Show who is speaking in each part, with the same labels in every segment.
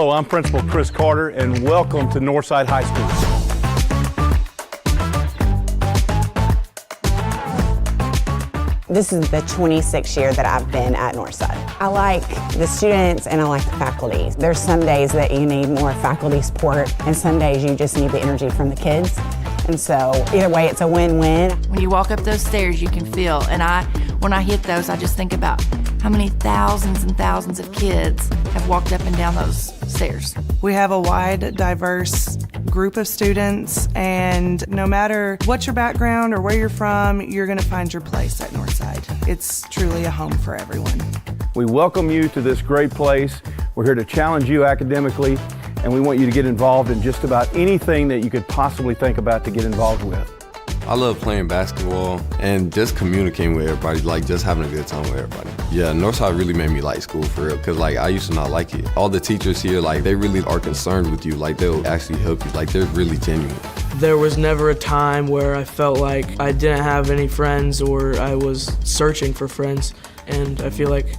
Speaker 1: Hello, I'm Principal Chris Carter, and welcome to Northside High School.
Speaker 2: This is the 26th year that I've been at Northside. I like the students and I like the faculty. There's some days that you need more faculty support and some days you just need the energy from the kids. And so either way, it's a win-win.
Speaker 3: When you walk up those stairs, you can feel, and when I hit those, I just think about how many thousands and thousands of kids have walked up and down those stairs.
Speaker 4: We have a wide, diverse group of students, and no matter what your background or where you're from, you're going to find your place at Northside. It's truly a home for everyone.
Speaker 1: We welcome you to this great place. We're here to challenge you academically, and we want you to get involved in just about anything that you could possibly think about to get involved with.
Speaker 5: I love playing basketball and just communicating with everybody, like just having a good time with everybody. Yeah, Northside really made me like school for real, because like I used to not like it. All the teachers here, like they really are concerned with you, like they'll actually help you, like they're really genuine.
Speaker 6: There was never a time where I felt like I didn't have any friends or I was searching for friends, and I feel like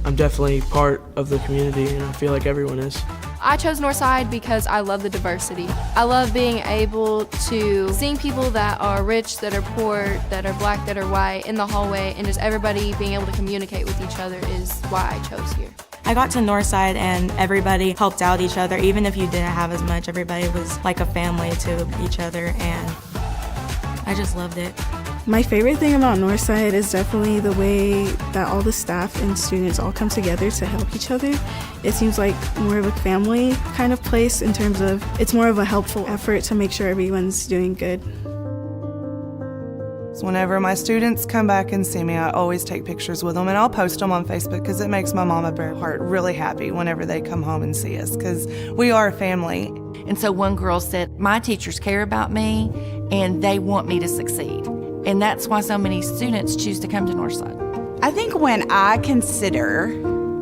Speaker 6: I'm definitely part of the community and I feel like everyone is.
Speaker 7: I chose Northside because I love the diversity. I love being able to seeing people that are rich, that are poor, that are black, that are white in the hallway, and just everybody being able to communicate with each other is why I chose here.
Speaker 8: I got to Northside and everybody helped out each other. Even if you didn't have as much, everybody was like a family to each other, and I just loved it.
Speaker 9: My favorite thing about Northside is definitely the way that all the staff and students all come together to help each other. It seems like more of a family kind of place in terms of it's more of a helpful effort to make sure everyone's doing good.
Speaker 4: So whenever my students come back and see me, I always take pictures with them and I'll post them on Facebook because it makes my mama bear heart really happy whenever they come home and see us, because we are a family.
Speaker 3: And so one girl said, my teachers care about me and they want me to succeed. And that's why so many students choose to come to Northside.
Speaker 10: I think when I consider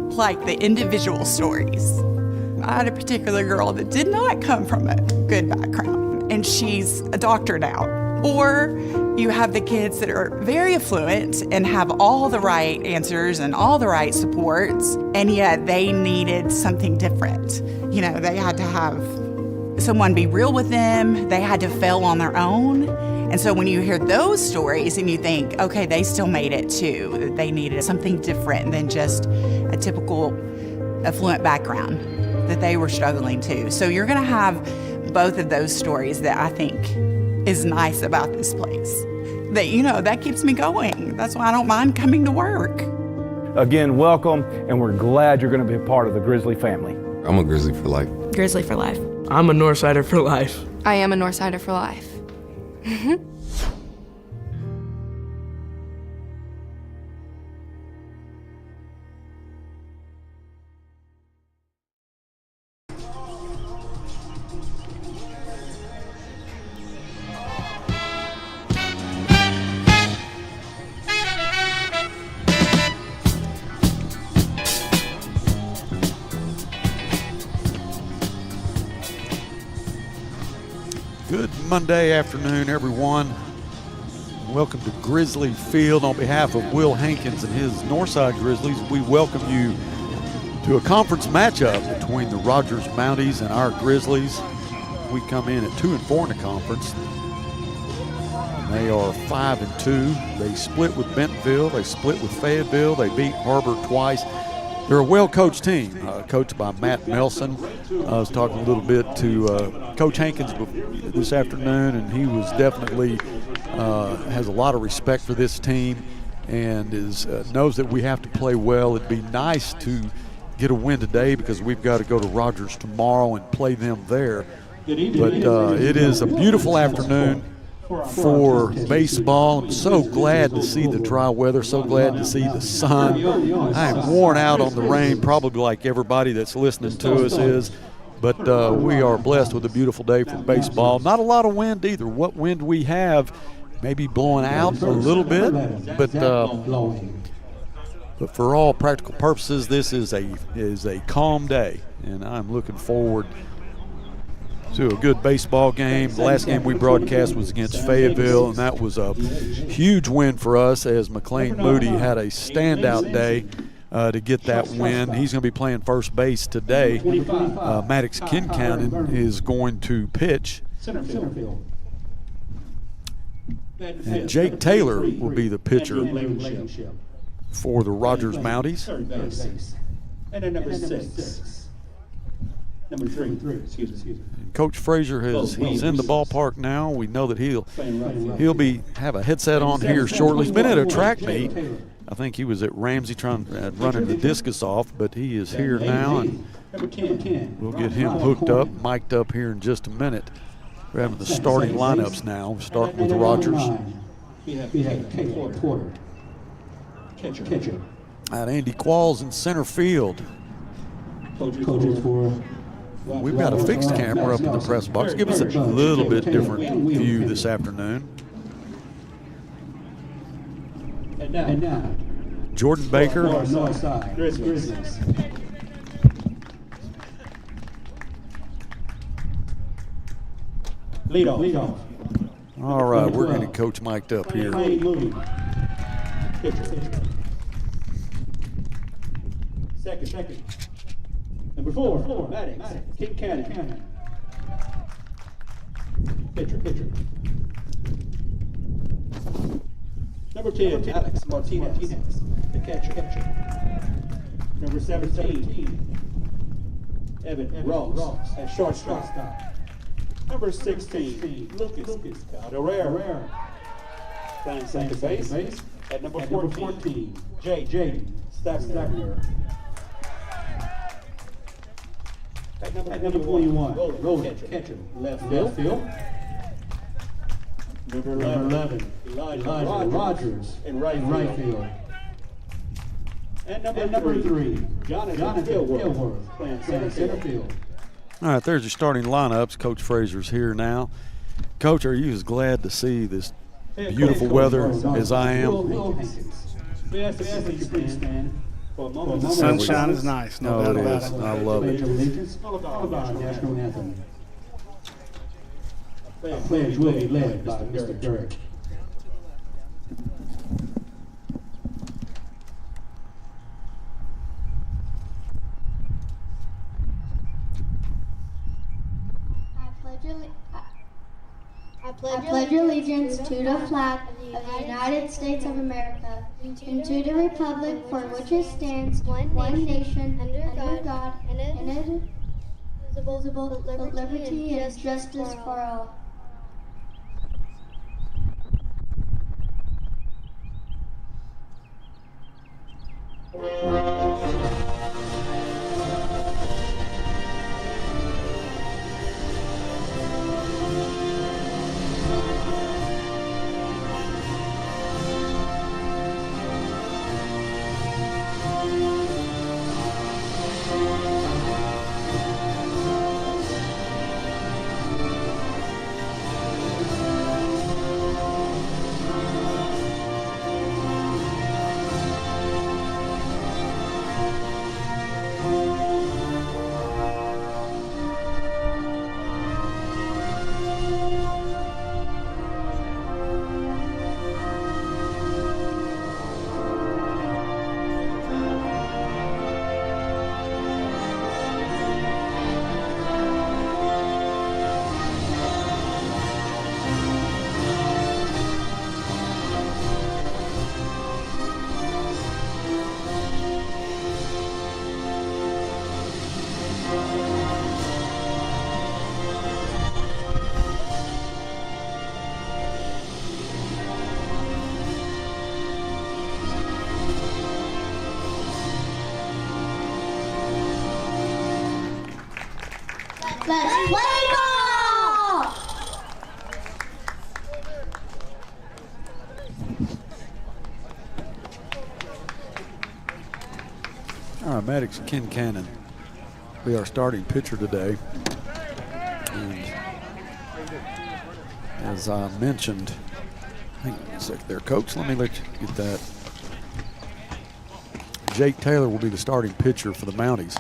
Speaker 10: like the individual stories, I had a particular girl that did not come from a good background and she's a doctor now. Or you have the kids that are very affluent and have all the right answers and all the right supports, and yet they needed something different. You know, they had to have someone be real with them. They had to fail on their own. And so when you hear those stories and you think, okay, they still made it too, they needed something different than just a typical affluent background, that they were struggling too. So you're gonna have both of those stories that I think is nice about this place. That, you know, that keeps me going. That's why I don't mind coming to work.
Speaker 1: Again, welcome, and we're glad you're gonna be a part of the Grizzly family.
Speaker 5: I'm a Grizzly for life.
Speaker 8: Grizzly for life.
Speaker 6: I'm a Northsider for life.
Speaker 7: I am a Northsider for life.
Speaker 11: Good Monday afternoon, everyone. Welcome to Grizzly Field. On behalf of Will Hankins and his Northside Grizzlies, we welcome you to a conference matchup between the Rogers Mounties and our Grizzlies. We come in at 2-4 in the conference. They are 5-2. They split with Bentonville. They split with Fayetteville. They beat Harbor twice. They're a well-coached team, coached by Matt Nelson. I was talking a little bit to Coach Hankins this afternoon, and he was definitely has a lot of respect for this team and knows that we have to play well. It'd be nice to get a win today because we've got to go to Rogers tomorrow and play them there. But it is a beautiful afternoon for baseball. I'm so glad to see the dry weather, so glad to see the sun. I am worn out on the rain, probably like everybody that's listening to us is, but we are blessed with a beautiful day for baseball. Not a lot of wind either. What wind we have maybe blowing out a little bit, but for all practical purposes, this is a calm day, and I'm looking forward to a good baseball game. The last game we broadcast was against Fayetteville, and that was a huge win for us as McLean Moody had a standout day. to get that win. He's going to be playing first base today. Maddox Kincannon is going to pitch.
Speaker 12: Center field.
Speaker 11: And Jake Taylor will be the pitcher for the Rogers Mounties.
Speaker 12: Third base. And then number 6. Number 3. Excuse me.
Speaker 11: And Coach Frazier he's in the ballpark now. We know that he'll have a headset on here shortly. He's been at a track meet. I think he was at Ramsey running the discus off, but he is here now, and we'll get him hooked up, mic'd up here in just a minute. We're having the starting lineups now, starting with Rogers.
Speaker 12: Porter. Catcher.
Speaker 11: Andy Qualls in center field.
Speaker 12: Coaches for.
Speaker 11: We've got a fixed camera up in the press box. Give us a little bit different view this afternoon.
Speaker 12: And now.
Speaker 11: Jordan Baker.
Speaker 12: Northside. Grizzlies. Lead off.
Speaker 11: All right, we're getting Coach mic'd up here.
Speaker 12: Second. Number 4, Maddox Kincannon. Pitcher. Number 10, Alex Martinez, the catcher. Number 17, Evan Ross at shortstop. Number 16, Lucas Calderera, playing second base. At number 14, Jay Stagner. At number 21, Roland catcher, left field. Number 11, Elijah Rogers in right field. And number 3, Jonathan Dilworth playing center field.
Speaker 11: All right, there's your starting lineups. Coach Frazier's here now. Coach, are you as glad to see this beautiful weather as I am?
Speaker 12: The
Speaker 13: sunshine is nice, no doubt about it.
Speaker 11: I love it.
Speaker 12: All about national anthem. Pledge will be led by Mr. Derrick.
Speaker 14: I pledge allegiance to the flag of the United States of America and to the republic for which it stands, one nation, under God, indivisible, with liberty and justice for all. Let's play ball!
Speaker 11: All right, Maddox Kincannon will be our starting pitcher today. And as I mentioned, hang on a sec there, Coach. Let me let you get that. Jake Taylor will be the starting pitcher for the Mounties.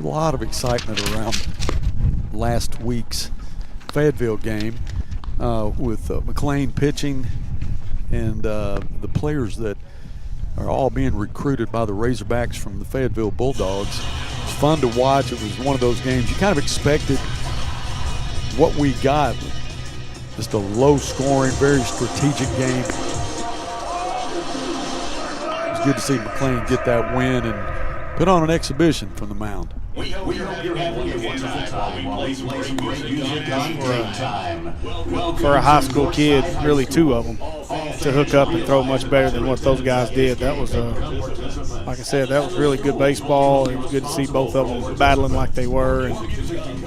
Speaker 11: lot of excitement around last week's Fayetteville game with McLean pitching and the players that are all being recruited by the Razorbacks from the Fayetteville Bulldogs. It's fun to watch. It was one of those games you kind of expected what we got. Just a low-scoring, very strategic game. It's good to see McLean get that win and put on an exhibition from the mound.
Speaker 12: We hope you're having a wonderful time while we play some great music on break time.
Speaker 13: For a high school kid, really two of them, to hook up and throw much better than what those guys did. That was, like I said, that was really good baseball. It was good to see both of them battling like they were. And,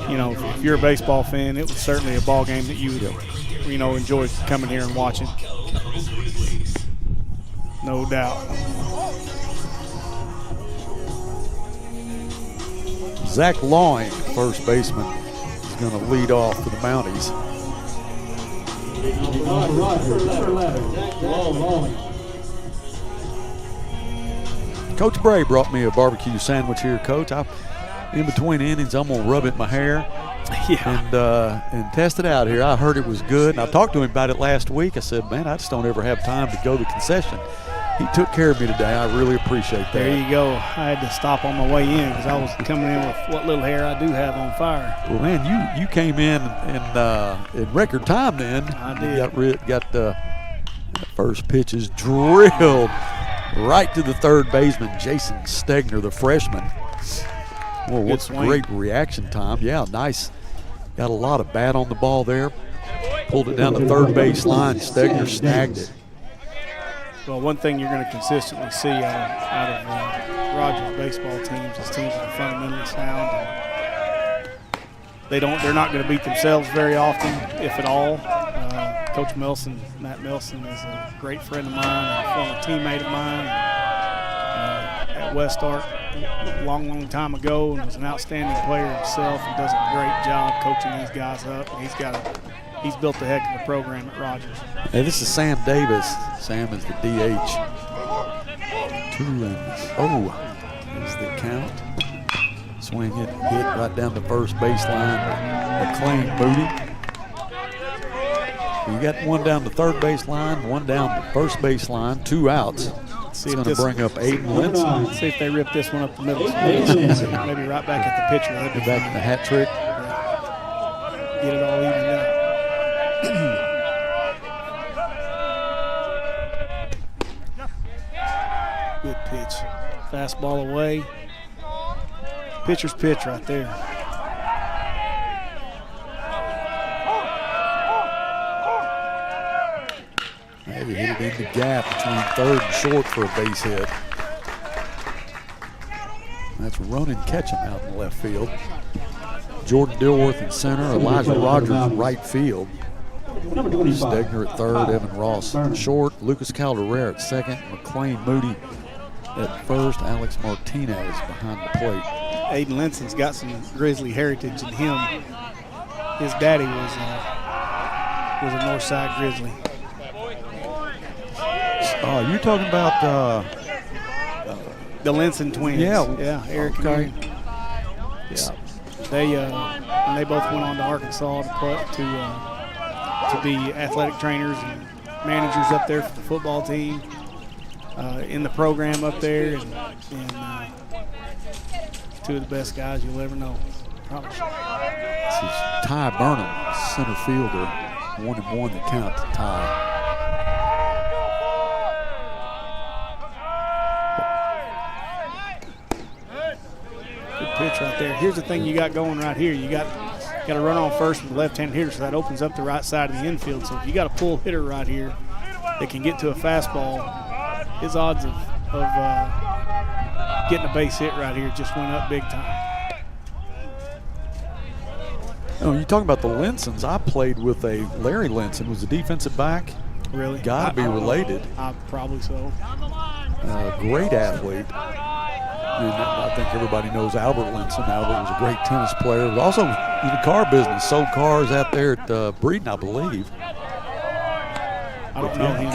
Speaker 13: you know, if you're a baseball fan, it was certainly a ball game that you would, you know, enjoy coming here and watching. No doubt.
Speaker 11: Zach Lawing, first baseman, is going to lead off for the Mounties. Coach Bray brought me a barbecue sandwich here, Coach. In between innings, I'm going to rub it in my hair and test it out here. I heard it was good, and I talked to him about it last week. I said, man, I just don't ever have time to go to the concession. He took care of me today. I really appreciate that.
Speaker 13: There you go. I had to stop on my way in because I was coming in with what little hair I do have on fire.
Speaker 11: Well, man, you came in record time then.
Speaker 13: I did.
Speaker 11: You got the first pitches drilled right to the third baseman, Jason Stegner, the freshman. Well, what's great reaction time. Yeah, nice. Got a lot of bat on the ball there. Pulled it down the third base line. Stegner snagged it.
Speaker 13: Well, one thing you're going to consistently see out of Rogers baseball teams is teams that are fundamentally sound. And they're not going to beat themselves very often, if at all. Coach Matt Milson, is a great friend of mine and a former teammate of mine at West Ark a long time ago, and was an outstanding player himself and does a great job coaching these guys up. And he's built a heck of a program at Rogers.
Speaker 11: Hey, this is Sam Davis. Sam is the DH. 2-0 is the count. Swing hit right down the first baseline. McLean Moody. You got one down the third baseline, one down the first baseline, 2 outs. It's going to bring up Aiden Linson.
Speaker 13: Let's see if they rip this one up the middle. Maybe right back at the pitcher.
Speaker 11: Get back in the hat trick.
Speaker 13: Get it all evened out. Good pitch. Fastball away. Pitcher's pitch right there.
Speaker 11: Maybe hit it in the gap between third and short for a base hit. That's Ronan Ketchum out in left field. Jordan Dilworth in center, Elijah Rogers right field. Stegner at third, Evan Ross short, Lucas Calderera at second, McLean Moody at first, Alex Martinez behind the plate.
Speaker 13: Aiden Linson's got some Grizzly heritage in him. His daddy was a Northside Grizzly.
Speaker 11: Oh, you're talking about
Speaker 13: the Linson twins.
Speaker 11: Yeah,
Speaker 13: Eric and Aaron. Yeah, they both went on to Arkansas to be athletic trainers and managers up there for the football team in the program up there, and two of the best guys you'll ever know. Probably.
Speaker 11: This is Ty Burnham, center fielder, 1-1 the count to Ty.
Speaker 13: Pitch right there. Here's the thing you got going right here. You got to run on first with the left-hand hitter, so that opens up the right side of the infield. So if you got a pull hitter right here that can get to a fastball, his odds of getting a base hit right here just went up big time.
Speaker 11: Oh, you talking about the Linsons? I played with a Larry Linson, was a defensive back.
Speaker 13: Really?
Speaker 11: Got to be related.
Speaker 13: Probably so.
Speaker 11: Great athlete. And I think everybody knows Albert Linson. Albert was a great tennis player. But also in the car business, sold cars out there at Breeden, I believe.
Speaker 13: I don't know him.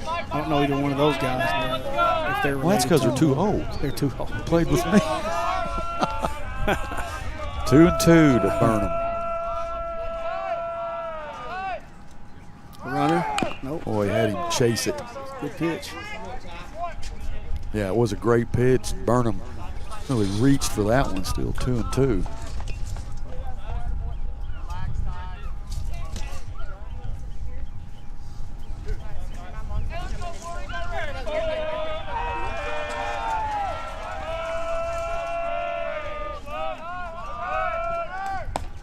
Speaker 13: I don't know either one of those guys. But if they're
Speaker 11: well, that's because they're too old.
Speaker 13: They're too old.
Speaker 11: Played with me. 2-2 to Burnham.
Speaker 13: Runner. Nope.
Speaker 11: Boy, had him chase it.
Speaker 13: Good pitch.
Speaker 11: Yeah, it was a great pitch. Burnham really reached for that one. Still 2-2.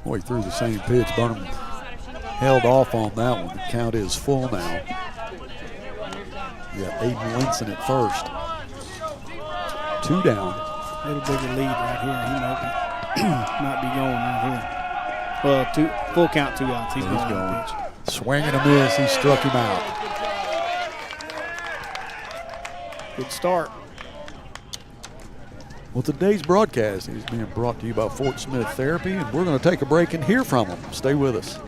Speaker 11: Boy, he threw the same pitch. Burnham held off on that one. The count is full now. You got Aiden Linson at first. 2 down.
Speaker 13: A little bigger lead right here. He might be going right here. Well, full count, 2 outs. He's going. Pitch.
Speaker 11: Swing and a miss. He struck him out.
Speaker 13: Good start.
Speaker 11: Well, today's broadcast is being brought to you by Fort Smith Therapy, and we're going to take a break and hear from them. Stay with us.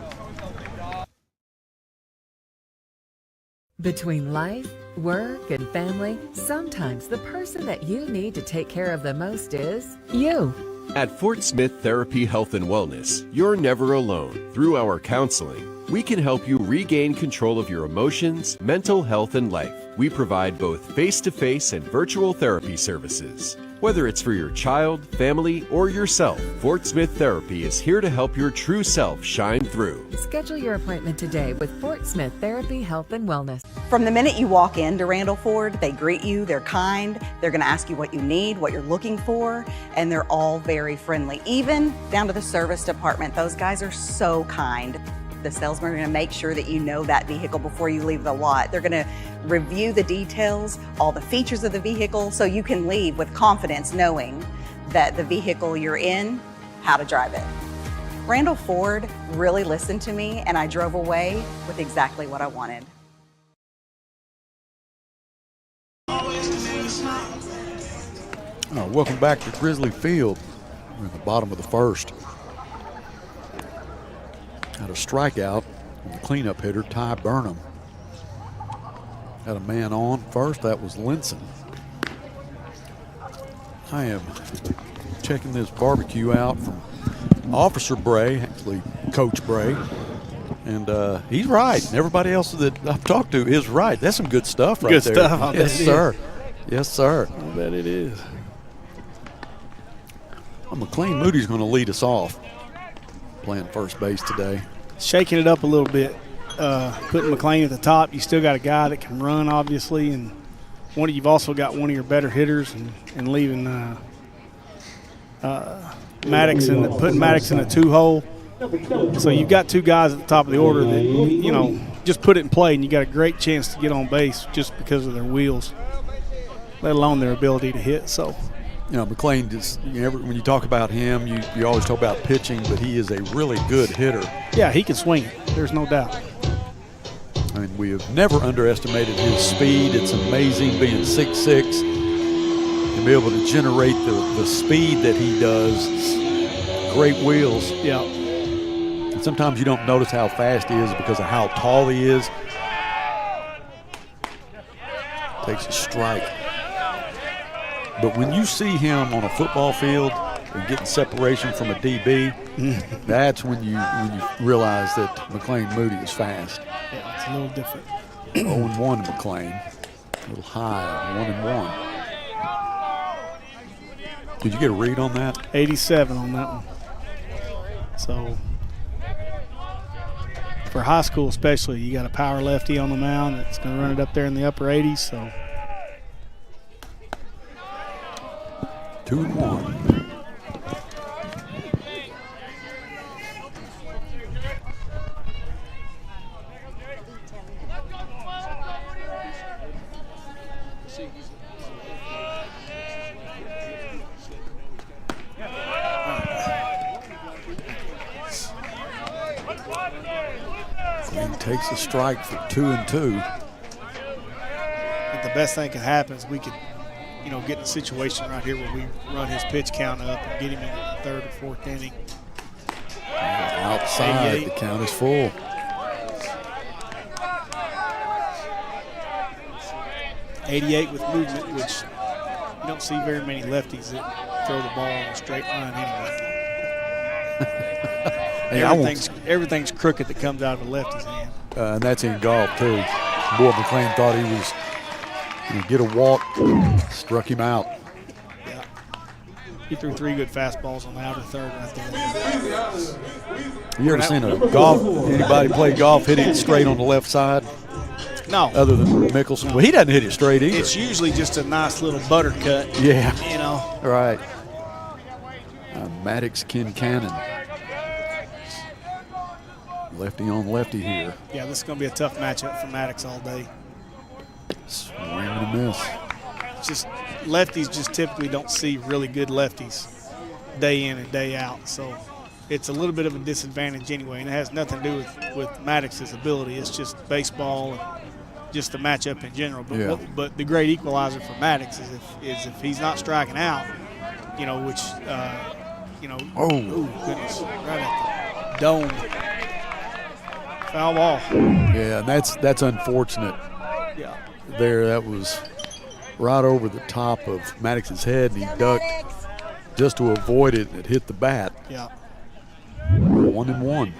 Speaker 15: Between life, work, and family, sometimes the person that you need to take care of the most is you.
Speaker 16: At Fort Smith Therapy Health and Wellness, you're never alone. Through our counseling, we can help you regain control of your emotions, mental health, and life. We provide both face-to-face and virtual therapy services. Whether it's for your child, family, or yourself, Fort Smith Therapy is here to help your true self shine through.
Speaker 15: Schedule your appointment today with Fort Smith Therapy Health and Wellness.
Speaker 17: From the minute you walk into Randall Ford, they greet you, they're kind, they're going to ask you what you need, what you're looking for, and they're all very friendly, even down to the service department. Those guys are so kind. The salesmen are going to make sure that you know that vehicle before you leave the lot. They're going to review the details, all the features of the vehicle, so you can leave with confidence knowing that the vehicle you're in, how to drive it. Randall Ford really listened to me, and I drove away with exactly what I wanted.
Speaker 11: Welcome back to Grizzly Field. We're in the bottom of the first. Had a strikeout from the cleanup hitter, Ty Burnham. Had a man on first. That was Linson. I am checking this barbecue out from Officer Bray, actually Coach Bray. And he's right. And everybody else that I've talked to is right. That's some good stuff right there.
Speaker 13: Good stuff.
Speaker 11: Yes, sir. Yes, sir.
Speaker 13: I bet it is.
Speaker 11: Well, McLean Moody's going to lead us off. Playing first base today.
Speaker 13: Shaking it up a little bit, putting McLean at the top. You still got a guy that can run, obviously, and you've also got one of your better hitters, and leaving Maddox putting Maddox in a 2-hole. So you've got 2 guys at the top of the order that just put it in play, and you got a great chance to get on base just because of their wheels, let alone their ability to hit. So.
Speaker 11: McLean, when you talk about him, you always talk about pitching, but he is a really good hitter.
Speaker 13: Yeah, he can swing it. There's no doubt.
Speaker 11: I mean, we have never underestimated his speed. It's amazing being 6'6", and be able to generate the speed that he does. Great wheels.
Speaker 13: Yeah.
Speaker 11: And sometimes you don't notice how fast he is because of how tall he is. Takes a strike. But when you see him on a football field and getting separation from a DB, that's when you realize that McLean Moody is fast.
Speaker 13: Yeah, it's a little different.
Speaker 11: 0-1 to McLean. A little high, 1-1. Did you get a read on that?
Speaker 13: 87 on that one. So for high school especially, you got a power lefty on the mound that's going to run it up there in the upper 80s. So
Speaker 11: 2-1. Green takes a strike for 2-2.
Speaker 13: But the best thing can happen is we could, get in a situation right here where we run his pitch count up and get him in the 3rd or 4th inning.
Speaker 11: Outside, 88. The count is full. '88
Speaker 13: with movement, which you don't see very many lefties that throw the ball in a straight line anyway.
Speaker 11: Hey,
Speaker 13: everything's crooked that comes out of the lefty's hand.
Speaker 11: And that's in golf, too. Boy, McLean thought he was going to get a walk, struck him out.
Speaker 13: Yeah. He threw 3 good fastballs on the outer third right there.
Speaker 11: You ever seen anybody play golf hit it straight on the left side?
Speaker 13: No.
Speaker 11: Other than Mickelson. Well, he doesn't hit it straight either.
Speaker 13: It's usually just a nice little butter cut.
Speaker 11: Yeah.
Speaker 13: You know.
Speaker 11: Right. Maddox Kincannon. Lefty on lefty here.
Speaker 13: Yeah, this is going to be a tough matchup for Maddox all day.
Speaker 11: Swing and a miss.
Speaker 13: Just lefties just typically don't see really good lefties day in and day out. So it's a little bit of a disadvantage anyway, and it has nothing to do with Maddox's ability. It's just baseball and just the matchup in general. But but the great equalizer for Maddox is if he's not striking out, you know, which oh goodness, right at the dome. Foul ball.
Speaker 11: Yeah, and that's unfortunate.
Speaker 13: Yeah.
Speaker 11: There, that was right over the top of Maddox's head, and he ducked just to avoid it, and it hit the bat.
Speaker 13: Yeah.
Speaker 11: 1-1.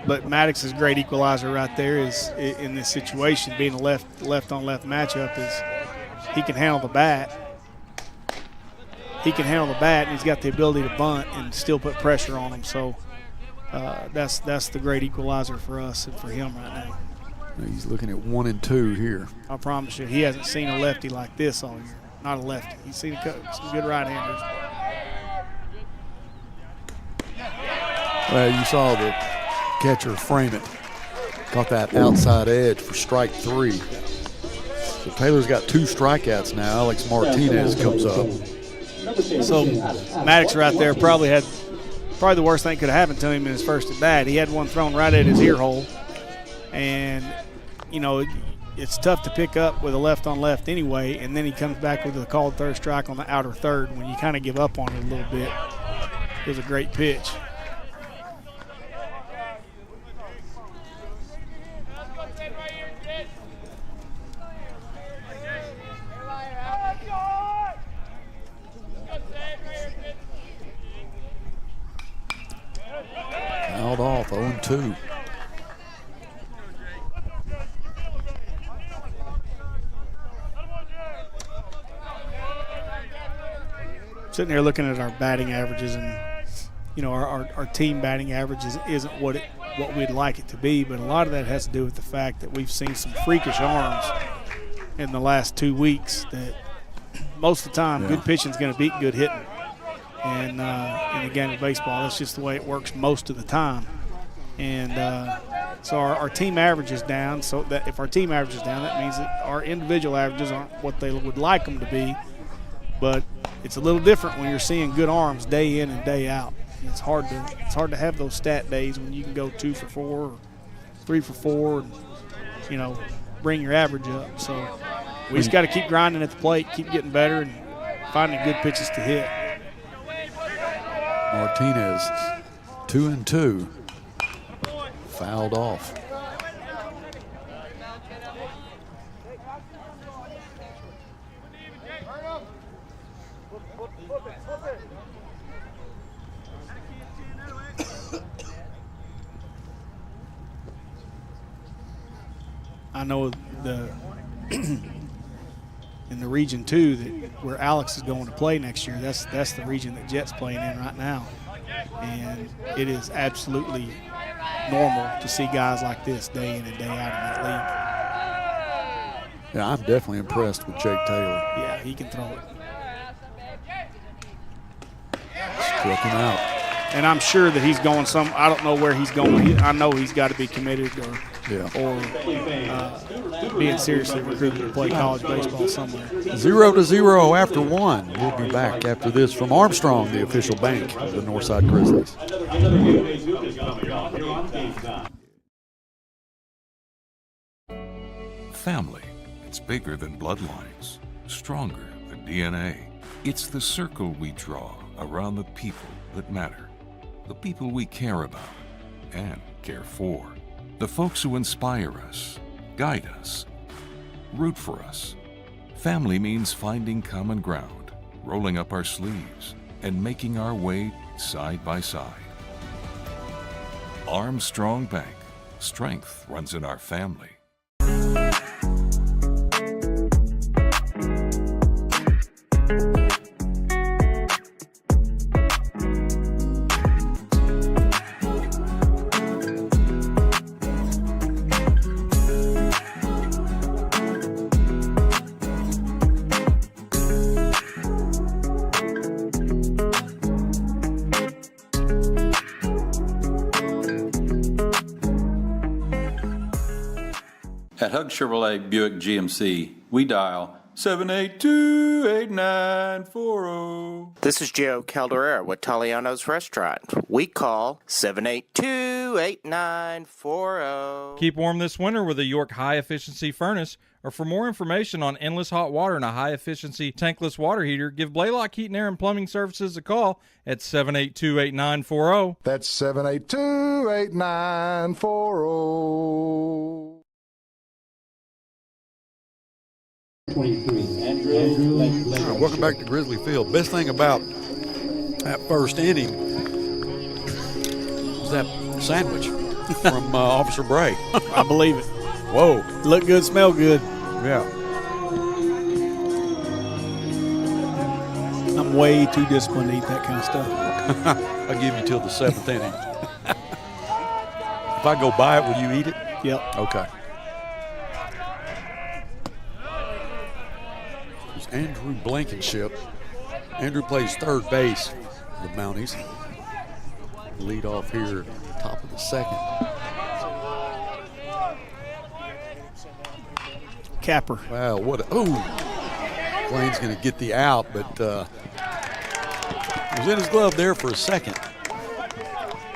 Speaker 13: But Maddox's great equalizer right there is in this situation, being a left on left matchup, is he can handle the bat. He can handle the bat, and he's got the ability to bunt and still put pressure on him. So that's the great equalizer for us and for him right now.
Speaker 11: He's looking at 1 and 2 here.
Speaker 13: I promise you, he hasn't seen a lefty like this all year. Not a lefty. He's seen some good right-handers.
Speaker 11: Well, you saw the catcher frame it. Caught that outside edge for strike 3. So Taylor's got 2 strikeouts now. Alex Martinez comes up.
Speaker 13: So Maddox right there probably the worst thing could have happened to him in his first at bat. He had one thrown right at his ear hole. And, you know, it's tough to pick up with a left on left anyway, and then he comes back with a called third strike on the outer third when you kind of give up on it a little bit. It was a great pitch.
Speaker 11: Fouled off, 0-2.
Speaker 13: Sitting here looking at our batting averages, and you know our team batting averages isn't what we'd like it to be, but a lot of that has to do with the fact that we've seen some freakish arms in the last 2 weeks that most of the time good pitching is going to beat good hitting. And in the game of baseball, that's just the way it works most of the time. And so our team average is down. So that if our team average is down, that means that our individual averages aren't what they would like them to be. But it's a little different when you're seeing good arms day in and day out. It's hard to have those stat days when you can go 2 for 4 or 3 for 4 and, you know, bring your average up. So we just got to keep grinding at the plate, keep getting better, and finding good pitches to hit.
Speaker 11: Martinez, 2 and 2. Fouled off.
Speaker 13: I know in the region too that where Alex is going to play next year, that's the region that Jet's playing in right now, and it is absolutely normal to see guys like this day in and day out in that league.
Speaker 11: Yeah, I'm definitely impressed with Jake Taylor.
Speaker 13: Yeah, he can throw it.
Speaker 11: Struck him out.
Speaker 13: And I'm sure that he's going I don't know where he's going. I know he's got to be committed or being seriously recruited to play college baseball somewhere.
Speaker 11: 0-0 after 1. We'll be back after this from Armstrong, the official bank of the Northside Grizzlies.
Speaker 18: Family, it's bigger than bloodlines, stronger than DNA. It's the circle we draw around the people that matter, the people we care about and care for, the folks who inspire us, guide us, root for us. Family means finding common ground, rolling up our sleeves, and making our way side by side. Armstrong Bank. Strength runs in our family.
Speaker 19: At Hug Chevrolet Buick GMC, we dial 782-8940.
Speaker 20: This is Joe Calderera with Taliano's Restaurant. We call 782-8940.
Speaker 21: Keep warm this winter with a York high-efficiency furnace, or for more information on endless hot water and a high-efficiency tankless water heater, give Blaylock Heating, Air, and Plumbing Services a call at 782-8940.
Speaker 22: That's 782-8940.
Speaker 12: 23.
Speaker 11: Andrew. Welcome back to Grizzly Field. Best thing about that first inning was that sandwich from Officer Bray.
Speaker 13: I believe it.
Speaker 11: Whoa.
Speaker 13: Look good, smell good.
Speaker 11: Yeah.
Speaker 13: I'm way too disciplined to eat that kind of stuff.
Speaker 11: I'll give you till the 7th inning. If I go buy it, will you eat it?
Speaker 13: Yep.
Speaker 11: Okay. Andrew Blankenship. Andrew plays third base for the Mounties. Lead off here, top of the second.
Speaker 13: Capper.
Speaker 11: Wow, what a, oh. Blaine's going to get the out, but it was in his glove there for a second.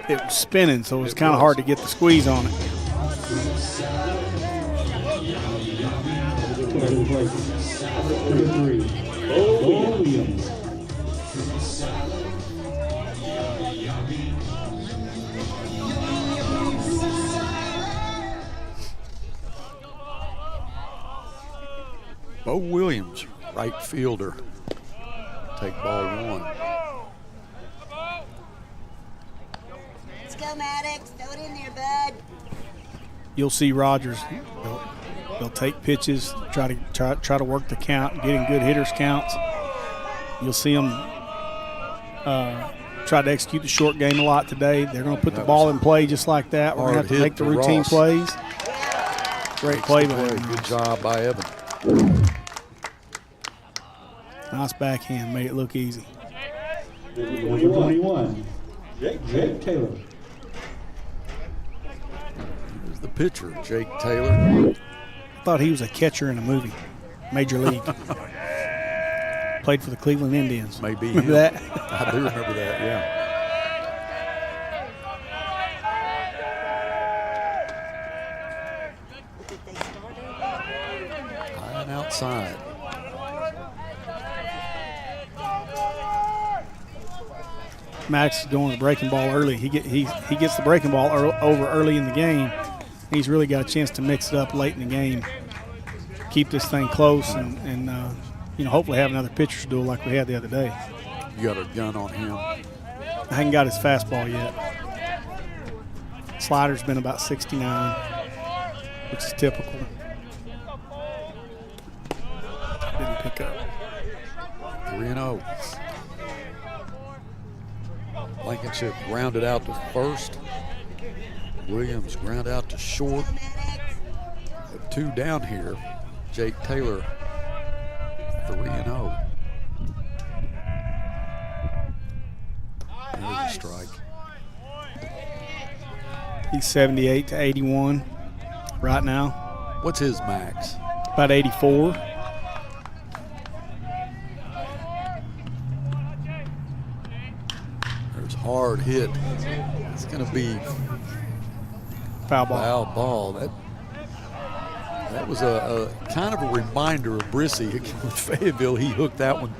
Speaker 13: It was spinning, so it was kind of hard to get the squeeze on it.
Speaker 12: Number 3, Bo Williams.
Speaker 11: Bo Williams, right fielder. Take ball 1.
Speaker 23: Let's go, Maddox. Throw it in there, bud.
Speaker 13: You'll see Rogers. They'll take pitches, try to work the count, get in good hitters counts. You'll see them try to execute the short game a lot today. They're going to put the ball in play just like that. We're going to have to make the routine plays. Great play by him.
Speaker 11: Good job by Evan.
Speaker 13: Nice backhand, made it look easy.
Speaker 12: Number 21, Jake Taylor.
Speaker 11: Here's the pitcher, Jake Taylor.
Speaker 13: I thought he was a catcher in a movie, Major League. Played for the Cleveland Indians.
Speaker 11: Maybe.
Speaker 13: Remember that?
Speaker 11: I do remember that, yeah. High and outside.
Speaker 13: Max is going to breaking ball early. He gets the breaking ball over early in the game. He's really got a chance to mix it up late in the game, keep this thing close, and hopefully have another pitcher's duel like we had the other day.
Speaker 11: You got a gun on him.
Speaker 13: I haven't got his fastball yet. Slider's been about 69, which is typical. Didn't pick up.
Speaker 11: 3-0. Blankenship grounded out to first. Williams ground out to short. With 2 down here. Jake Taylor, 3-0. There's a strike.
Speaker 13: He's 78 to 81 right now.
Speaker 11: What's his max?
Speaker 13: About 84.
Speaker 11: There's hard hit. It's going to be
Speaker 13: foul ball.
Speaker 11: Foul ball. That was a kind of a reminder of Brissy with Fayetteville. He hooked that one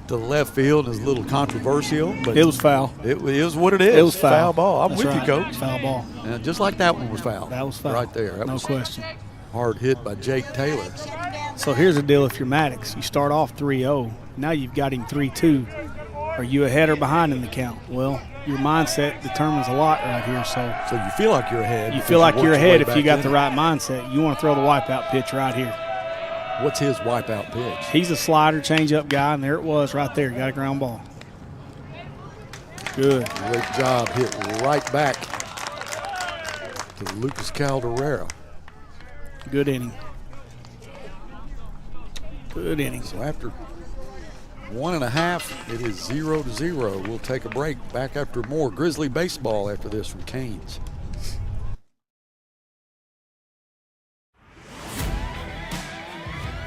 Speaker 11: to left field. It was a little controversial, but
Speaker 13: it was foul.
Speaker 11: It is what it is.
Speaker 13: It was foul.
Speaker 11: Foul ball. I'm
Speaker 13: That's
Speaker 11: with
Speaker 13: right.
Speaker 11: you, Coach.
Speaker 13: It's foul ball.
Speaker 11: And just like that one was foul.
Speaker 13: That was foul.
Speaker 11: Right there. That
Speaker 13: no
Speaker 11: was
Speaker 13: question.
Speaker 11: Hard hit by Jake Taylor.
Speaker 13: So here's the deal if you're Maddox. You start off 3-0. Now you've got him 3-2. Are you ahead or behind in the count? Well, your mindset determines a lot right here. So
Speaker 11: you feel like you're ahead.
Speaker 13: You feel like you're ahead if you got
Speaker 11: in.
Speaker 13: the right mindset. You want to throw the wipeout pitch right here.
Speaker 11: What's his wipeout pitch?
Speaker 13: He's a slider, changeup guy, and there it was right there. Got a ground ball. Good.
Speaker 11: Great job. Hit right back to Lucas Calderera.
Speaker 13: Good inning. Good inning.
Speaker 11: So after 1.5, it is 0-0. We'll take a break. Back after more Grizzly baseball after this from Canes.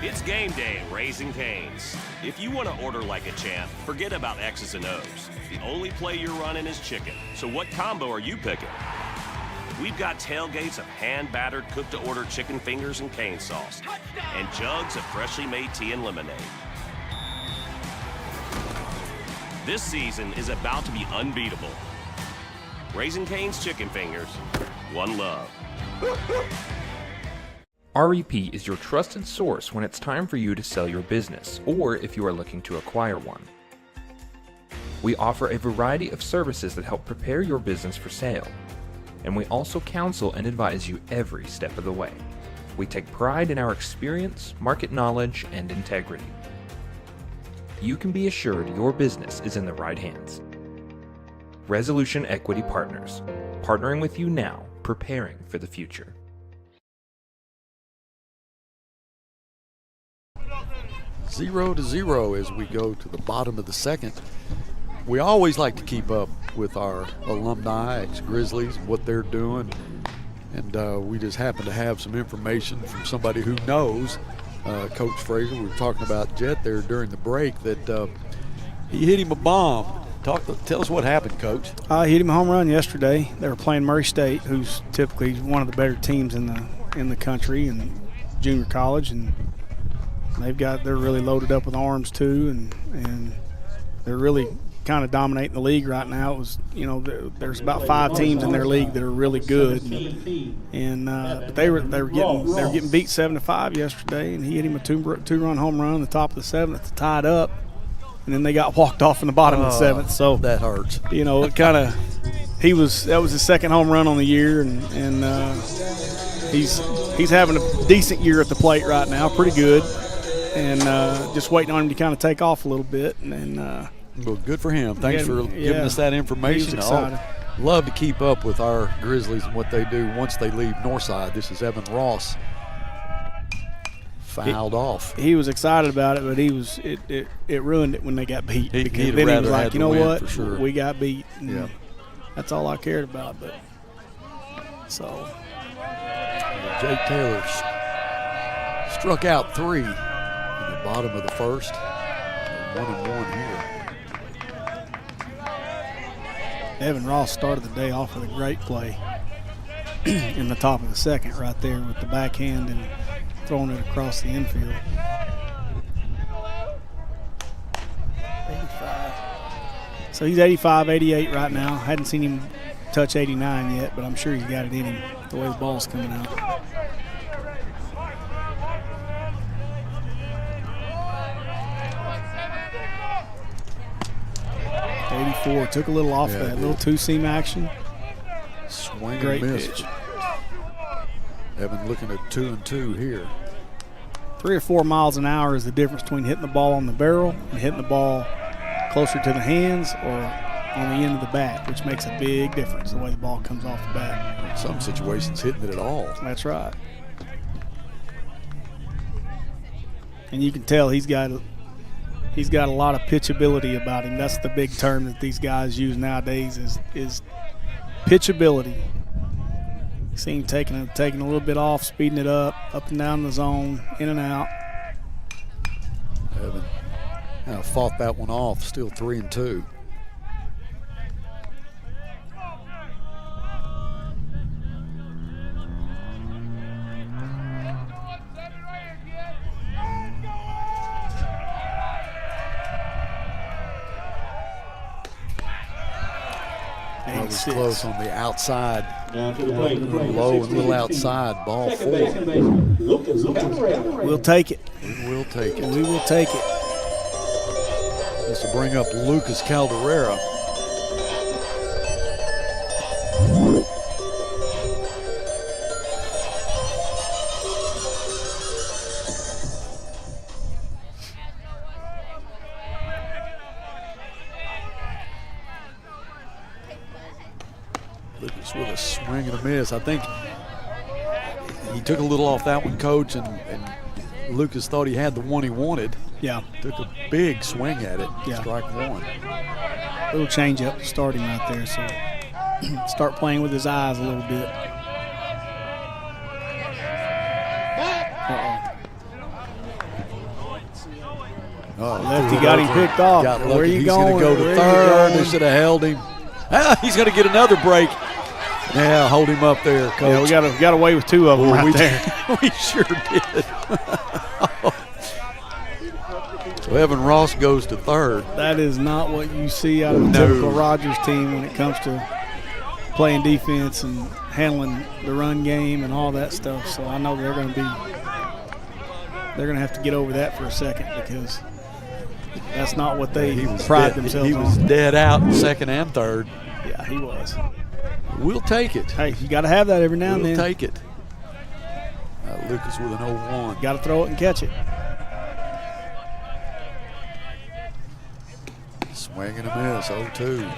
Speaker 2: It's game day at Raising Cane's. If you want to order like a champ, forget about X's and O's. The only play you're running is chicken. So what combo are you picking? We've got tailgates of hand-battered, cooked-to-order chicken fingers and cane sauce, and jugs of freshly made tea and lemonade. This season is about to be unbeatable. Raising Cane's chicken fingers, one love.
Speaker 9: REP is your trusted source when it's time for you to sell your business, or if you are looking to acquire one. We offer a variety of services that help prepare your business for sale, and we also counsel and advise you every step of the way. We take pride in our experience, market knowledge, and integrity. You can be assured your business is in the right hands. Resolution Equity Partners, partnering with you now, preparing for the future.
Speaker 11: 0-0 as we go to the bottom of the second. We always like to keep up with our alumni, ex-Grizzlies, what they're doing. And we just happen to have some information from somebody who knows Coach Frazier. We were talking about Jet there during the break that he hit him a bomb. Tell us what happened, Coach.
Speaker 13: I hit him a home run yesterday. They were playing Murray State, who's typically one of the better teams in the country and junior college, and they're really loaded up with arms too, and they're really kind of dominating the league right now. It was, there's about 5 teams in their league that are really good, and but they were getting beat 7-5 yesterday, and he hit him a two-run home run in the top of the 7th to tie it up, and then they got walked off in the bottom of the 7th. So
Speaker 11: that hurts.
Speaker 13: It kind of that was his second home run on the year, and he's having a decent year at the plate right now, pretty good, and just waiting on him to kind of take off a little bit, and.
Speaker 11: Well, good for him. Thanks for giving us that information.
Speaker 13: Excited.
Speaker 11: Love to keep up with our Grizzlies and what they do once they leave Northside. This is Evan Ross. Fouled off.
Speaker 13: He was excited about it, but it ruined it when they got beat.
Speaker 11: He'd
Speaker 13: then he was like, you know what?
Speaker 11: For sure.
Speaker 13: We got beat.
Speaker 11: Yeah.
Speaker 13: That's all I cared about. But so
Speaker 11: Jake Taylor struck out 3 in the bottom of the first. 1-1 here.
Speaker 13: Evan Ross started the day off with a great play in the top of the second right there with the backhand and throwing it across the infield. 85. So he's 85, 88 right now. Hadn't seen him touch 89 yet, but I'm sure he's got it in him the way the ball's coming out. Took a little off that little two-seam action.
Speaker 11: Swing
Speaker 13: Great
Speaker 11: and miss.
Speaker 13: pitch.
Speaker 11: Evan looking at 2-2 here.
Speaker 13: 3 or 4 miles an hour is the difference between hitting the ball on the barrel and hitting the ball closer to the hands or on the end of the bat, which makes a big difference the way the ball comes off the bat.
Speaker 11: In some situations, hitting it at all.
Speaker 13: That's right. And you can tell he's got a lot of pitchability about him. That's the big term that these guys use nowadays is pitchability. You see him taking a little bit off, speeding it up and down the zone, in and out.
Speaker 11: Evan fought that one off, still 3-2. That was close on the outside. Low and little outside. Ball 4.
Speaker 13: We'll take it.
Speaker 11: We will take it.
Speaker 13: We will take it.
Speaker 11: This will bring up Lucas Calderera. Lucas with a swing and a miss. I think he took a little off that one, Coach, and Lucas thought he had the one he wanted.
Speaker 13: Yeah.
Speaker 11: Took a big swing at it.
Speaker 13: Yeah.
Speaker 11: Strike one.
Speaker 13: Little change up starting right there, so start playing with his eyes a little bit. Lefty got him picked off. Where are you
Speaker 11: He's
Speaker 13: going?
Speaker 11: going to go to third. They should have held him. He's going to get another break. Yeah, hold him up there, Coach.
Speaker 13: Yeah, we got away with two of them right there.
Speaker 11: We sure did. So Evan Ross goes to third.
Speaker 13: That is not what you see out of a typical Rogers team when it comes to playing defense and handling the run game and all that stuff. So I know they're going to have to get over that for a second, because that's not what they pride themselves on.
Speaker 11: He was dead out in second and third.
Speaker 13: Yeah, he was.
Speaker 11: We'll take it.
Speaker 13: Hey, you got to have that every now and then.
Speaker 11: We'll take it. Lucas with an 0-1.
Speaker 13: Got to throw it and catch it.
Speaker 11: Swing and a miss, 0-2.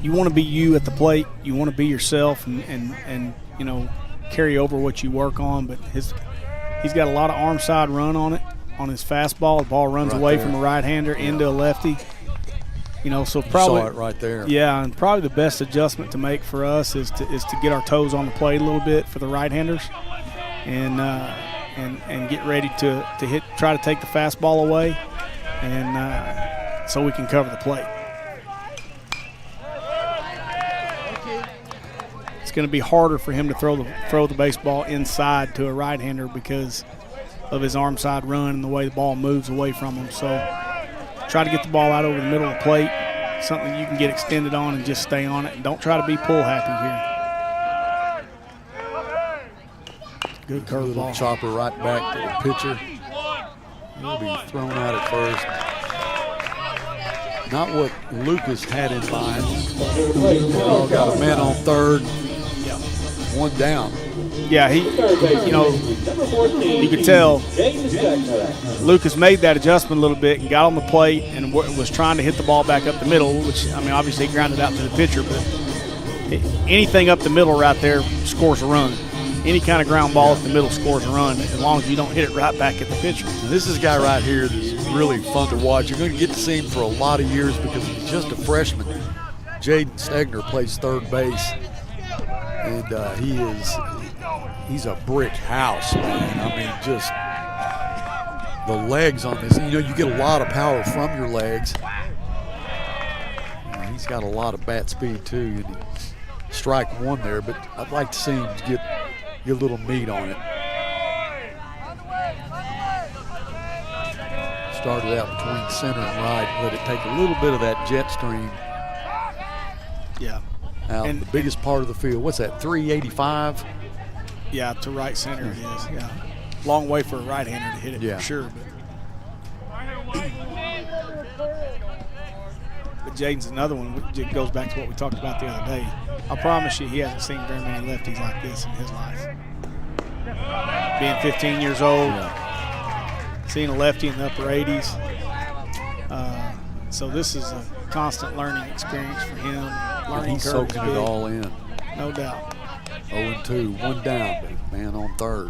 Speaker 13: You want to be you at the plate. You want to be yourself and you know, carry over what you work on. But he's got a lot of arm side run on it, on his fastball. The ball runs away from a right-hander into a lefty. You know, so probably
Speaker 11: saw it right there.
Speaker 13: Yeah, and probably the best adjustment to make for us is to get our toes on the plate a little bit for the right-handers, and get ready to try to take the fastball away, and so we can cover the plate. It's going to be harder for him to throw the baseball inside to a right-hander because of his arm side run and the way the ball moves away from him. So try to get the ball out over the middle of the plate, something you can get extended on and just stay on it. And don't try to be pull happy here. Good curveball.
Speaker 11: Chopper right back to the pitcher. He'll be thrown out at first. Not what Lucas had in mind. Got a man on third. One down.
Speaker 13: Yeah, you could tell Lucas made that adjustment a little bit and got on the plate and was trying to hit the ball back up the middle, which, I mean, obviously he grounded out to the pitcher, but anything up the middle right there scores a run. Any kind of ground ball up the middle scores a run, as long as you don't hit it right back at the pitcher.
Speaker 11: This is a guy right here that's really fun to watch. You're going to get to see him for a lot of years because he's just a freshman. Jaden Stegner plays third base, and he's a brick house, man. I mean, just the legs on this. You know, you get a lot of power from your legs. And he's got a lot of bat speed too. And strike one there, but I'd like to see him get a little meat on it. Started out between center and right, let it take a little bit of that jet stream.
Speaker 13: Yeah.
Speaker 11: Out the biggest part of the field. What's that, 385?
Speaker 13: Yeah, to right center it is, yeah. Long way for a right-hander to hit it, for sure. But Jaden's another one. It goes back to what we talked about the other day. I promise you he hasn't seen very many lefties like this in his life. Being 15 years old, seeing a lefty in the upper 80s. So this is a constant learning experience for him. Learning
Speaker 11: He's
Speaker 13: curve is
Speaker 11: soaking it
Speaker 13: big.
Speaker 11: all in.
Speaker 13: No doubt.
Speaker 11: 0-2, one down, but man on third.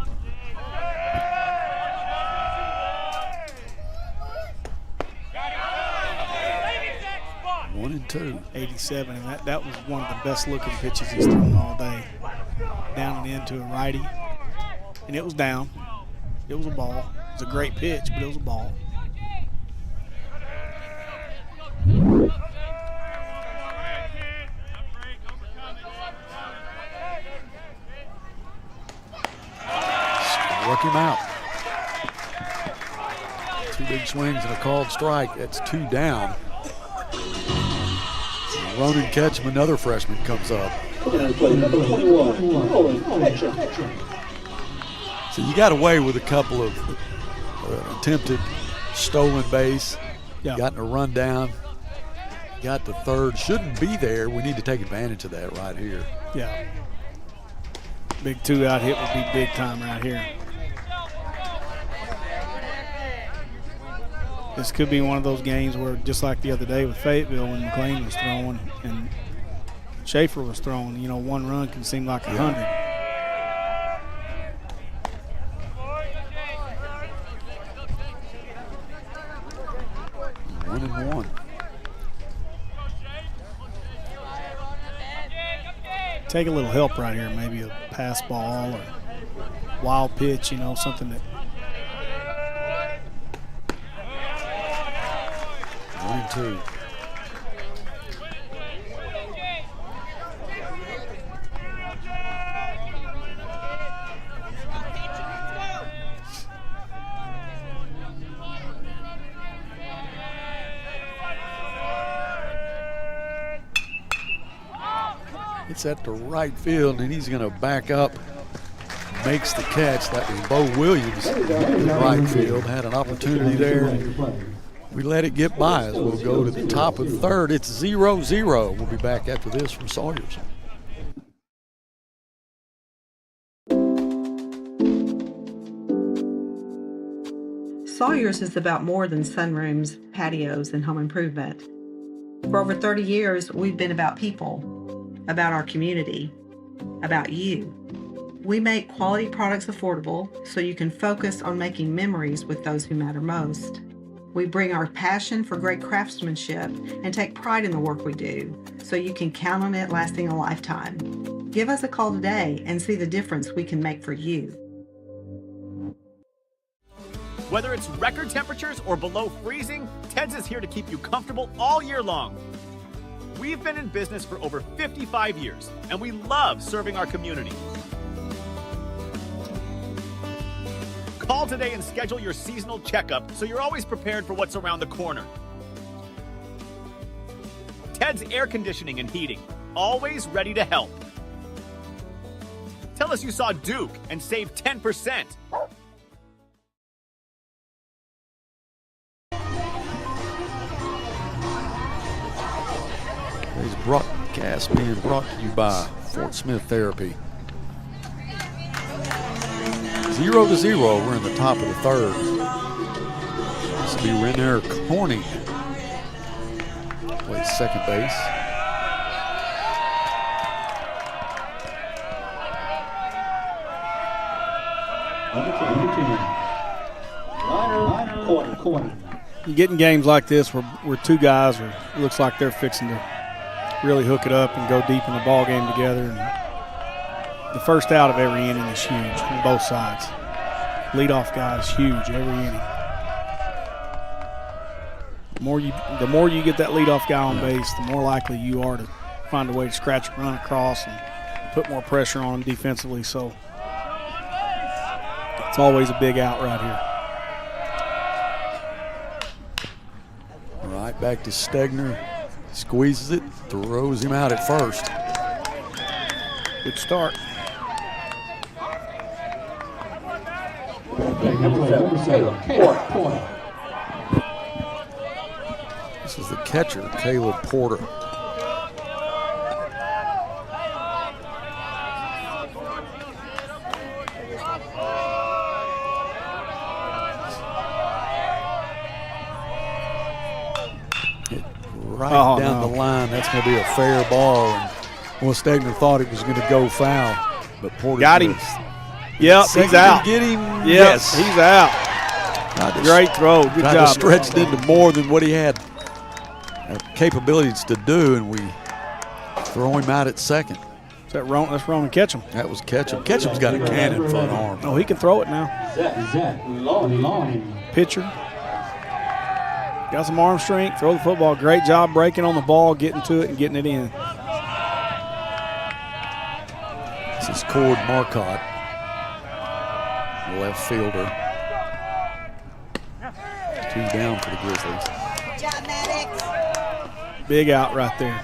Speaker 11: One and two.
Speaker 13: 87, and that was one of the best looking pitches he's thrown all day. Down and into a righty, and it was down. It was a ball. It was a great pitch, but it was a ball.
Speaker 11: Struck him out. Two big swings and a called strike. That's two down. Ronan Ketchum, another freshman, comes up. So you got away with a couple of attempted stolen base.
Speaker 13: Yeah.
Speaker 11: Gotten a run down. Got the third. Shouldn't be there. We need to take advantage of that right here.
Speaker 13: Yeah. Big 2-out hit would be big time right here. This could be one of those games where, just like the other day with Fayetteville when McLean was throwing and Schaefer was throwing, you know, one run can seem like 100.
Speaker 11: One and one.
Speaker 13: Take a little help right here, maybe a pass ball or wild pitch, you know, something that.
Speaker 11: 1 and 2. It's at the right field, and he's going to back up. Makes the catch. That was Bo Williams in right field. Had an opportunity there. We let it get by us. We'll go to the top of the third. It's 0-0. We'll be back after this from Sawyers.
Speaker 3: Sawyers is about more than sunrooms, patios, and home improvement. For over 30 years, we've been about people, about our community, about you. We make quality products affordable so you can focus on making memories with those who matter most. We bring our passion for great craftsmanship and take pride in the work we do so you can count on it lasting a lifetime. Give us a call today and see the difference we can make for you.
Speaker 4: Whether it's record temperatures or below freezing, Ted's is here to keep you comfortable all year long. We've been in business for over 55 years, and we love serving our community. Call today and schedule your seasonal checkup so you're always prepared for what's around the corner. Ted's Air Conditioning and Heating, always ready to help. Tell us you saw Duke and save 10%.
Speaker 11: Today's broadcast being brought to you by Fort Smith Therapy. 0-0. We're in the top of the third. This will be Renner Corning. Plays second base.
Speaker 13: You get in games like this where two guys are, looks like they're fixing to really hook it up and go deep in the ball game together. And the first out of every inning is huge on both sides. Leadoff guy is huge every inning. The more you get that leadoff guy on base, the more likely you are to find a way to scratch a run across and put more pressure on him defensively. So it's always a big out right here.
Speaker 11: Right back to Stegner. Squeezes it, throws him out at first.
Speaker 13: Good start.
Speaker 11: This is the catcher, Caleb Porter. Right down the line. That's going to be a fair ball. And Stegner thought it was going to go foul, but Porter
Speaker 13: got him. Yep, he's out.
Speaker 11: Get him.
Speaker 13: Yep,
Speaker 11: yes,
Speaker 13: he's out. Great throw. Good job.
Speaker 11: Stretched into more than what he had capabilities to do, and we throw him out at second.
Speaker 13: That's Roman Ketchum.
Speaker 11: That was Ketchum. Ketchum's got a cannon for an arm.
Speaker 13: Oh, he can throw it now. Pitcher. Got some arm strength, throw the football. Great job breaking on the ball, getting to it, and getting it in.
Speaker 11: This is Cord Marcotte, left fielder. 2 down for the Grizzlies.
Speaker 3: Good job, Maddox.
Speaker 13: Big out right there.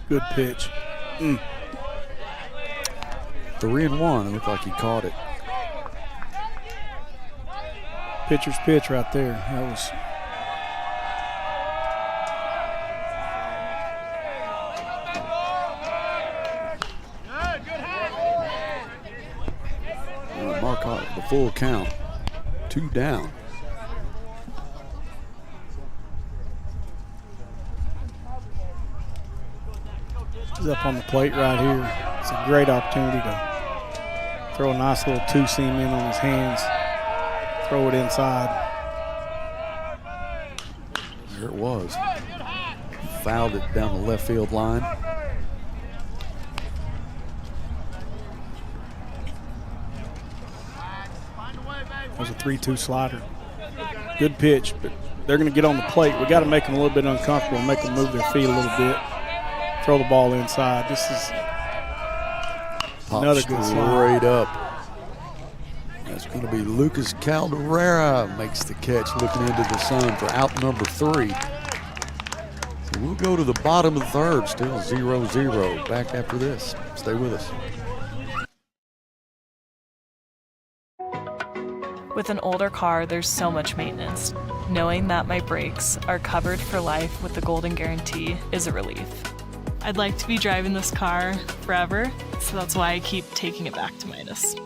Speaker 13: Good pitch.
Speaker 11: 3-1. It looked like he caught it.
Speaker 13: Pitcher's pitch right there. That was.
Speaker 11: Mark the full count. 2 down.
Speaker 13: He's up on the plate right here. It's a great opportunity to throw a nice little two-seam in on his hands. Throw it inside.
Speaker 11: There it was. Fouled it down the left field line.
Speaker 13: That was a 3-2 slider. Good pitch, but they're going to get on the plate. We got to make them a little bit uncomfortable, make them move their feet a little bit. Throw the ball inside. This is another good slide.
Speaker 11: Straight up. That's going to be Lucas Calderera makes the catch, looking into the sun for out number 3. So we'll go to the bottom of the third, still 0-0. Back after this. Stay with us.
Speaker 1: With an older car, there's so much maintenance. Knowing that my brakes are covered for life with the Golden Guarantee is a relief. I'd like to be driving this car forever, so that's why I keep taking it back to Midas.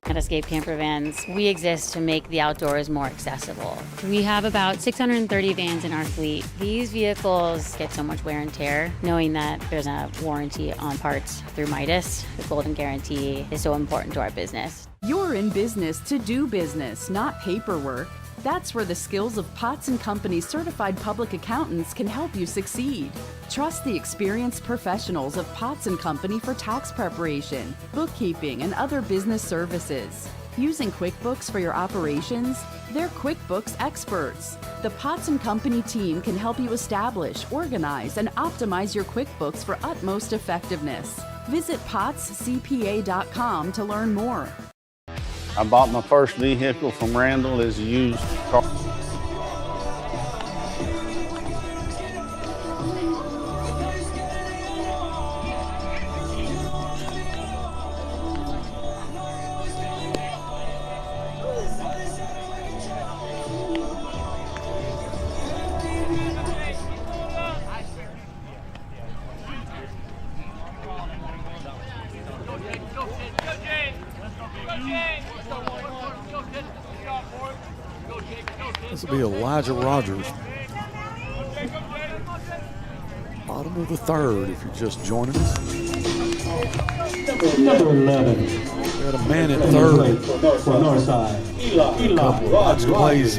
Speaker 10: At Escape Camper Vans, we exist to make the outdoors more accessible. We have about 630 vans in our fleet. These vehicles get so much wear and tear. Knowing that there's a warranty on parts through Midas, the Golden Guarantee is so important to our business.
Speaker 22: You're in business to do business, not paperwork. That's where the skills of Potts & Company certified public accountants can help you succeed. Trust the experienced professionals of Potts & Company for tax preparation, bookkeeping, and other business services. Using QuickBooks for your operations? They're QuickBooks experts. The Potts & Company team can help you establish, organize, and optimize your QuickBooks for utmost effectiveness. Visit pottscpa.com to learn more.
Speaker 24: I bought my first vehicle from Randall as a used car.
Speaker 11: This will be Elijah Rogers. Bottom of the third, if you're just joining us.
Speaker 12: Number 11.
Speaker 11: We got a man at third.
Speaker 12: For Northside.
Speaker 11: Couple of plays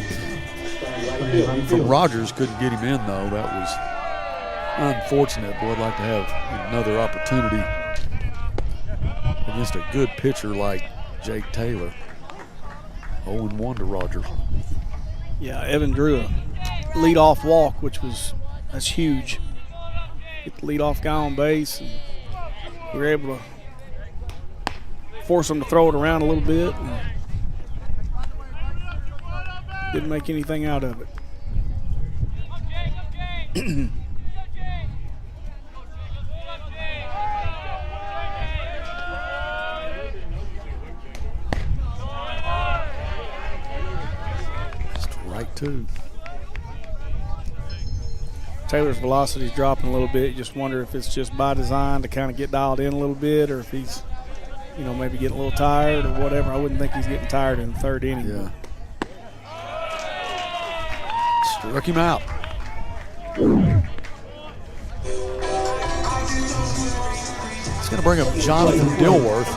Speaker 11: from Rogers, couldn't get him in though. That was unfortunate. Boy, I'd like to have another opportunity against a good pitcher like Jake Taylor. 0-1 to Rogers.
Speaker 13: Yeah, Evan drew a leadoff walk, that's huge. Get the leadoff guy on base, and we were able to force him to throw it around a little bit, and didn't make anything out of it.
Speaker 11: Strike 2.
Speaker 13: Taylor's velocity's dropping a little bit. You just wonder if it's just by design to kind of get dialed in a little bit, or if he's, maybe getting a little tired or whatever. I wouldn't think he's getting tired in the third inning.
Speaker 11: Yeah. Struck him out. It's going to bring up Jonathan Dilworth.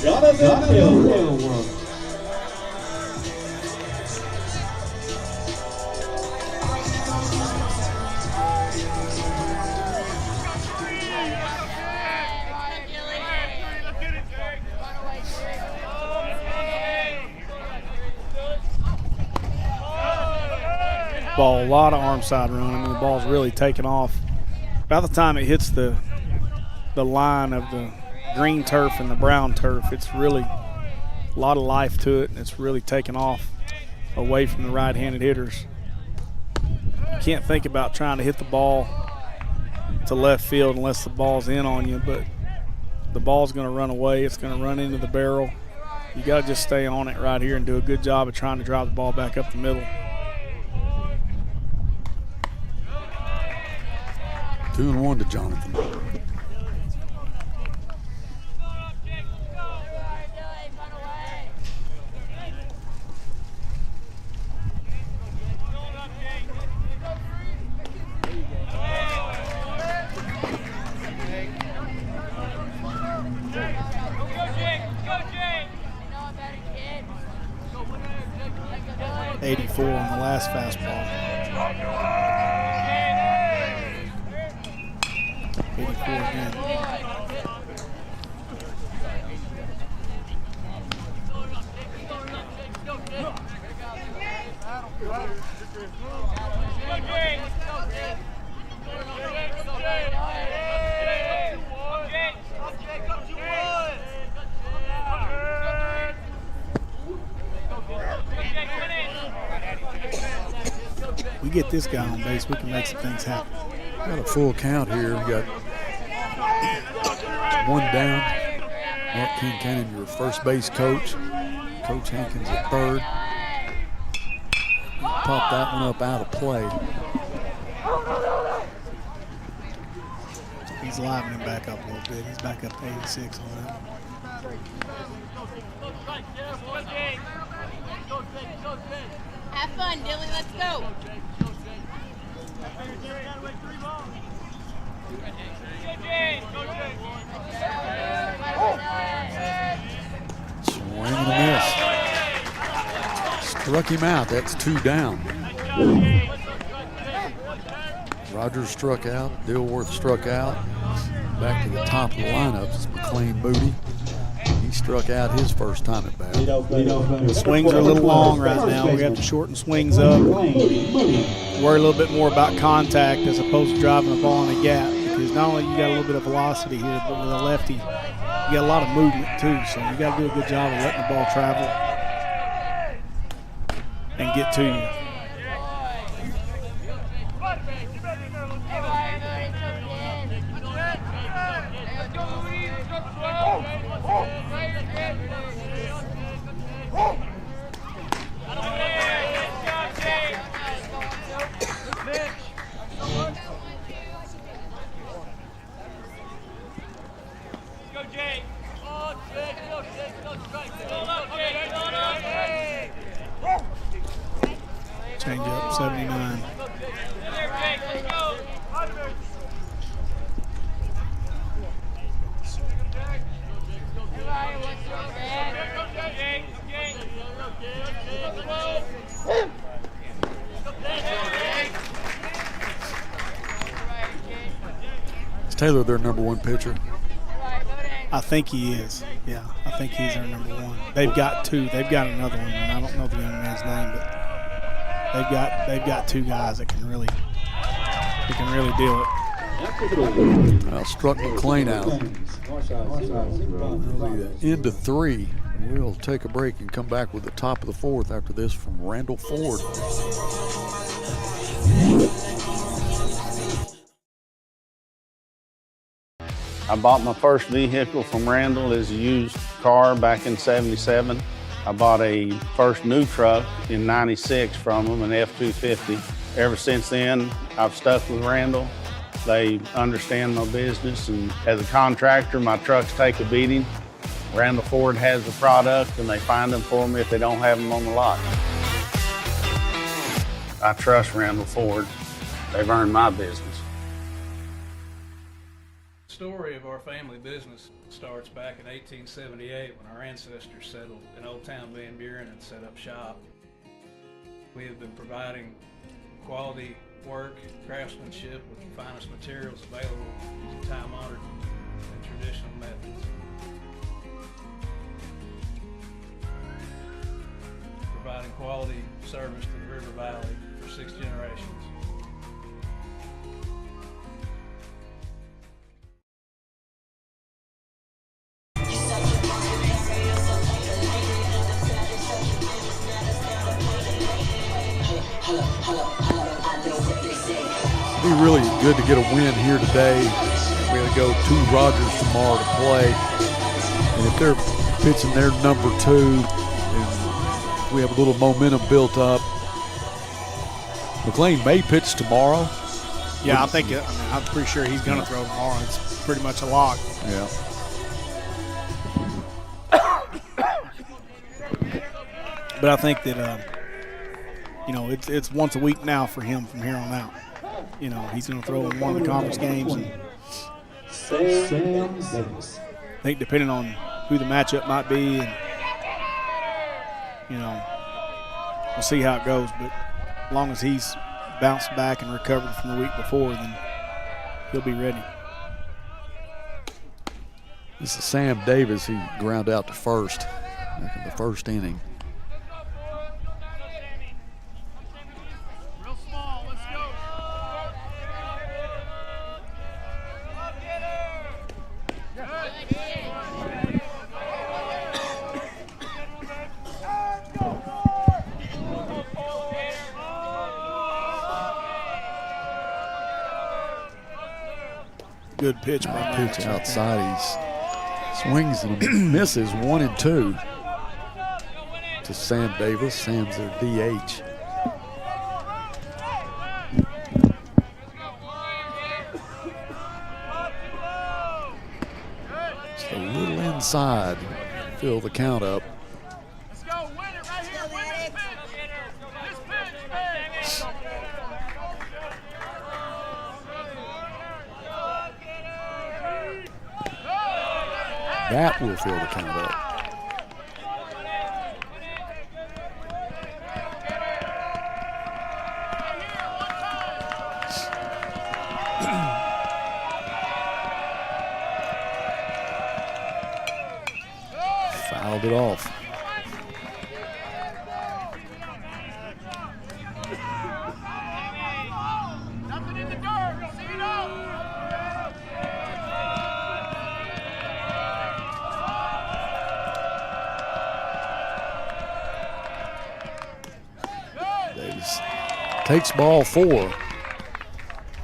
Speaker 12: Jonathan Dilworth.
Speaker 13: Ball, a lot of arm side run. I mean, the ball's really taken off. By the time it hits the line of the green turf and the brown turf, it's really a lot of life to it, and it's really taken off away from the right-handed hitters. can't think about trying to hit the ball to left field unless the ball's in on you, but the ball's going to run away. It's going to run into the barrel. You got to just stay on it right here and do a good job of trying to drive the ball back up the middle.
Speaker 11: 2-1 to Jonathan.
Speaker 13: .84 on the last fastball. 84 again. We get this guy on base, we can make some things happen.
Speaker 11: Got a full count here. We got one down. Mark Kincannon, your first base coach. Coach Hankins at third. Pop that one up out of play.
Speaker 13: He's livening back up a little bit. He's back up to 86 on that.
Speaker 5: Have fun, Dilly. Let's go.
Speaker 11: Swing and a miss. Struck him out. That's 2 down. Rogers struck out. Dilworth struck out. Back to the top of the lineup is McLean Moody. He struck out his first time at bat.
Speaker 13: The swings are a little long right now. We have to shorten swings up. Worry a little bit more about contact as opposed to driving the ball in a gap, because not only you got a little bit of velocity here, but with a lefty, you got a lot of movement too. So you got to do a good job of letting the ball travel and get to you. Change up, 79.
Speaker 11: Is Taylor their number 1 pitcher?
Speaker 13: I think he is. Yeah, I think he's their number 1. They've got 2. They've got another one, and I don't know the young man's name, but they've got 2 guys that can really do it.
Speaker 11: Well, struck McLean out. That'll be the end of 3. We'll take a break and come back with the top of the 4th after this from Randall Ford.
Speaker 24: I bought my first vehicle from Randall as a used car back in '77. I bought a first new truck in '96 from them, an F-250. Ever since then, I've stuck with Randall. They understand my business, and as a contractor, my trucks take a beating. Randall Ford has the product, and they find them for me if they don't have them on the lot. I trust Randall Ford. They've earned my business.
Speaker 6: The story of our family business starts back in 1878 when our ancestors settled in Old Town Van Buren and set up shop. We have been providing quality work, craftsmanship with the finest materials available using time-honored and traditional methods. Providing quality service to the River Valley for 6 generations.
Speaker 7: Hello, I know what they
Speaker 11: be really good to get a win here today. We're going to go to Rogers tomorrow to play. And if they're pitching their number 2 and we have a little momentum built up, McLean may pitch tomorrow.
Speaker 13: Yeah, I'm pretty sure he's going to throw tomorrow. It's pretty much a lock.
Speaker 11: Yeah.
Speaker 13: But I think that, it's once a week now for him from here on out. He's going to throw in one of the conference games. And I think depending on who the matchup might be, and, we'll see how it goes. But as long as he's bounced back and recovered from the week before, then he'll be ready.
Speaker 11: This is Sam Davis. He ground out to first back in the first inning.
Speaker 13: Good pitch by
Speaker 11: pitch outside. He swings and misses 1 and 2 to Sam Davis. Sam's their DH. Just a little inside. Fill the count up. That will fill the count up. Fouled it off. Takes ball 4.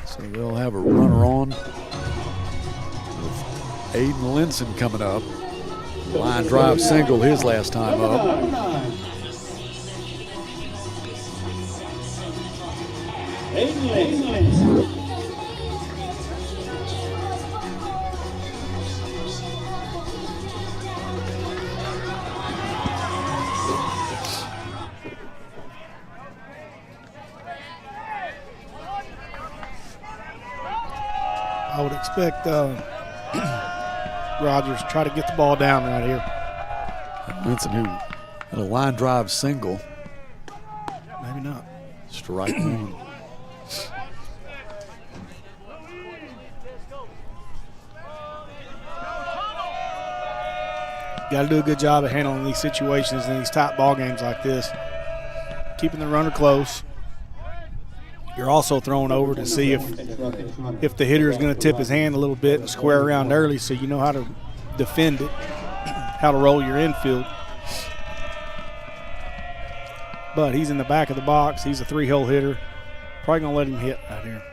Speaker 11: So they'll have a runner on with Aiden Linson coming up. Line drive single his last time up.
Speaker 12: Aiden Linson.
Speaker 13: I would expect Rogers try to get the ball down right here.
Speaker 11: Linson, who had a line drive single.
Speaker 13: Maybe not.
Speaker 11: Strike 1.
Speaker 13: Got to do a good job of handling these situations in these tight ball games like this. Keeping the runner close. You're also throwing over to see if the hitter is going to tip his hand a little bit and square around early, so you know how to defend it, how to roll your infield. But he's in the back of the box. He's a 3-hole hitter. Probably going to let him hit right here.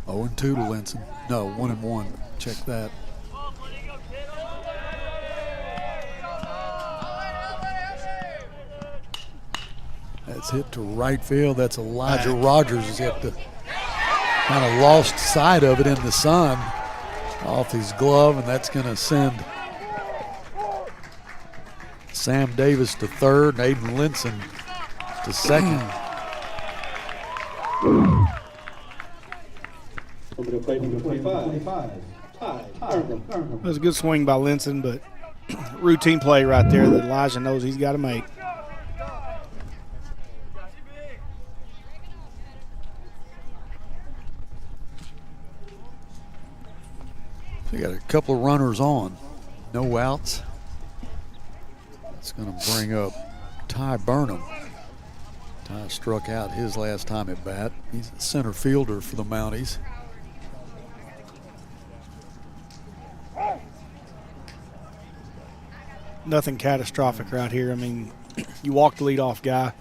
Speaker 11: Oh, and 2 to Linson. No, 1 and 1. Check that. That's hit to right field. That's Elijah Rogers has hit the kind of lost sight of it in the sun off his glove, and that's going to send Sam Davis to third and Aiden Linson to second.
Speaker 12: Over the plate, number 25.
Speaker 13: That was a good swing by Linson, but routine play right there that Elijah knows he's got to make.
Speaker 11: We got a couple of runners on, no outs. It's going to bring up Ty Burnham. Ty struck out his last time at bat. He's a center fielder for the Mounties.
Speaker 13: nothing catastrophic right here. I mean, you walk the leadoff guy.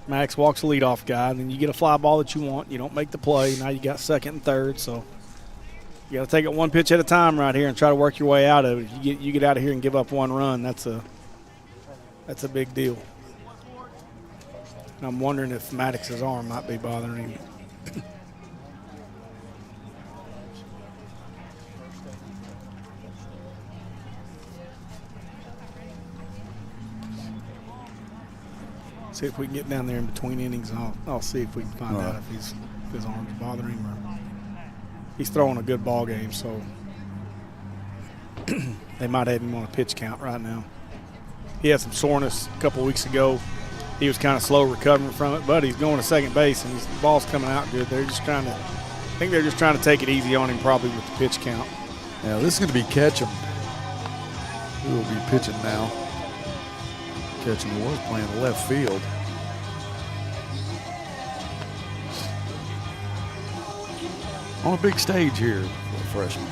Speaker 13: Max walks the leadoff guy, and then you get a fly ball that you want. You don't make the play. Now you got second and third, so you got to take it one pitch at a time right here and try to work your way out of it. If you get out of here and give up one run, that's a big deal. And I'm wondering if Maddox's arm might be bothering him. See if we can get down there in between innings, and I'll see if we can find out if his arm's bothering him or he's throwing a good ball game. So they might have him on a pitch count right now. He had some soreness a couple weeks ago. He was kind of slow recovering from it, but he's going to second base and the ball's coming out good. I think they're just trying to take it easy on him probably with the pitch count.
Speaker 11: Now this is going to be Ketchum who will be pitching now. Ketchum was playing left field. On a big stage here for a freshman.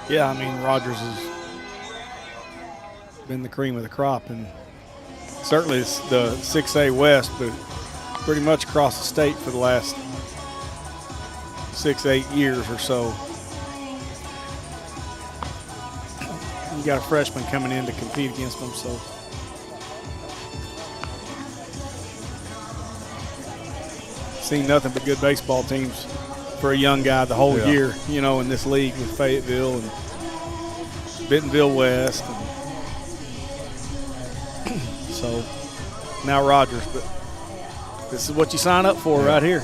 Speaker 13: Yeah, I mean, Rogers has been the cream of the crop, and certainly it's the 6A West, but pretty much across the state for the last 6-8 years or so. You got a freshman coming in to compete against them, so. Seen nothing but good baseball teams for a young guy the whole year, you know, in this league with Fayetteville and Bentonville West. And so now Rogers, but this is what you sign up for right here.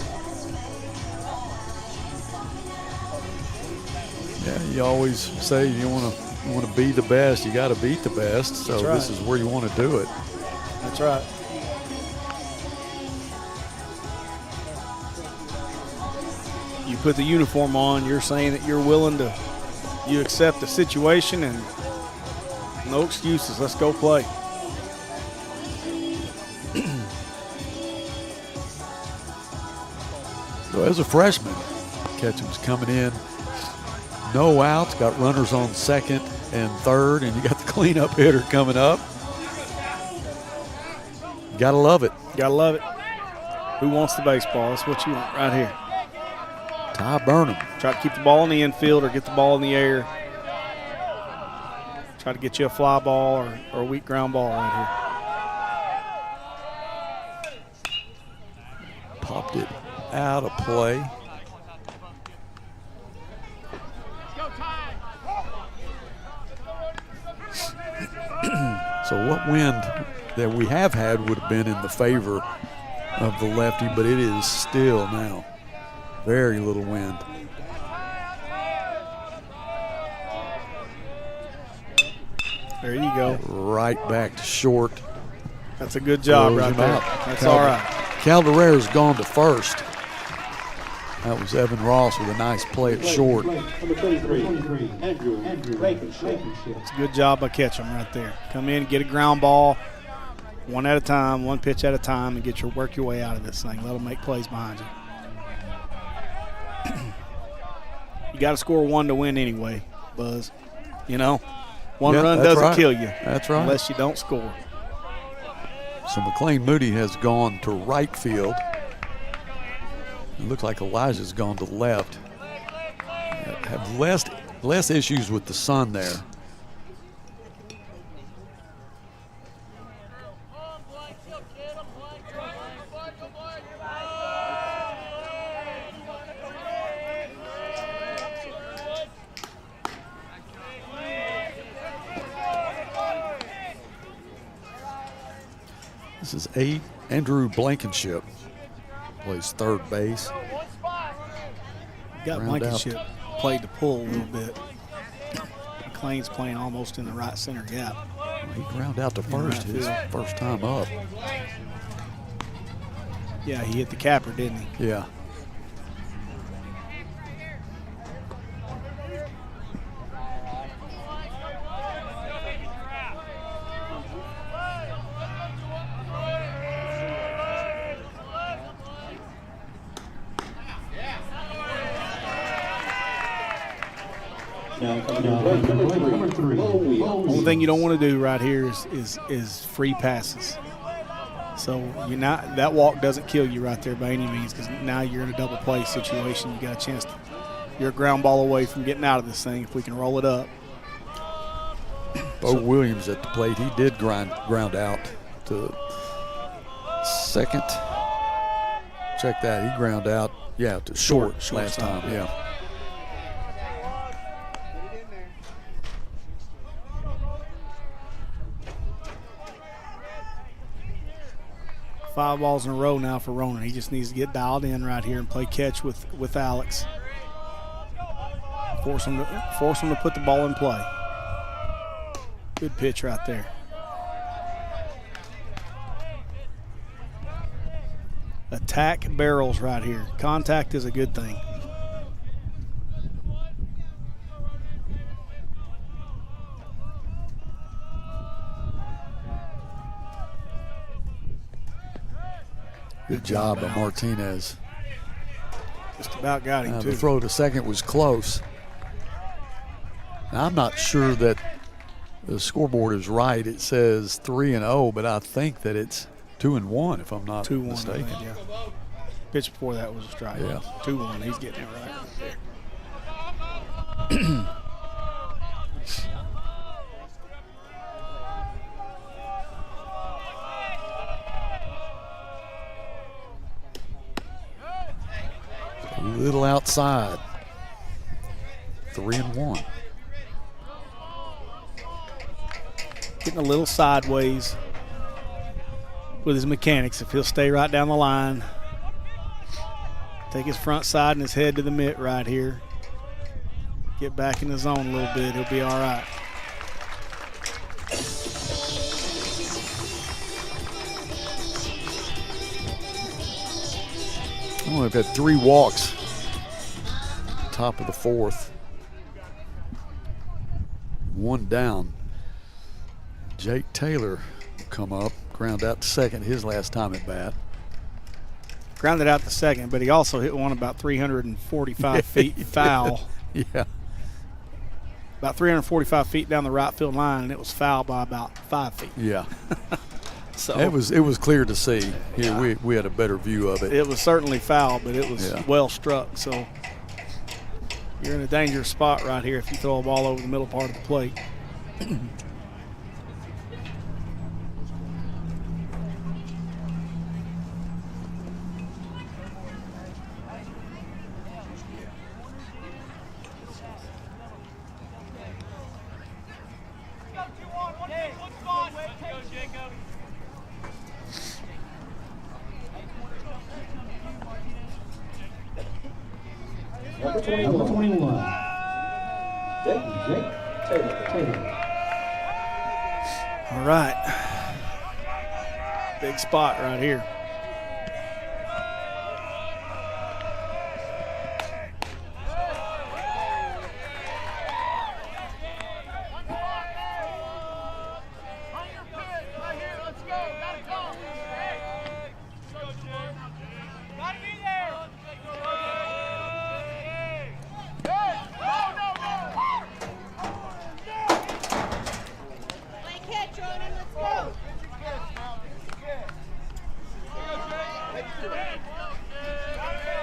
Speaker 11: Yeah, you always say you want to be the best, you got to beat the best. So this is where you want to do it.
Speaker 13: That's right. You put the uniform on, you're saying that you're willing to, you accept the situation and no excuses. Let's go play.
Speaker 11: So as a freshman, Ketchum's coming in, no outs, got runners on second and third, and you got the cleanup hitter coming up. Gotta love it.
Speaker 13: Gotta love it. Who wants the baseball? That's what you want right here.
Speaker 11: Ty Burnham.
Speaker 13: Try to keep the ball in the infield or get the ball in the air. Try to get you a fly ball or a weak ground ball right here.
Speaker 11: Popped it out of play. So what wind that we have had would have been in the favor of the lefty, but it is still now very little wind.
Speaker 13: There you go.
Speaker 11: Right back to short.
Speaker 13: That's a good job right there. That's all right.
Speaker 11: Calderera's gone to first. That was Evan Ross with a nice play at short.
Speaker 13: It's a good job by Ketchum right there. Come in, get a ground ball, one at a time, one pitch at a time, and work your way out of this thing. Let them make plays behind you. You got to score one to win anyway, Buzz. You know, one run doesn't kill you.
Speaker 11: That's right.
Speaker 13: Unless you don't score.
Speaker 11: So McLean Moody has gone to right field. It looks like Elijah's gone to left. Have less issues with the sun there. This is Andrew Blankenship. Plays third base.
Speaker 13: Got Blankenship played the pull a little bit. McLean's playing almost in the right center gap.
Speaker 11: He ground out to first his first time up.
Speaker 13: Yeah, he hit the capper, didn't he?
Speaker 11: Yeah.
Speaker 12: Now coming down number three.
Speaker 13: Only thing you don't want to do right here is free passes. So that walk doesn't kill you right there by any means, because now you're in a double play situation. You got a chance you're a ground ball away from getting out of this thing if we can roll it up.
Speaker 11: Bo Williams at the plate. He did ground out to second. Check that. He ground out, to short last time. Yeah.
Speaker 13: Five balls in a row now for Ronan. He just needs to get dialed in right here and play catch with Alex. Force him to put the ball in play. Good pitch right there. Attack barrels right here. Contact is a good thing.
Speaker 11: Good job by Martinez.
Speaker 13: Just about got him, too.
Speaker 11: The throw to second was close. Now, I'm not sure that the scoreboard is right. It says 3-0, but I think that it's 2-1, if I'm not mistaken.
Speaker 13: Yeah. Pitch before that was a strike.
Speaker 11: Yeah.
Speaker 13: 2-1. He's getting it right there.
Speaker 11: A little outside. 3-1.
Speaker 13: Getting a little sideways with his mechanics. If he'll stay right down the line, take his front side and his head to the mitt right here, get back in the zone a little bit, he'll be all right.
Speaker 11: Oh, we've had 3 walks. Top of the 4th. 1 down. Jake Taylor will come up, ground out to second his last time at bat.
Speaker 13: Grounded out to second, but he also hit one about 345 feet foul.
Speaker 11: Yeah.
Speaker 13: About 345 feet down the right field line, and it was foul by about 5 feet.
Speaker 11: Yeah.
Speaker 13: So
Speaker 11: it was clear to see. Here we had a better view of it.
Speaker 13: It was certainly foul, but it was well struck. So you're in a dangerous spot right here if you throw a ball over the middle part of the plate.
Speaker 12: Number 21. Jake Taylor.
Speaker 13: All right. Big spot right here.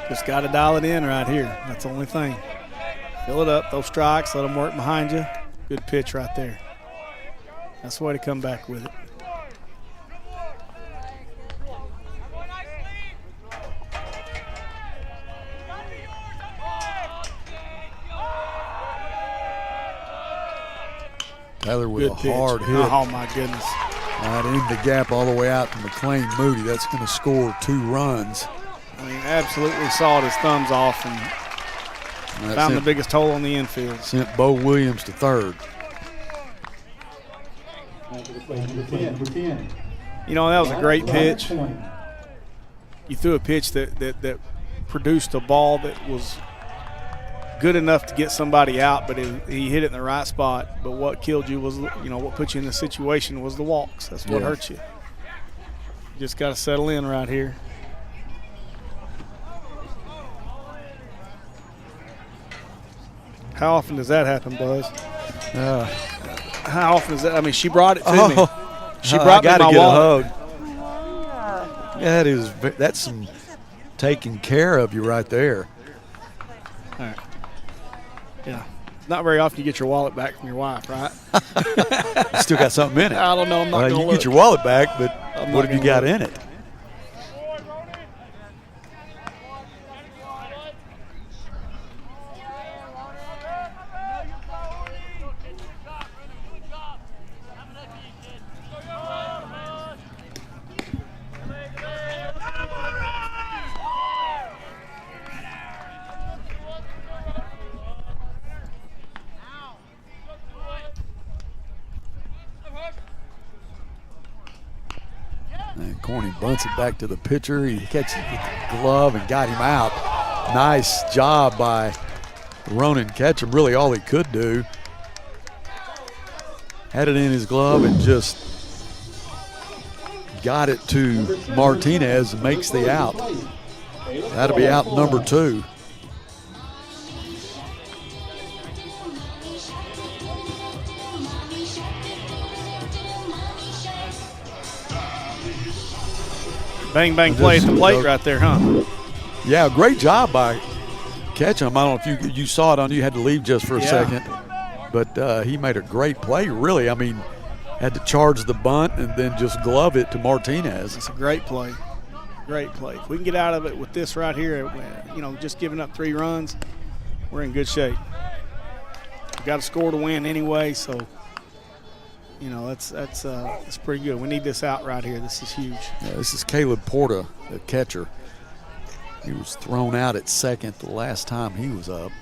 Speaker 13: Just got to dial it in right here. That's the only thing. Fill it up, those strikes, let them work behind you. Good pitch right there. That's the way to come back with it.
Speaker 11: Tyler with
Speaker 13: Good
Speaker 11: a
Speaker 13: pitch.
Speaker 11: hard hit.
Speaker 13: Oh, my goodness.
Speaker 11: Right in the gap all the way out to McLean Moody. That's going to score 2 runs.
Speaker 13: I mean, absolutely sawed his thumbs off and found the biggest hole on the infield.
Speaker 11: Sent Bo Williams to third.
Speaker 12: Number 10.
Speaker 13: You know, that was a great pitch. You threw a pitch that produced a ball that was good enough to get somebody out, but he hit it in the right spot. But what killed you was, what put you in the situation was the walks. That's what hurt you. You just got to settle in right here. How often does that happen, Buzz? How often is that? I mean, she brought it to me. She brought me my wallet.
Speaker 11: That's some taking care of you right there.
Speaker 13: All right. Yeah. Not very often you get your wallet back from your wife, right?
Speaker 11: You still got something in it.
Speaker 13: I don't know. I'm not going to
Speaker 11: You get your wallet back, but what have you got in it? And Corny bunts it back to the pitcher. He catches it with the glove and got him out. Nice job by Ronan Ketchum. Really all he could do. Had it in his glove and just got it to Martinez and makes the out. That'll be out number 2.
Speaker 13: Bang, bang play at the plate right there, huh?
Speaker 11: Yeah, great job by Ketchum. I don't know if you saw it on you, had to leave just for a second. But he made a great play, really. I mean, had to charge the bunt and then just glove it to Martinez.
Speaker 13: It's a great play. Great play. If we can get out of it with this right here, just giving up 3 runs, we're in good shape. We've got to score to win anyway, so that's pretty good. We need this out right here. This is huge.
Speaker 11: Yeah, this is Caleb Porta, the catcher. He was thrown out at second the last time he was up.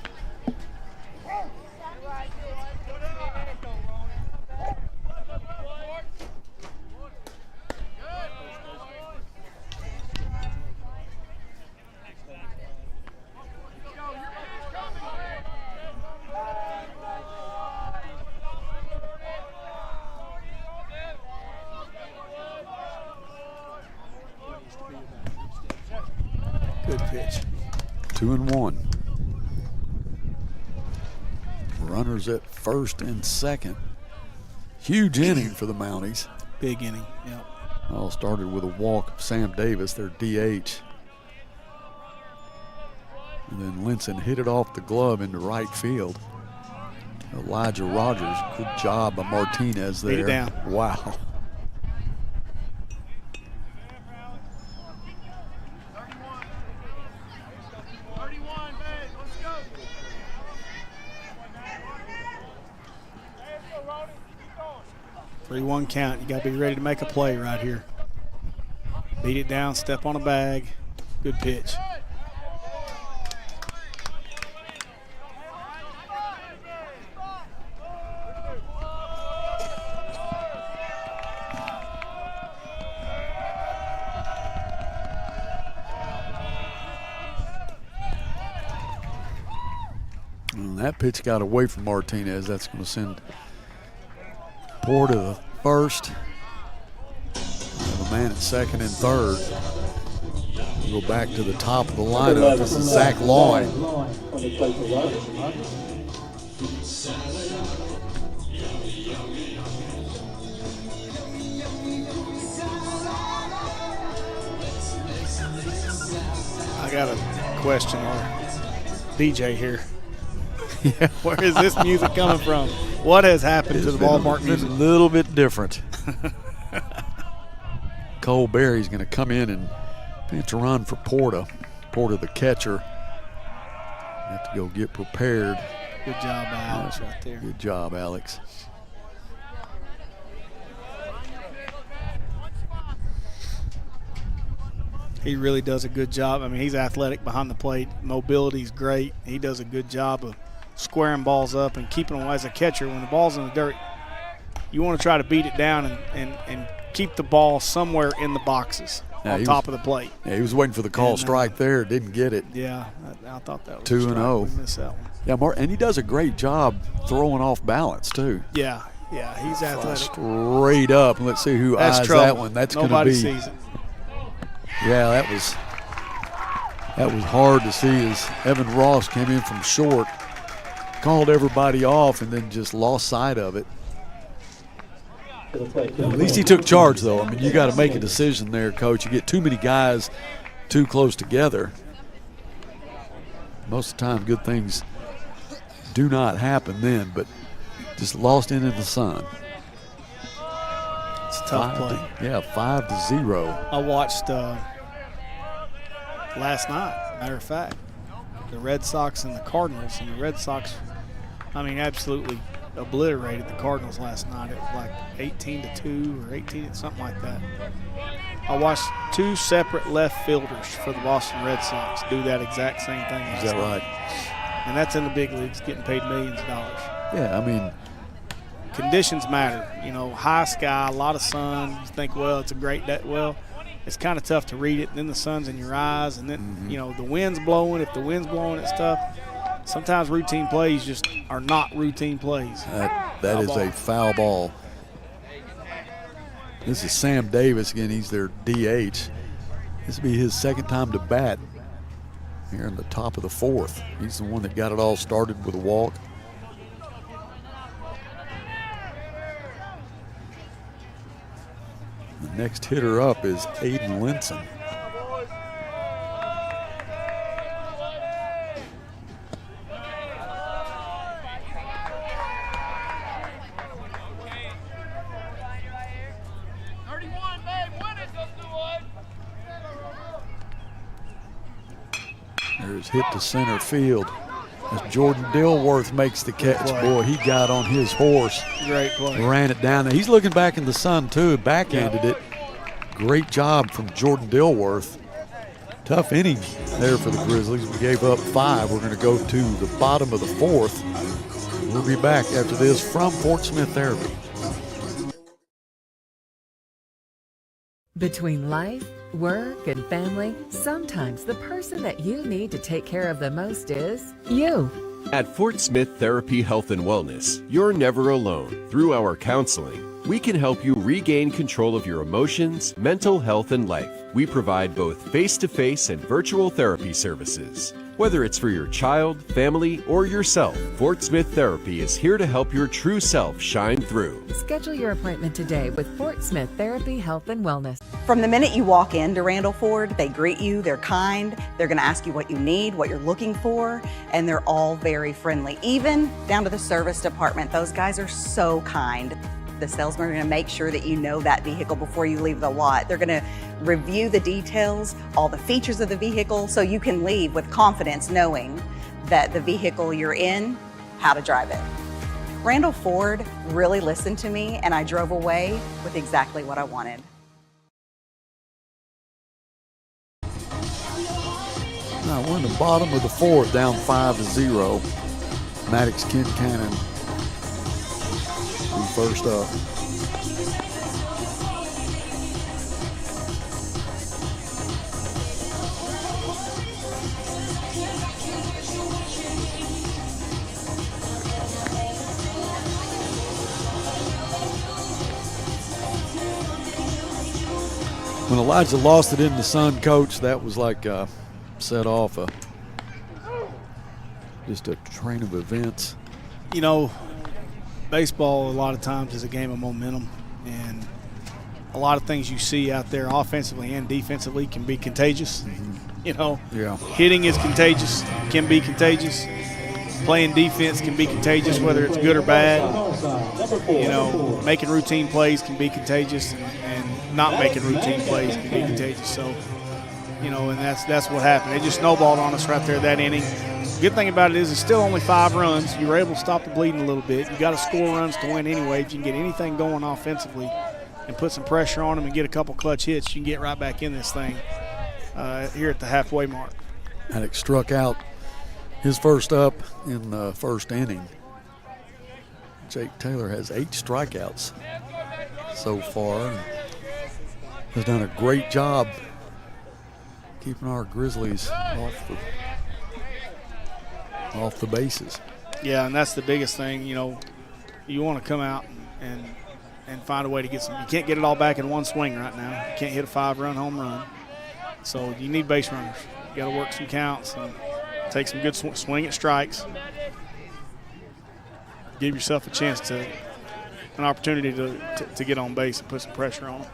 Speaker 13: Good pitch.
Speaker 11: 2-1. Runners at first and second. Huge inning for the Mounties.
Speaker 13: Big inning, yeah.
Speaker 11: All started with a walk of Sam Davis, their DH. And then Linson hit it off the glove into right field. Elijah Rogers, good job by Martinez there.
Speaker 13: Beat it down.
Speaker 11: Wow.
Speaker 13: One count. You got to be ready to make a play right here. Beat it down, step on a bag. Good pitch.
Speaker 11: And that pitch got away from Martinez. That's going to send Porter to the first. The man at second and third. We'll go back to the top of the lineup. This is Zach Lloyd.
Speaker 13: I got a question or DJ here. Yeah, where is this music coming from? What has happened to the ballpark music?
Speaker 11: A little bit different. Cole Berry's going to come in and pinch a run for Porta. Porta, the catcher. Have to go get prepared.
Speaker 13: Good job by Alex right there.
Speaker 11: Good job, Alex.
Speaker 13: He really does a good job. I mean, he's athletic behind the plate. Mobility's great. He does a good job of squaring balls up and keeping them as a catcher. When the ball's in the dirt, you want to try to beat it down and keep the ball somewhere in the boxes on top of the plate.
Speaker 11: Yeah, he was waiting for the call strike there. Didn't get it.
Speaker 13: Yeah, I thought that was
Speaker 11: 2-0.
Speaker 13: We missed that one.
Speaker 11: Yeah, and he does a great job throwing off balance, too.
Speaker 13: Yeah, he's athletic.
Speaker 11: Straight up. Let's see who eyes that one. That's going to be.
Speaker 13: Nobody sees it.
Speaker 11: Yeah, that was hard to see as Evan Ross came in from short. called everybody off and then just lost sight of it. At least he took charge, though. I mean, you got to make a decision there, Coach. You get too many guys too close together. Most of the time, good things do not happen then, but just lost in the sun.
Speaker 13: It's a tough play.
Speaker 11: 5-0.
Speaker 13: I watched last night, matter of fact, the Red Sox and the Cardinals, and the Red Sox, I mean, absolutely obliterated the Cardinals last night. It was like 18-2 or 18, something like that. I watched two separate left fielders for the Boston Red Sox do that exact same thing.
Speaker 11: Is that right?
Speaker 13: And that's in the big leagues, getting paid millions of dollars.
Speaker 11: Yeah, I mean,
Speaker 13: conditions matter. You know, high sky, a lot of sun. You think, well, it's a great day. Well, it's kind of tough to read it. And then the sun's in your eyes, and then, you know, the wind's blowing. If the wind's blowing, it's tough. Sometimes routine plays just are not routine plays.
Speaker 11: That is a foul ball. This is Sam Davis again. He's their DH. This will be his second time to bat here in the top of the fourth. He's the one that got it all started with a walk. The next hitter up is Aiden Linson. There's hit to center field as Jordan Dilworth makes the catch. Boy, he got on his horse.
Speaker 13: Great play.
Speaker 11: Ran it down. He's looking back in the sun, too, backhanded it. Great job from Jordan Dilworth. Tough inning there for the Grizzlies. We gave up 5. We're going to go to the bottom of the fourth. We'll be back after this from Fort Smith Therapy.
Speaker 15: Between life, work, and family, sometimes the person that you need to take care of the most is you.
Speaker 7: At Fort Smith Therapy Health and Wellness, you're never alone. Through our counseling, we can help you regain control of your emotions, mental health, and life. We provide both face-to-face and virtual therapy services. Whether it's for your child, family, or yourself, Fort Smith Therapy is here to help your true self shine through.
Speaker 15: Schedule your appointment today with Fort Smith Therapy Health and Wellness.
Speaker 17: From the minute you walk into Randall Ford, they greet you, they're kind, they're going to ask you what you need, what you're looking for, and they're all very friendly, even down to the service department. Those guys are so kind. The salesmen are going to make sure that you know that vehicle before you leave the lot. They're going to review the details, all the features of the vehicle, so you can leave with confidence knowing that the vehicle you're in, how to drive it. Randall Ford really listened to me, and I drove away with exactly what I wanted.
Speaker 11: Now we're in the bottom of the fourth, down 5-0. Maddox Kincannon first up. When Elijah lost it in the sun, Coach, that was like set off just a train of events.
Speaker 13: You know, baseball a lot of times is a game of momentum, and a lot of things you see out there offensively and defensively can be contagious. You know, hitting is contagious, can be contagious. Playing defense can be contagious, whether it's good or bad. You know, making routine plays can be contagious, and not making routine plays can be contagious. So, you know, and that's what happened. It just snowballed on us right there that inning. Good thing about it is it's still only 5 runs. You were able to stop the bleeding a little bit. You got to score runs to win anyway. If you can get anything going offensively and put some pressure on them and get a couple clutch hits, you can get right back in this thing here at the halfway mark.
Speaker 11: Maddox struck out his first up in the first inning. Jake Taylor has 8 strikeouts so far and has done a great job keeping our Grizzlies off the bases.
Speaker 13: Yeah, and that's the biggest thing. You know, you want to come out and find a way to get some. You can't get it all back in one swing right now. You can't hit a 5-run home run. So you need base runners. You got to work some counts and take some good swing at strikes. give yourself a chance to, an opportunity to get on base and put some pressure on them.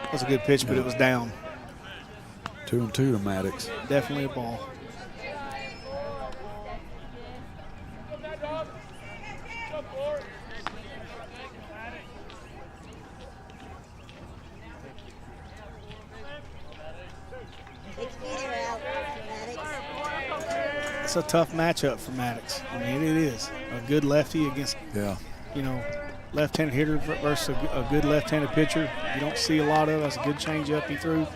Speaker 13: That was a good pitch, but it was down.
Speaker 11: 2-2 to Maddox.
Speaker 13: Definitely a ball. It's a tough matchup for Maddox. I mean, it is. A good lefty against, you know, left-handed hitter versus a good left-handed pitcher. You don't see a lot of. That's a good changeup he threw.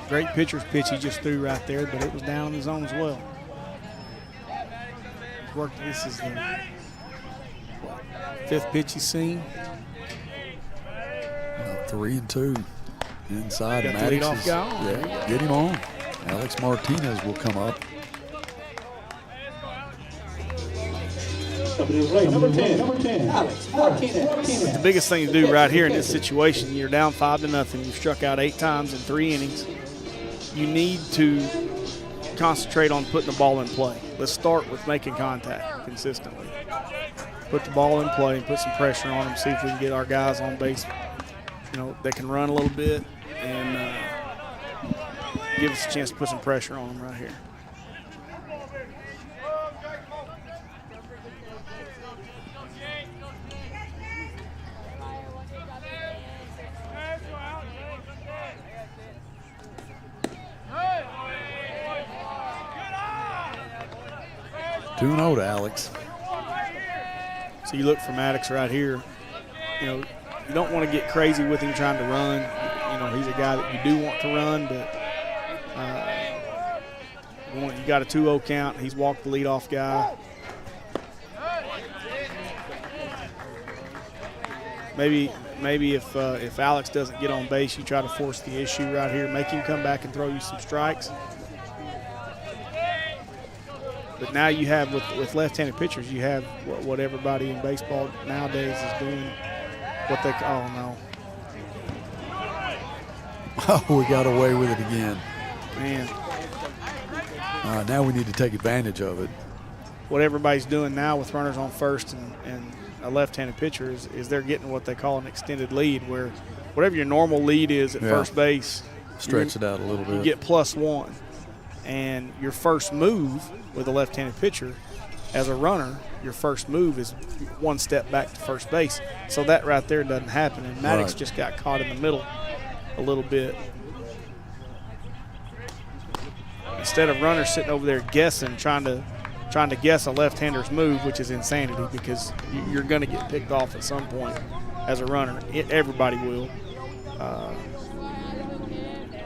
Speaker 13: Great pitcher's pitch he just threw right there, but it was down in the zone as well. This is the fifth pitch he's seen.
Speaker 11: 3-2 inside.
Speaker 13: Got the
Speaker 11: Maddox
Speaker 13: leadoff guy on.
Speaker 11: Yeah, get him on. Alex Martinez will come up.
Speaker 12: Number 10, Alex Martinez.
Speaker 13: The biggest thing to do right here in this situation, you're down 5-0. You've struck out 8 times in 3 innings. You need to concentrate on putting the ball in play. Let's start with making contact consistently. Put the ball in play and put some pressure on them. See if we can get our guys on base. You know, they can run a little bit and give us a chance to put some pressure on them right here.
Speaker 11: Two 2-0 to Alex.
Speaker 13: So you look for Maddox right here. You know, you don't want to get crazy with him trying to run. You know, he's a guy that you do want to run, but you got a 2-0 count. He's walked the leadoff guy. Maybe if Alex doesn't get on base, you try to force the issue right here. Make him come back and throw you some strikes. But now you have, with left-handed pitchers, you have what everybody in baseball nowadays is doing, what they call, oh, no.
Speaker 11: Oh, we got away with it again.
Speaker 13: Man.
Speaker 11: Now we need to take advantage of it.
Speaker 13: What everybody's doing now with runners on first and a left-handed pitcher is they're getting what they call an extended lead, where whatever your normal lead is at first base,
Speaker 11: stretch it out a little bit.
Speaker 13: You get +1. And your first move with a left-handed pitcher, as a runner, your first move is one step back to first base. So that right there doesn't happen. And Maddox just got caught in the middle a little bit. Instead of runners sitting over there guessing, trying to guess a left-hander's move, which is insanity because you're going to get picked off at some point as a runner. Everybody will.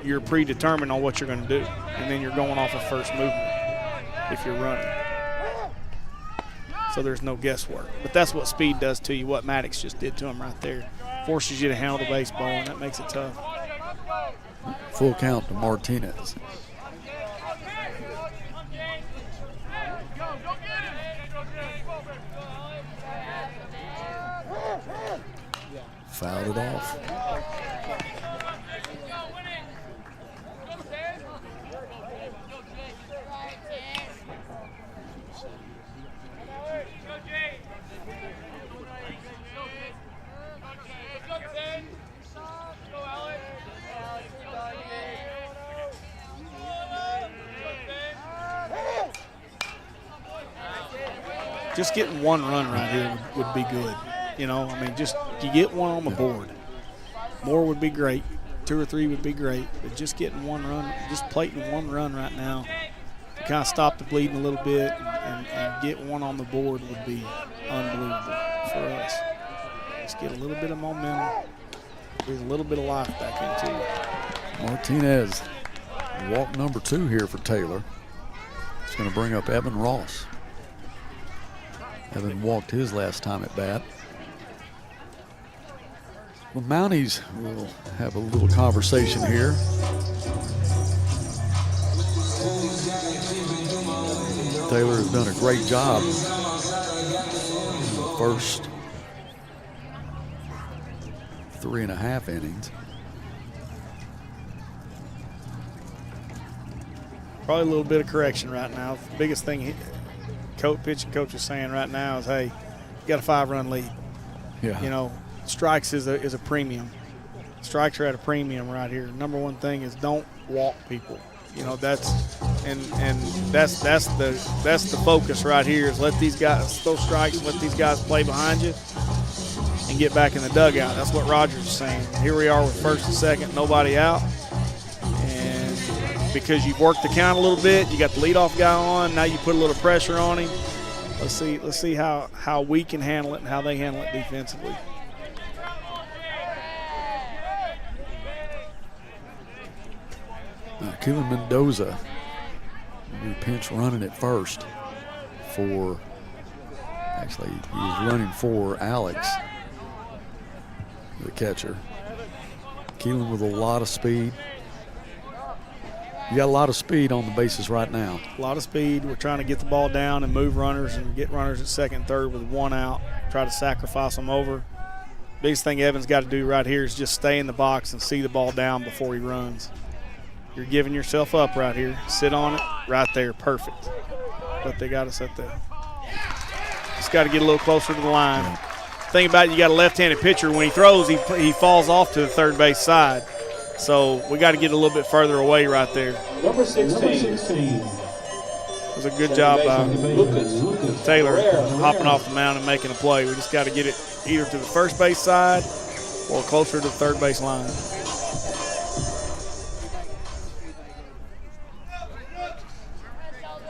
Speaker 13: You're predetermined on what you're going to do, and then you're going off of first movement if you're running. So there's no guesswork. But that's what speed does to you, what Maddox just did to him right there. Forces you to handle the baseball, and that makes it tough.
Speaker 11: Full count to Martinez. Fouled it off.
Speaker 13: Just getting one run right here would be good. You know, I mean, just you get one on the board. More would be great. 2 or 3 would be great. But just getting one run, just plating one run right now to kind of stop the bleeding a little bit and get one on the board would be unbelievable for us. Just get a little bit of momentum, breathe a little bit of life back into it.
Speaker 11: Martinez, walk number 2 here for Taylor. It's going to bring up Evan Ross. Evan walked his last time at bat. Well, Mounties will have a little conversation here. Taylor has done a great job in the first 3.5 innings.
Speaker 13: Probably a little bit of correction right now. The biggest thing pitching coach is saying right now is, hey, you got a 5-run lead.
Speaker 11: Yeah.
Speaker 13: You know, strikes is a premium. Strikes are at a premium right here. Number one thing is don't walk people. You know, that's the focus right here is let these guys throw strikes, let these guys play behind you and get back in the dugout. That's what Rogers is saying. Here we are with first and second, nobody out. And because you've worked the count a little bit, you got the leadoff guy on, now you put a little pressure on him. Let's see how we can handle it and how they handle it defensively.
Speaker 11: Keelan Mendoza, pinch running at first for, actually he was running for Alex, the catcher. Keelan with a lot of speed. You got a lot of speed on the bases right now.
Speaker 13: A lot of speed. We're trying to get the ball down and move runners and get runners at second and third with 1 out. Try to sacrifice them over. Biggest thing Evan's got to do right here is just stay in the box and see the ball down before he runs. You're giving yourself up right here. Sit on it right there. Perfect. But they got us at the – just got to get a little closer to the line. Yeah. Think about it, you got a left-handed pitcher. When he throws, he falls off to the third base side. So we got to get a little bit further away right there.
Speaker 12: Number 16.
Speaker 13: It was a good job by Taylor hopping off the mound and making a play. We just got to get it either to the first base side or closer to the third base line.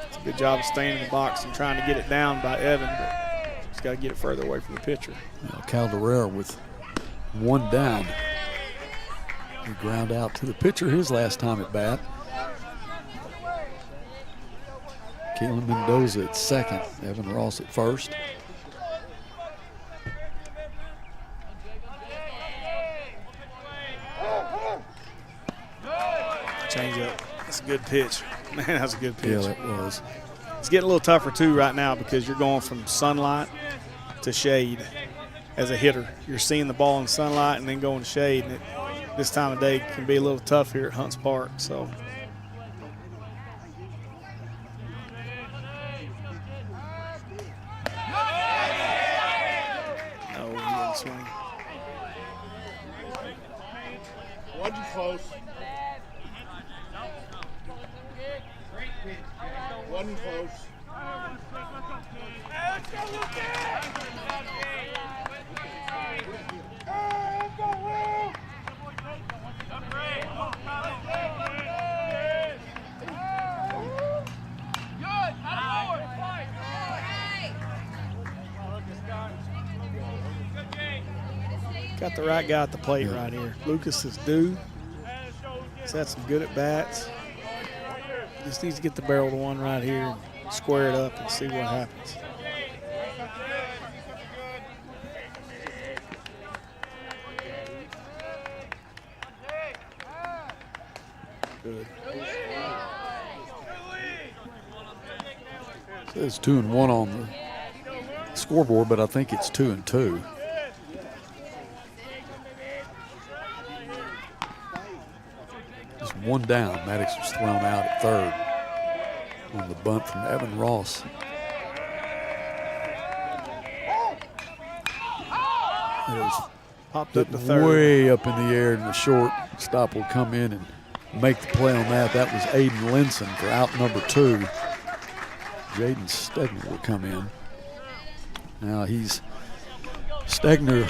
Speaker 13: It's a good job of staying in the box and trying to get it down by Evan, but just got to get it further away from the pitcher.
Speaker 11: Caldera with 1 down. He ground out to the pitcher his last time at bat. Keelan Mendoza at second, Evan Ross at first.
Speaker 13: Change up. That's a good pitch. Man, that's a good pitch.
Speaker 11: Yeah, that was.
Speaker 13: It's getting a little tougher too right now because you're going from sunlight to shade as a hitter. You're seeing the ball in sunlight and then going to shade, and this time of day can be a little tough here at Hunts Park. So no, he didn't swing.
Speaker 12: Wasn't close. Wasn't close.
Speaker 13: Got the right guy at the plate right here. Lucas is due. He's had some good at-bats. Just needs to get the barrel to one right here and square it up and see what happens. Good.
Speaker 11: It says 2-1 on the scoreboard, but I think it's 2-2. Just 1 down. Maddox was thrown out at third on the bunt from Evan Ross. It was
Speaker 13: popped up to third.
Speaker 11: Way up in the air, and the short stop will come in and make the play on that. That was Aiden Linson for out number 2. Jaden Stegner will come in. Now Stegner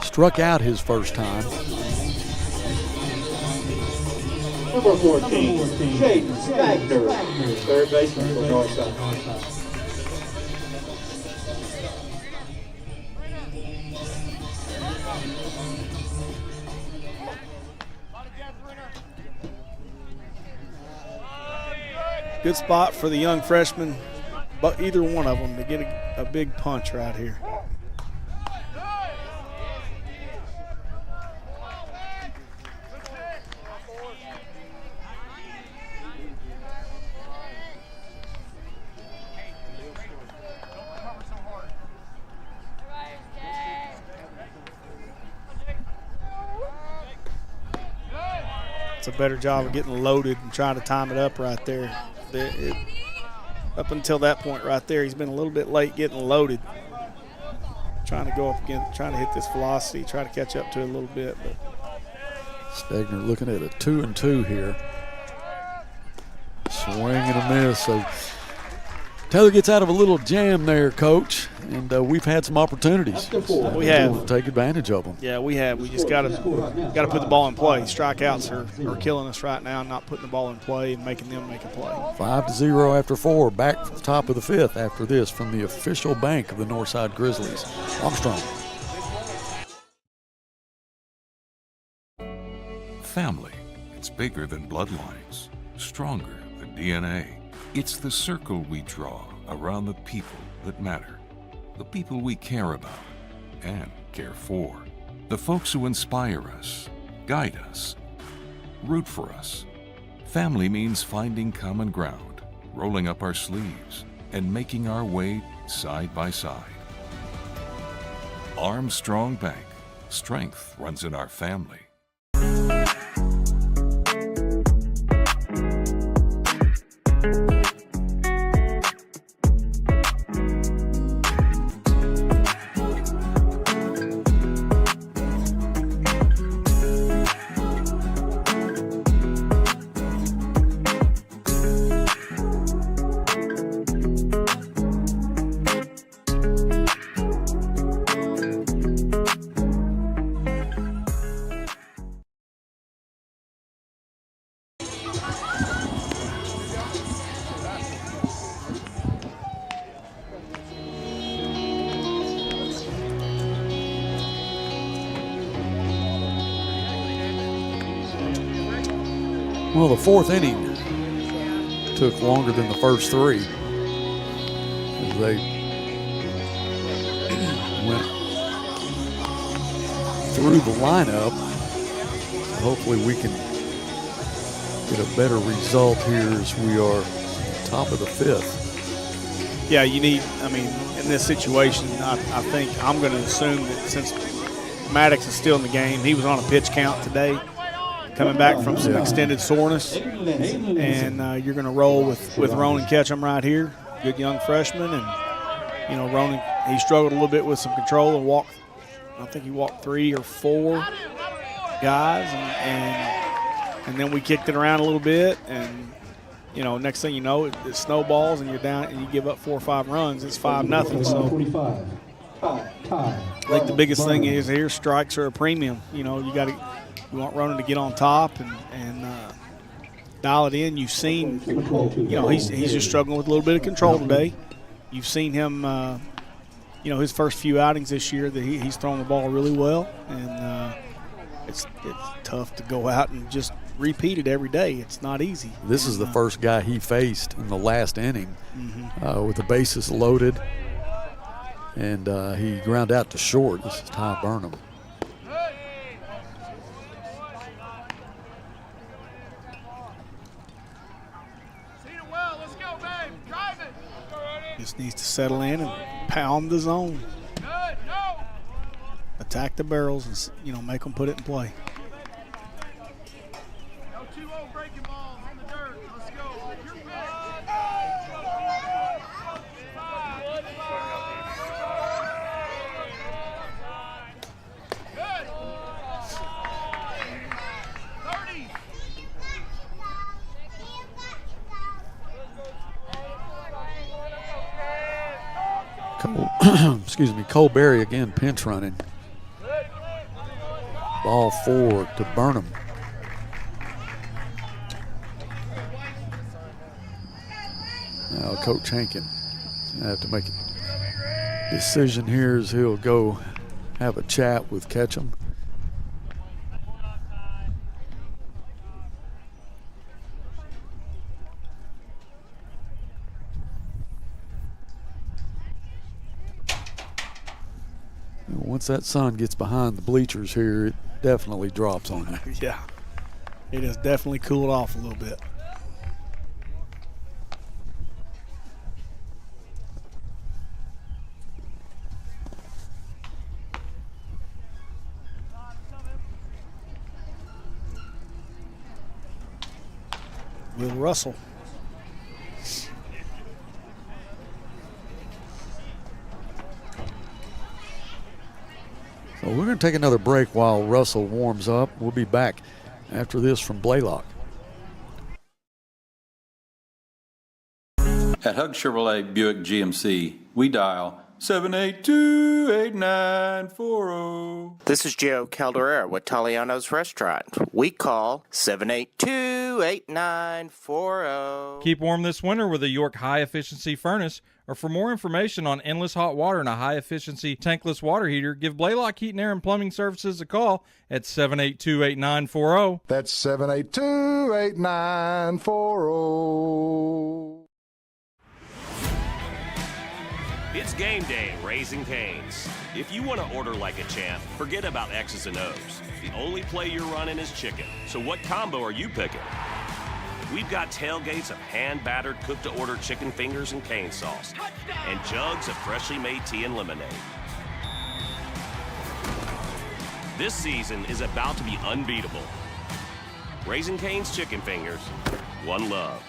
Speaker 11: struck out his first time.
Speaker 12: Number 14, Jaden Stegner, third baseman for Northside.
Speaker 13: Good spot for the young freshman, but either one of them to get a big punch right here. It's a better job of getting loaded and trying to time it up right there. Up until that point right there, he's been a little bit late getting loaded. Trying to go up again, trying to hit this velocity, try to catch up to it a little bit. But
Speaker 11: Stegner looking at a 2-2 here. Swing and a miss. So Taylor gets out of a little jam there, Coach, and we've had some opportunities.
Speaker 13: We have.
Speaker 11: We'll take advantage of them.
Speaker 13: Yeah, we have. We just got to put the ball in play. Strikeouts are killing us right now, not putting the ball in play and making them make a play.
Speaker 11: 5-0 after 4. Back from the top of the 5th after this from the official bank of the Northside Grizzlies. Armstrong.
Speaker 8: Family. It's bigger than bloodlines, stronger than DNA. It's the circle we draw around the people that matter, the people we care about and care for, the folks who inspire us, guide us, root for us. Family means finding common ground, rolling up our sleeves, and making our way side by side. Armstrong Bank. Strength runs in our family.
Speaker 11: Well, the 4th inning took longer than the first 3. As they went through the lineup. Hopefully we can get a better result here as we are top of the 5th.
Speaker 13: Yeah, you need, in this situation, I think I'm going to assume that since Maddox is still in the game, he was on a pitch count today, coming back from some extended soreness, and you're going to roll with Ronan Ketchum right here, good young freshman, and Ronan, he struggled a little bit with some control and walked. I think he walked 3 or 4 guys, and then we kicked it around a little bit, and next thing you know, it snowballs and you're down and you give up 4 or 5 runs. It's 5-0. So I think the biggest thing is here, strikes are a premium. You want Ronan to get on top and dial it in. You've seen, he's just struggling with a little bit of control today. You've seen him, his first few outings this year that he's thrown the ball really well, and it's tough to go out and just repeat it every day. It's not easy.
Speaker 11: This is the first guy he faced in the last inning with the bases loaded, and he ground out to short. This is Ty Burnham.
Speaker 13: Just needs to settle in and pound the zone. Attack the barrels and make them put it in play.
Speaker 11: Cole Berry again pinch running. Ball 4 to Burnham. Now Coach Hankin I have to make a decision here as he'll go have a chat with Ketchum. Once that sun gets behind the bleachers here, it definitely drops on you.
Speaker 13: Yeah, it has definitely cooled off a little bit. Will Russell.
Speaker 11: So we're going to take another break while Russell warms up. We'll be back after this from Blaylock.
Speaker 14: At Hug Chevrolet Buick GMC, we dial 782-8940.
Speaker 20: This is Joe Calderera with Taliano's Restaurant. We call 782-8940.
Speaker 21: Keep warm this winter with a York high-efficiency furnace, or for more information on endless hot water and a high-efficiency tankless water heater, give Blaylock Heating, Air, and Plumbing Services a call at 782-8940.
Speaker 16: That's 782-8940.
Speaker 2: It's game day at Raising Cane's. If you want to order like a champ, forget about X's and O's. The only play you're running is chicken. So what combo are you picking? We've got tailgates of hand-battered, cooked-to-order chicken fingers and cane sauce, and jugs of freshly made tea and lemonade. This season is about to be unbeatable. Raising Cane's chicken fingers, one love.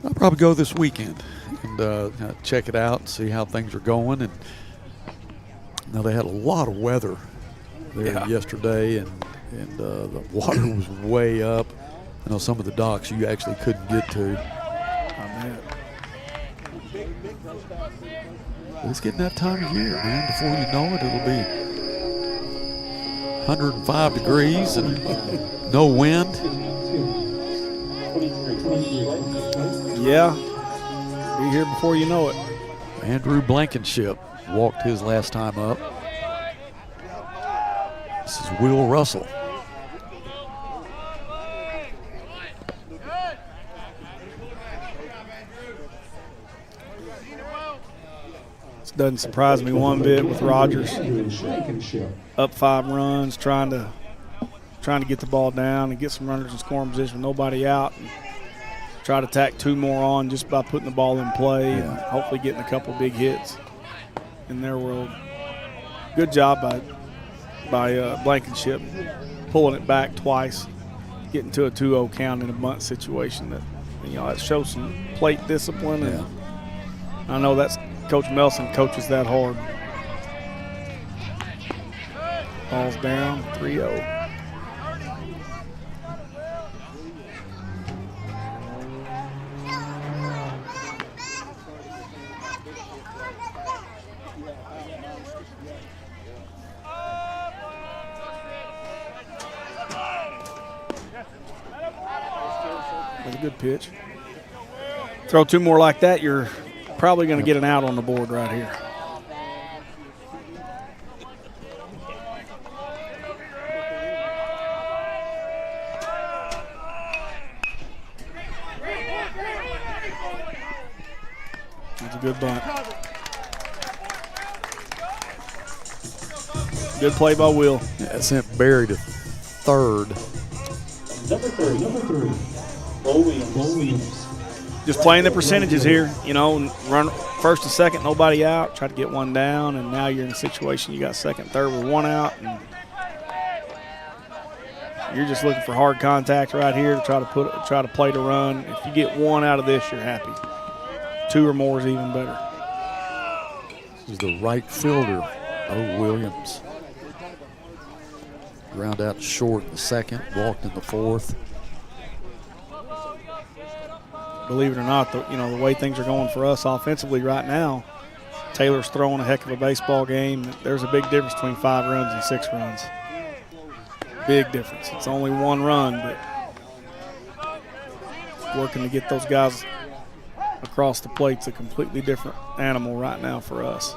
Speaker 11: I'll probably go this weekend and check it out and see how things are going. And now they had a lot of weather there yesterday, and the water was way up. I know some of the docks you actually couldn't get to. But it's getting that time of year, man. Before you know it, it'll be 105 degrees and no wind.
Speaker 13: Yeah, be here before you know it.
Speaker 11: Andrew Blankenship walked his last time up. This is Will Russell.
Speaker 13: This doesn't surprise me one bit with Rogers. Up 5 runs, trying to get the ball down and get some runners in scoring position with nobody out. And try to tack 2 more on just by putting the ball in play and hopefully getting a couple big hits in their world. Good job by Blankenship pulling it back twice, getting to a 2-0 count in a bunt situation. That that shows some plate discipline, and I know that's Coach Melson coaches that hard. Ball's down, 3-0. That's a good pitch. Throw 2 more like that, you're probably going to get an out on the board right here. That's a good bunt. Good play by Will.
Speaker 11: That sent Barry to third.
Speaker 12: Number three, Bo Williams.
Speaker 13: Just playing the percentages here, run first and second, nobody out, try to get one down, and now you're in a situation you got second, third with 1 out, and you're just looking for hard contact right here to try to play the run. If you get 1 out of this, you're happy. 2 or more is even better.
Speaker 11: This is the right fielder, Bo Williams. Ground out short in the second, walked in the fourth.
Speaker 13: Believe it or not, the way things are going for us offensively right now, Taylor's throwing a heck of a baseball game. There's a big difference between 5 runs and 6 runs. Big difference. It's only 1 run, but working to get those guys across the plate's a completely different animal right now for us.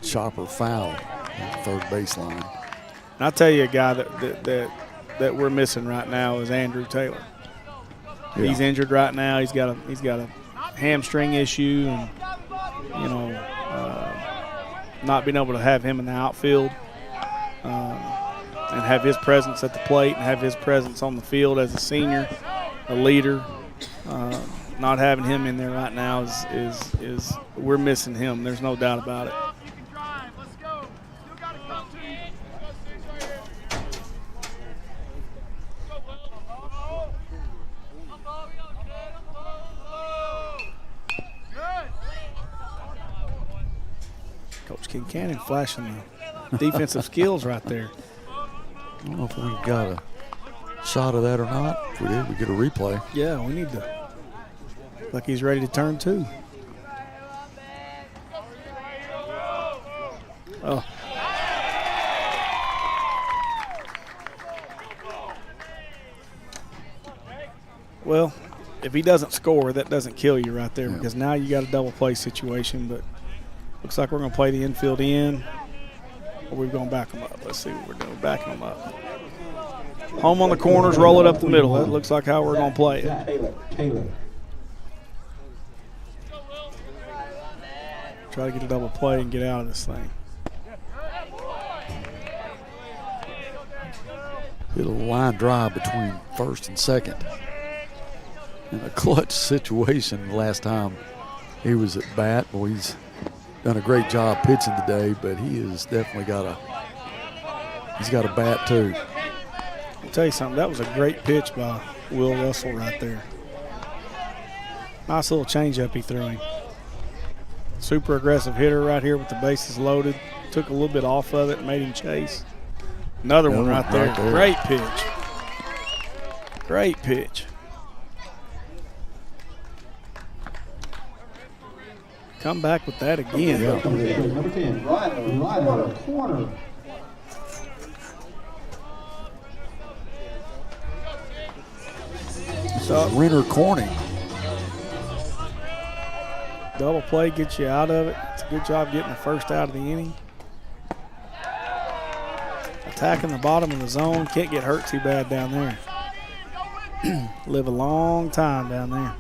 Speaker 11: Chopper foul at the third baseline.
Speaker 13: And I'll tell you a guy that we're missing right now is Andrew Taylor. Yeah. He's injured right now. He's got a hamstring issue and, not being able to have him in the outfield and have his presence at the plate and have his presence on the field as a senior, a leader. Not having him in there right now is we're missing him. There's no doubt about it. Coach Kincannon flashing the defensive skills right there.
Speaker 11: I don't know if we got a shot of that or not. If we did, we get a replay.
Speaker 13: Yeah, we need to. Like he's ready to turn two. Oh. Well, if he doesn't score, that doesn't kill you right there because now you got a double play situation, but looks like we're going to play the infield in, or we're going to back them up. Let's see what we're doing. Backing them up. Home on the corners, roll it up the middle. That looks like how we're going to play it.
Speaker 12: Taylor.
Speaker 13: Try to get a double play and get out of this thing.
Speaker 11: Hit a line drive between first and second. In a clutch situation last time he was at bat. Boy, he's done a great job pitching today, but he has definitely got a bat too.
Speaker 13: I'll tell you something, that was a great pitch by Will Russell right there. Nice little changeup he threw him. Super aggressive hitter right here with the bases loaded. Took a little bit off of it and made him chase. Another one right there. Great pitch. Great pitch. Come back with that again.
Speaker 12: Number 10, Ryder, corner.
Speaker 11: Renner Corning.
Speaker 13: Double play gets you out of it. It's a good job getting the first out of the inning. Attacking the bottom of the zone. Can't get hurt too bad down there. Live a long time down there.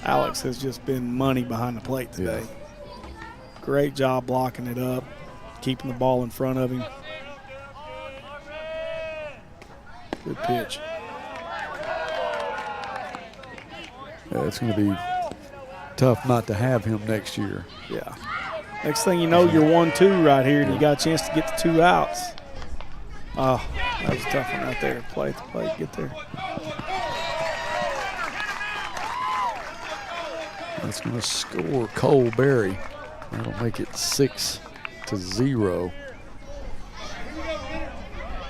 Speaker 13: Alex has just been money behind the plate today. Yeah. Great job blocking it up, keeping the ball in front of him. Good pitch.
Speaker 11: Yeah, it's going to be tough not to have him next year.
Speaker 13: Yeah. Next thing you know, you're 1-2 right here, and you got a chance to get the 2 outs. Oh, that was a tough one right there. Play at the plate, get there.
Speaker 11: That's going to score Cole Berry. That'll make it 6-0.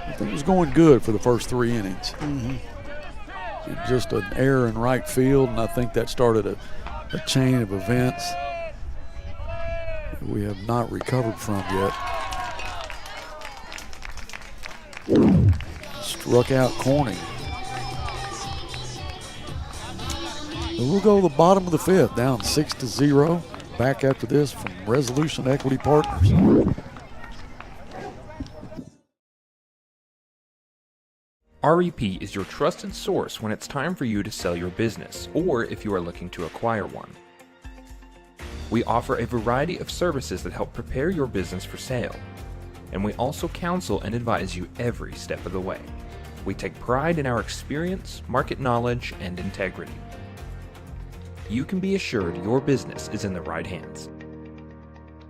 Speaker 11: I think it was going good for the first 3 innings.
Speaker 13: Mm-hmm.
Speaker 11: Just an error in right field, and I think that started a chain of events that we have not recovered from yet. Struck out Corning. We'll go to the bottom of the 5th, down 6-0. Back after this from Resolution Equity Partners.
Speaker 9: REP is your trusted source when it's time for you to sell your business, or if you are looking to acquire one. We offer a variety of services that help prepare your business for sale, and we also counsel and advise you every step of the way. We take pride in our experience, market knowledge, and integrity. You can be assured your business is in the right hands.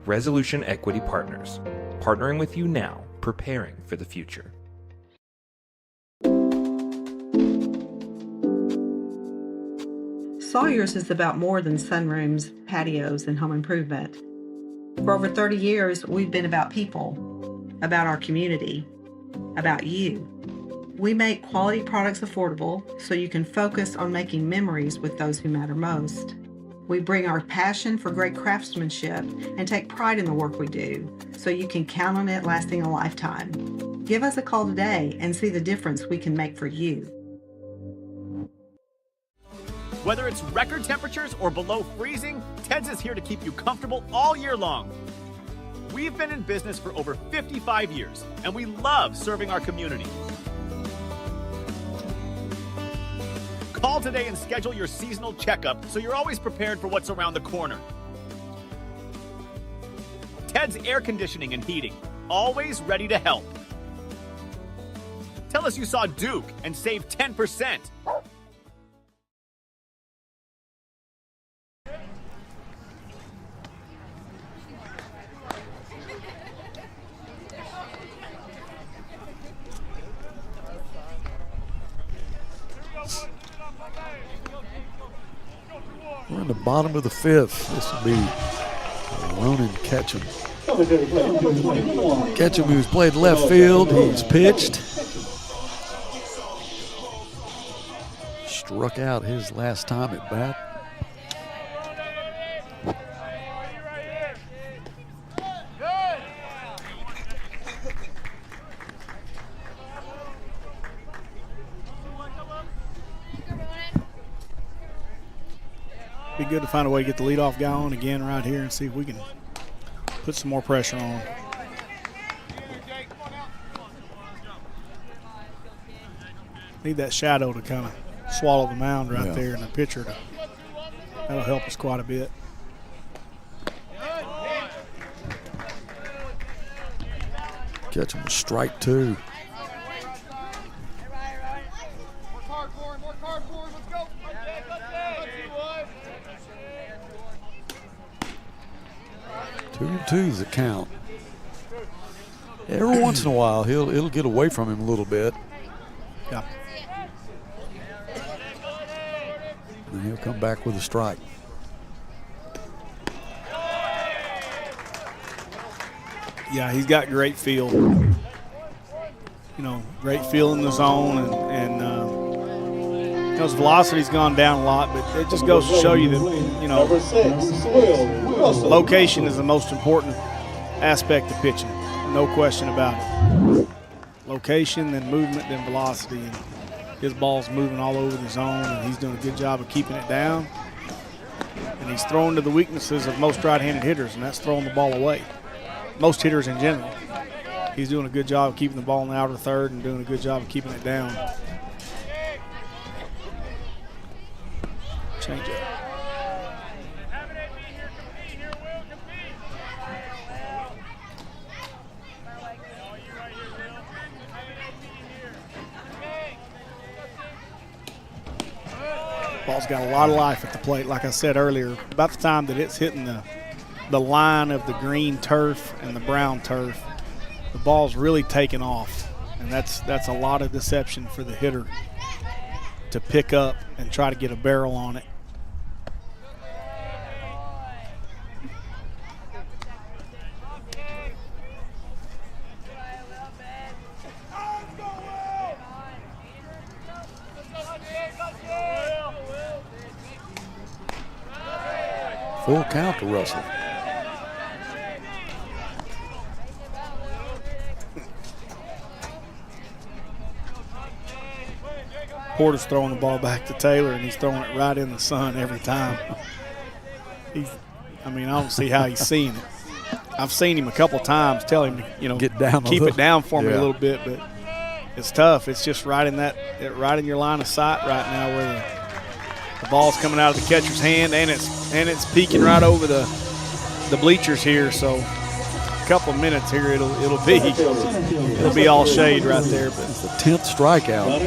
Speaker 9: Resolution Equity Partners, partnering with you now, preparing for the future.
Speaker 3: Sawyer's is about more than sunrooms, patios, and home improvement. For over 30 years, we've been about people, about our community, about you. We make quality products affordable so you can focus on making memories with those who matter most. We bring our passion for great craftsmanship and take pride in the work we do so you can count on it lasting a lifetime. Give us a call today and see the difference we can make for you.
Speaker 4: Whether it's record temperatures or below freezing, Ted's is here to keep you comfortable all year long. We've been in business for over 55 years, and we love serving our community. Call today and schedule your seasonal checkup so you're always prepared for what's around the corner. Ted's Air Conditioning and Heating, always ready to help. Tell us you saw Duke and save 10%.
Speaker 11: We're in the bottom of the fifth. This will be Ronan Ketchum. Ketchum, who's played left field, he's pitched. Struck out his last time at bat.
Speaker 13: Be good to find a way to get the leadoff guy on again right here and see if we can put some more pressure on. Need that shadow to kind of swallow the mound right there, and the pitcher that'll help us quite a bit.
Speaker 11: Catch him with strike two. Two and two's the count. Every once in a while, it'll get away from him a little bit.
Speaker 13: Yeah.
Speaker 11: And he'll come back with a strike.
Speaker 13: Yeah, he's got great feel. You know, great feel in the zone, and his velocity's gone down a lot, but it just goes to show you that, you know, location is the most important aspect of pitching. No question about it. Location, then movement, then velocity. And his ball's moving all over the zone, and he's doing a good job of keeping it down. And he's throwing to the weaknesses of most right-handed hitters, and that's throwing the ball away. Most hitters in general. He's doing a good job of keeping the ball in the outer third and doing a good job of keeping it down. Change it. Ball's got a lot of life at the plate. Like I said earlier, about the time that it's hitting the line of the green turf and the brown turf, the ball's really taking off. And that's a lot of deception for the hitter to pick up and try to get a barrel on it.
Speaker 11: Full count to Russell.
Speaker 13: Porter's throwing the ball back to Taylor, and he's throwing it right in the sun every time. I don't see how he's seeing it. I've seen him a couple times tell him to,
Speaker 11: get down,
Speaker 13: keep it down for me a little bit, but it's tough. It's just right in your line of sight right now, where the ball's coming out of the catcher's hand, and it's peeking right over the bleachers here. So a couple of minutes here, it'll be all shade right there. But
Speaker 11: it's the 10th strikeout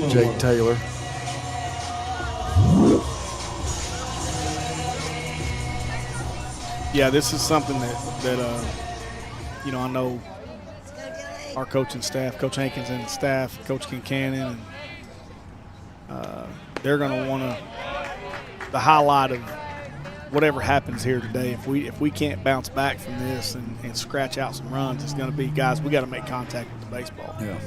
Speaker 11: for Jake Taylor.
Speaker 13: Yeah, this is something that I know our coaching staff, Coach Hankins and staff, Coach Kincannon, and they're going to want the highlight of whatever happens here today. If we can't bounce back from this and scratch out some runs, it's going to be, guys, we got to make contact with the baseball.
Speaker 11: Yeah.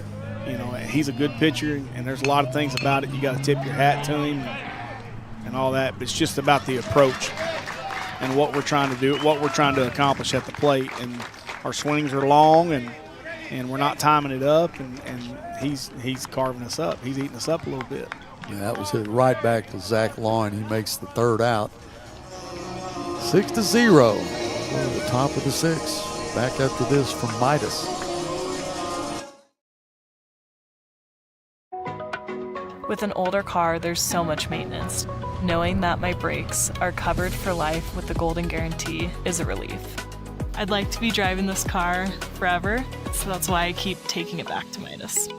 Speaker 13: He's a good pitcher, and there's a lot of things about it. You got to tip your hat to him and all that, but it's just about the approach and what we're trying to do, what we're trying to accomplish at the plate. And our swings are long, and we're not timing it up, and he's carving us up. He's eating us up a little bit.
Speaker 11: Yeah, that was hit right back to Zach Law, and he makes the third out. 6-0. Go to the top of the 6th. Back after this from Midas.
Speaker 1: With an older car, there's so much maintenance. Knowing that my brakes are covered for life with the Golden Guarantee is a relief. I'd like to be driving this car forever, so that's why I keep taking it back to Midas.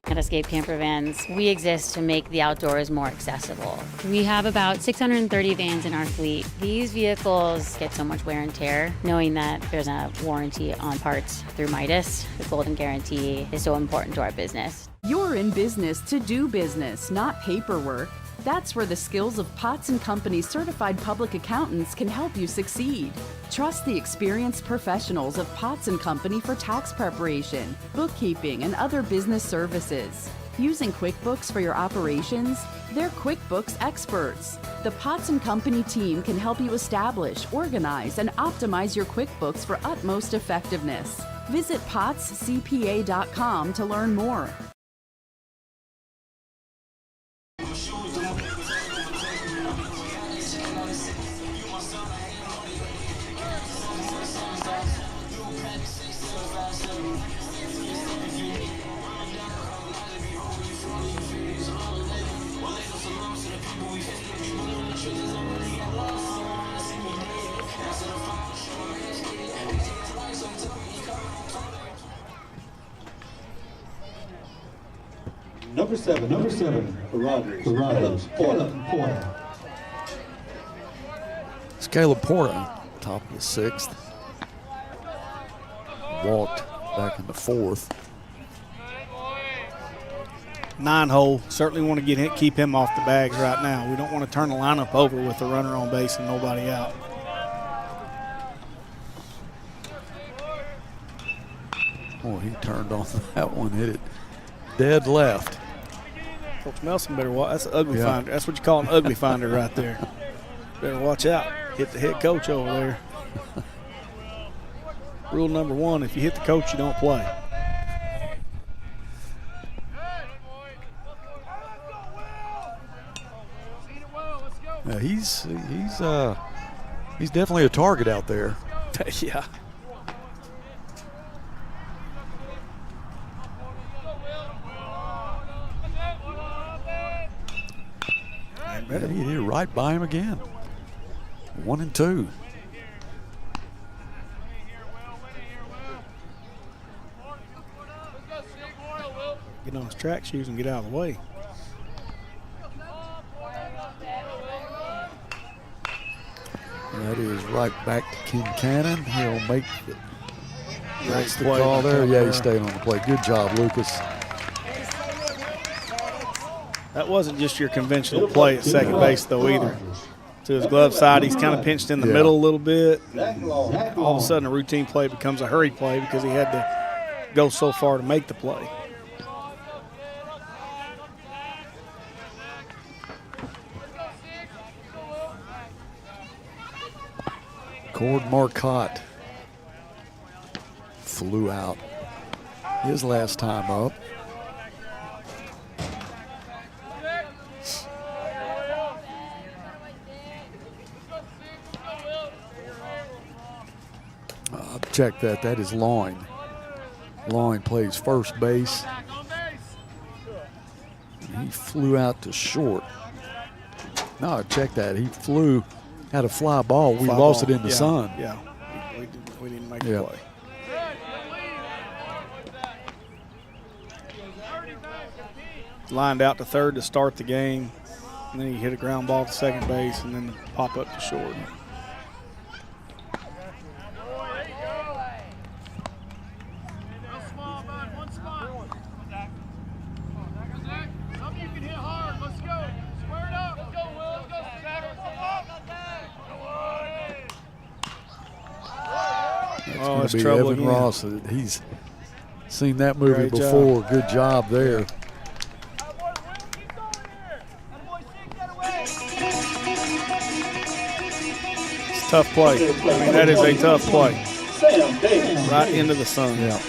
Speaker 10: At Escape Camper Vans, we exist to make the outdoors more accessible. We have about 630 vans in our fleet. These vehicles get so much wear and tear. Knowing that there's a warranty on parts through Midas, the Golden Guarantee is so important to our business.
Speaker 22: You're in business to do business, not paperwork. That's where the skills of Potts & Company certified public accountants can help you succeed. Trust the experienced professionals of Potts & Company for tax preparation, bookkeeping, and other business services. Using QuickBooks for your operations? They're QuickBooks experts. The Potts & Company team can help you establish, organize, and optimize your QuickBooks for utmost effectiveness. Visit pottscpa.com to learn more.
Speaker 12: Number seven for Rogers. Porter.
Speaker 11: Caleb Porter, top of the 6th. Walked back in the 4th.
Speaker 13: 9-hole. Certainly want to keep him off the bags right now. We don't want to turn the lineup over with the runner on base and nobody out.
Speaker 11: Oh, he turned on that one, hit it dead left.
Speaker 13: Coach Nelson better watch. That's an ugly finder. That's what you call an ugly finder right there. Better watch out. Hit the head coach over there. Rule number 1, if you hit the coach, you don't play.
Speaker 11: Yeah, he's definitely a target out there.
Speaker 13: Yeah.
Speaker 11: Yeah, he hit right by him again. 1 and 2.
Speaker 13: Get on his track shoes and get out of the way.
Speaker 11: That is right back to Kincannon. He'll make it. That's the
Speaker 13: play
Speaker 11: call there. Yeah,
Speaker 13: there.
Speaker 11: he stayed on the play. Good job, Lucas.
Speaker 13: That wasn't just your conventional play at second base, though, either. To his glove side, he's kind of pinched in the middle a little bit. All of a sudden, a routine play becomes a hurry play because he had to go so far to make the play.
Speaker 11: Cord Marcotte flew out his last time up. Check that. That is Loin. Loin plays first base. He flew out to short. No, check that. He flew, had a fly ball. We lost it in the sun.
Speaker 13: Yeah, we didn't make the play. Lined out to third to start the game, and then he hit a ground ball to second base, and then pop up to short.
Speaker 11: It's going to be Evan Ross. He's seen that movie before. Good job there.
Speaker 13: It's a tough play. I mean, that is a tough play. Right into the sun.
Speaker 11: Yeah.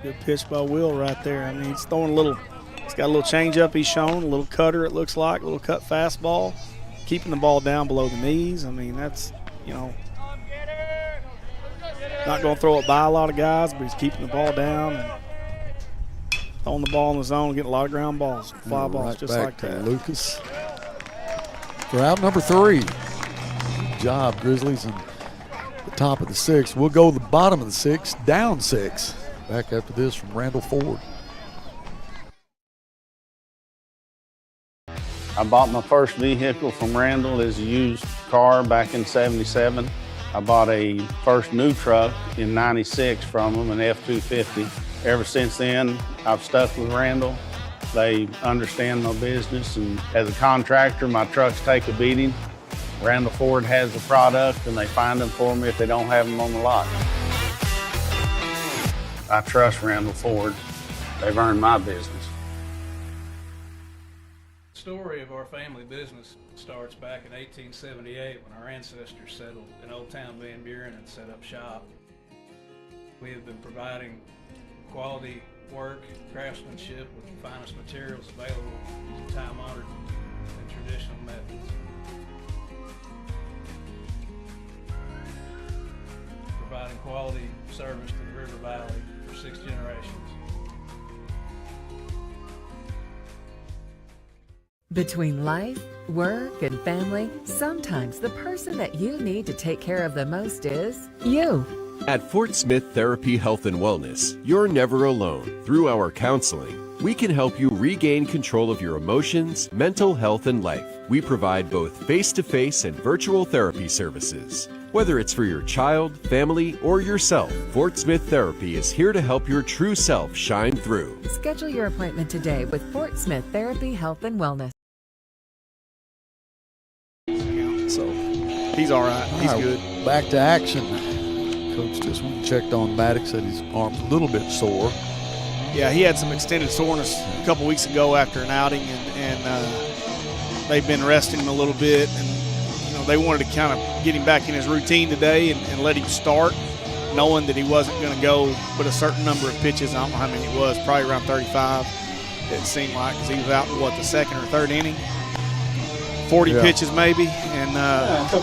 Speaker 11: Good
Speaker 13: pitch by Will right there. I mean, he's throwing he's got a little changeup he's shown, a little cutter it looks like, a little cut fastball, keeping the ball down below the knees. I mean, that's, not going to throw it by a lot of guys, but he's keeping the ball down and throwing the ball in the zone, getting a lot of ground balls, fly balls
Speaker 11: right
Speaker 13: just
Speaker 11: back
Speaker 13: like
Speaker 11: to
Speaker 13: that.
Speaker 11: Lucas for out number 3. Good job, Grizzlies, and the top of the 6th. We'll go to the bottom of the 6th, down 6. Back after this from Randall Ford.
Speaker 24: I bought my first vehicle from Randall as a used car back in '77. I bought a first new truck in '96 from them, an F-250. Ever since then, I've stuck with Randall. They understand my business, and as a contractor, my trucks take a beating. Randall Ford has the product, and they find them for me if they don't have them on the lot. I trust Randall Ford. They've earned my business.
Speaker 6: The story of our family business starts back in 1878 when our ancestors settled in Old Town Van Buren and set up shop. We have been providing quality work, craftsmanship with the finest materials available using time-honored and traditional methods. Providing quality service to the River Valley for 6 generations.
Speaker 15: Between life, work, and family, sometimes the person that you need to take care of the most is you.
Speaker 7: At Fort Smith Therapy Health and Wellness, you're never alone. Through our counseling, we can help you regain control of your emotions, mental health, and life. We provide both face-to-face and virtual therapy services. Whether it's for your child, family, or yourself, Fort Smith Therapy is here to help your true self shine through.
Speaker 15: Schedule your appointment today with Fort Smith Therapy Health and Wellness.
Speaker 13: So he's all right. He's good.
Speaker 11: Back to action. Coach just went and checked on Maddox, said his arm's a little bit sore.
Speaker 13: Yeah, he had some extended soreness a couple weeks ago after an outing, and they've been resting him a little bit, and they wanted to kind of get him back in his routine today and let him start, knowing that he wasn't going to go but a certain number of pitches. I don't know how many it was, probably around 35, it seemed like, because he was out in, the second or third inning. 40 pitches maybe, and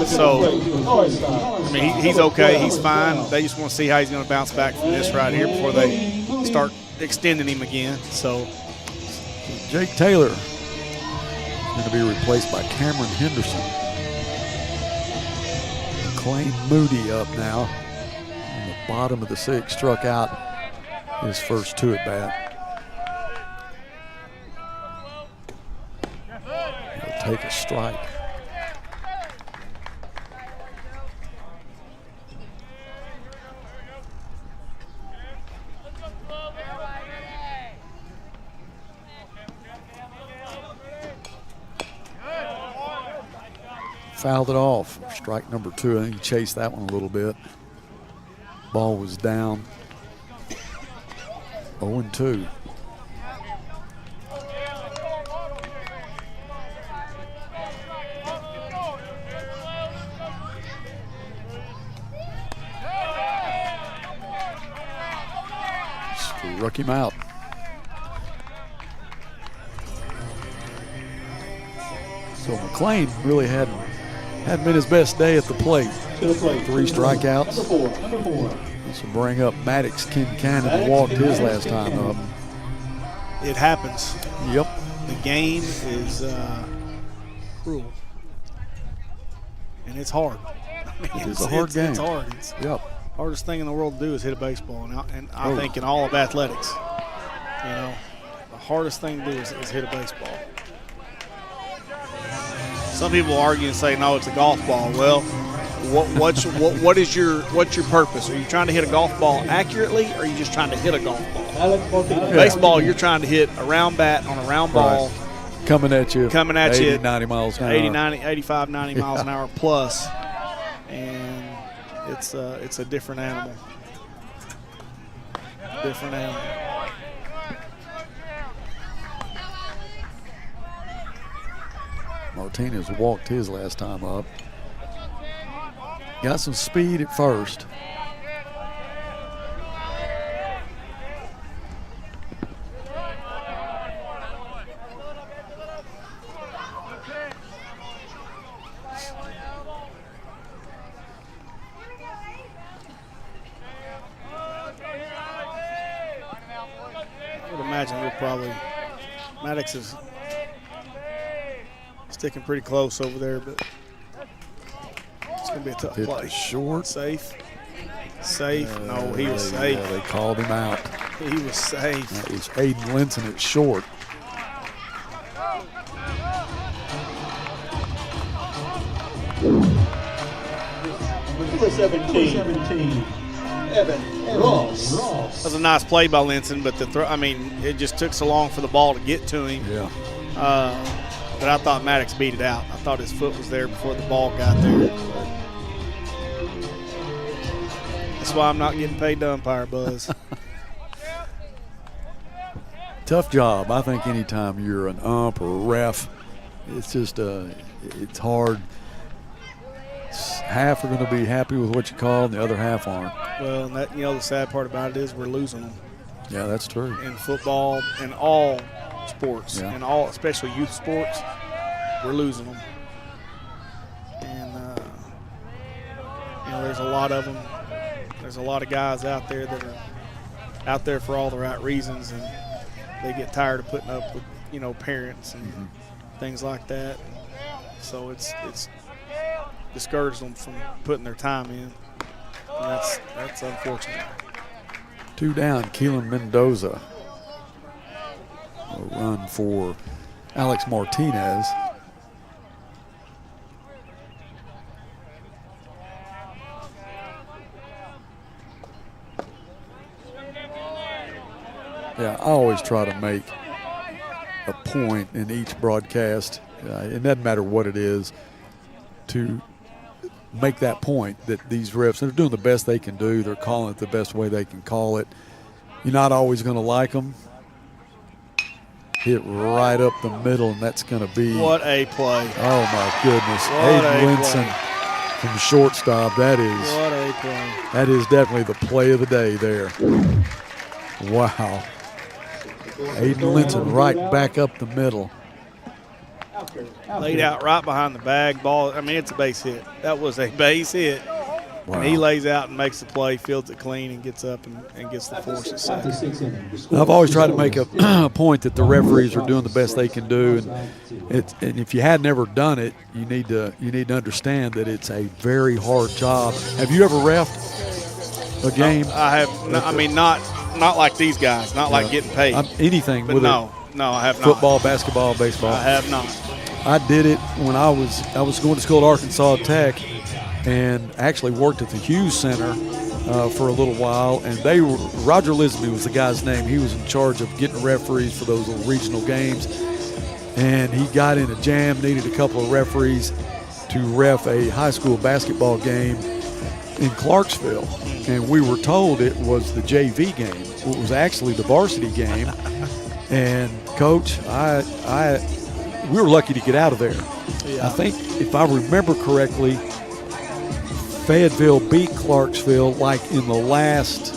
Speaker 13: so, I mean, he's okay, he's fine. They just want to see how he's going to bounce back from this right here before they start extending him again. So
Speaker 11: Jake Taylor is going to be replaced by Cameron Henderson. McLean Moody up now on the bottom of the 6th, struck out his first 2 at bat. He'll take a strike. Fouled it off. Strike number 2. I think he chased that one a little bit. Ball was down. 0-2. Struck him out. So McLean really hadn't been his best day at the plate. 3 strikeouts. This will bring up Maddox Kincannon, who walked his last time up.
Speaker 13: It happens.
Speaker 11: Yep.
Speaker 13: The game is cruel. And it's hard.
Speaker 11: It's a hard game.
Speaker 13: It's hard. It's hardest thing in the world to do is hit a baseball. And I think in all of athletics, the hardest thing to do is hit a baseball. Some people argue and say, no, it's a golf ball. Well, what's your purpose? Are you trying to hit a golf ball accurately, or are you just trying to hit a golf ball? Baseball, you're trying to hit a round bat on a round ball.
Speaker 11: Coming at you
Speaker 13: 80,
Speaker 11: 90 miles an hour.
Speaker 13: 80, 90, 85, 90 miles an hour plus. And it's a different animal. Different animal.
Speaker 11: Martinez walked his last time up. Got some speed at first.
Speaker 13: imagine Maddox is sticking pretty close over there, but it's going to be a tough play.
Speaker 11: Short.
Speaker 13: Safe. No, he was safe.
Speaker 11: Yeah, they called him out.
Speaker 13: He was safe.
Speaker 11: That was Aiden Linson at short.
Speaker 12: Number 17. Evan Ross.
Speaker 13: That was a nice play by Linson, but it just took so long for the ball to get to him.
Speaker 11: Yeah.
Speaker 13: But I thought Maddox beat it out. I thought his foot was there before the ball got there. That's why I'm not getting paid to umpire, Buzz.
Speaker 11: Tough job. I think anytime you're an ump or a ref, it's just it's hard. Half are going to be happy with what you call, and the other half aren't.
Speaker 13: Well, and that, the sad part about it is we're losing them.
Speaker 11: Yeah, that's true.
Speaker 13: In football, in all sports,
Speaker 11: yeah.
Speaker 13: Especially youth sports, we're losing them. And there's a lot of them. There's a lot of guys out there that are out there for all the right reasons, and they get tired of putting up with parents and things like that. So it's discouraged them from putting their time in, and that's unfortunate.
Speaker 11: 2 down, Keelan Mendoza. A run for Alex Martinez. Yeah, I always try to make a point in each broadcast, it doesn't matter what it is, to make that point that these refs, they're doing the best they can do. They're calling it the best way they can call it. You're not always going to like them. Hit right up the middle, and that's going to be.
Speaker 13: What a play.
Speaker 11: Oh, my goodness. Aiden Linson from shortstop. That is.
Speaker 13: What a play.
Speaker 11: That is definitely the play of the day there. Wow. Aiden Linson right back up the middle.
Speaker 13: Laid out right behind the bag. Ball, it's a base hit. That was a base hit.
Speaker 11: Wow.
Speaker 13: And he lays out and makes the play, fields it clean, and gets up and gets the force at second.
Speaker 11: I've always tried to make a point that the referees are doing the best they can do, and if you had never done it, you need to understand that it's a very hard job. Have you ever reffed a game?
Speaker 13: I have. Not like these guys. Not like getting paid.
Speaker 11: Anything
Speaker 13: but
Speaker 11: with
Speaker 13: no, I have not.
Speaker 11: Football, basketball, baseball.
Speaker 13: I have not.
Speaker 11: I did it when I was going to school at Arkansas Tech, and actually worked at the Hughes Center for a little while. And Roger Lisby was the guy's name. He was in charge of getting referees for those little regional games. And he got in a jam, needed a couple of referees to ref a high school basketball game in Clarksville. And we were told it was the JV game. It was actually the varsity game. And Coach, we were lucky to get out of there.
Speaker 13: Yeah.
Speaker 11: I think, if I remember correctly, Fayetteville beat Clarksville like in the last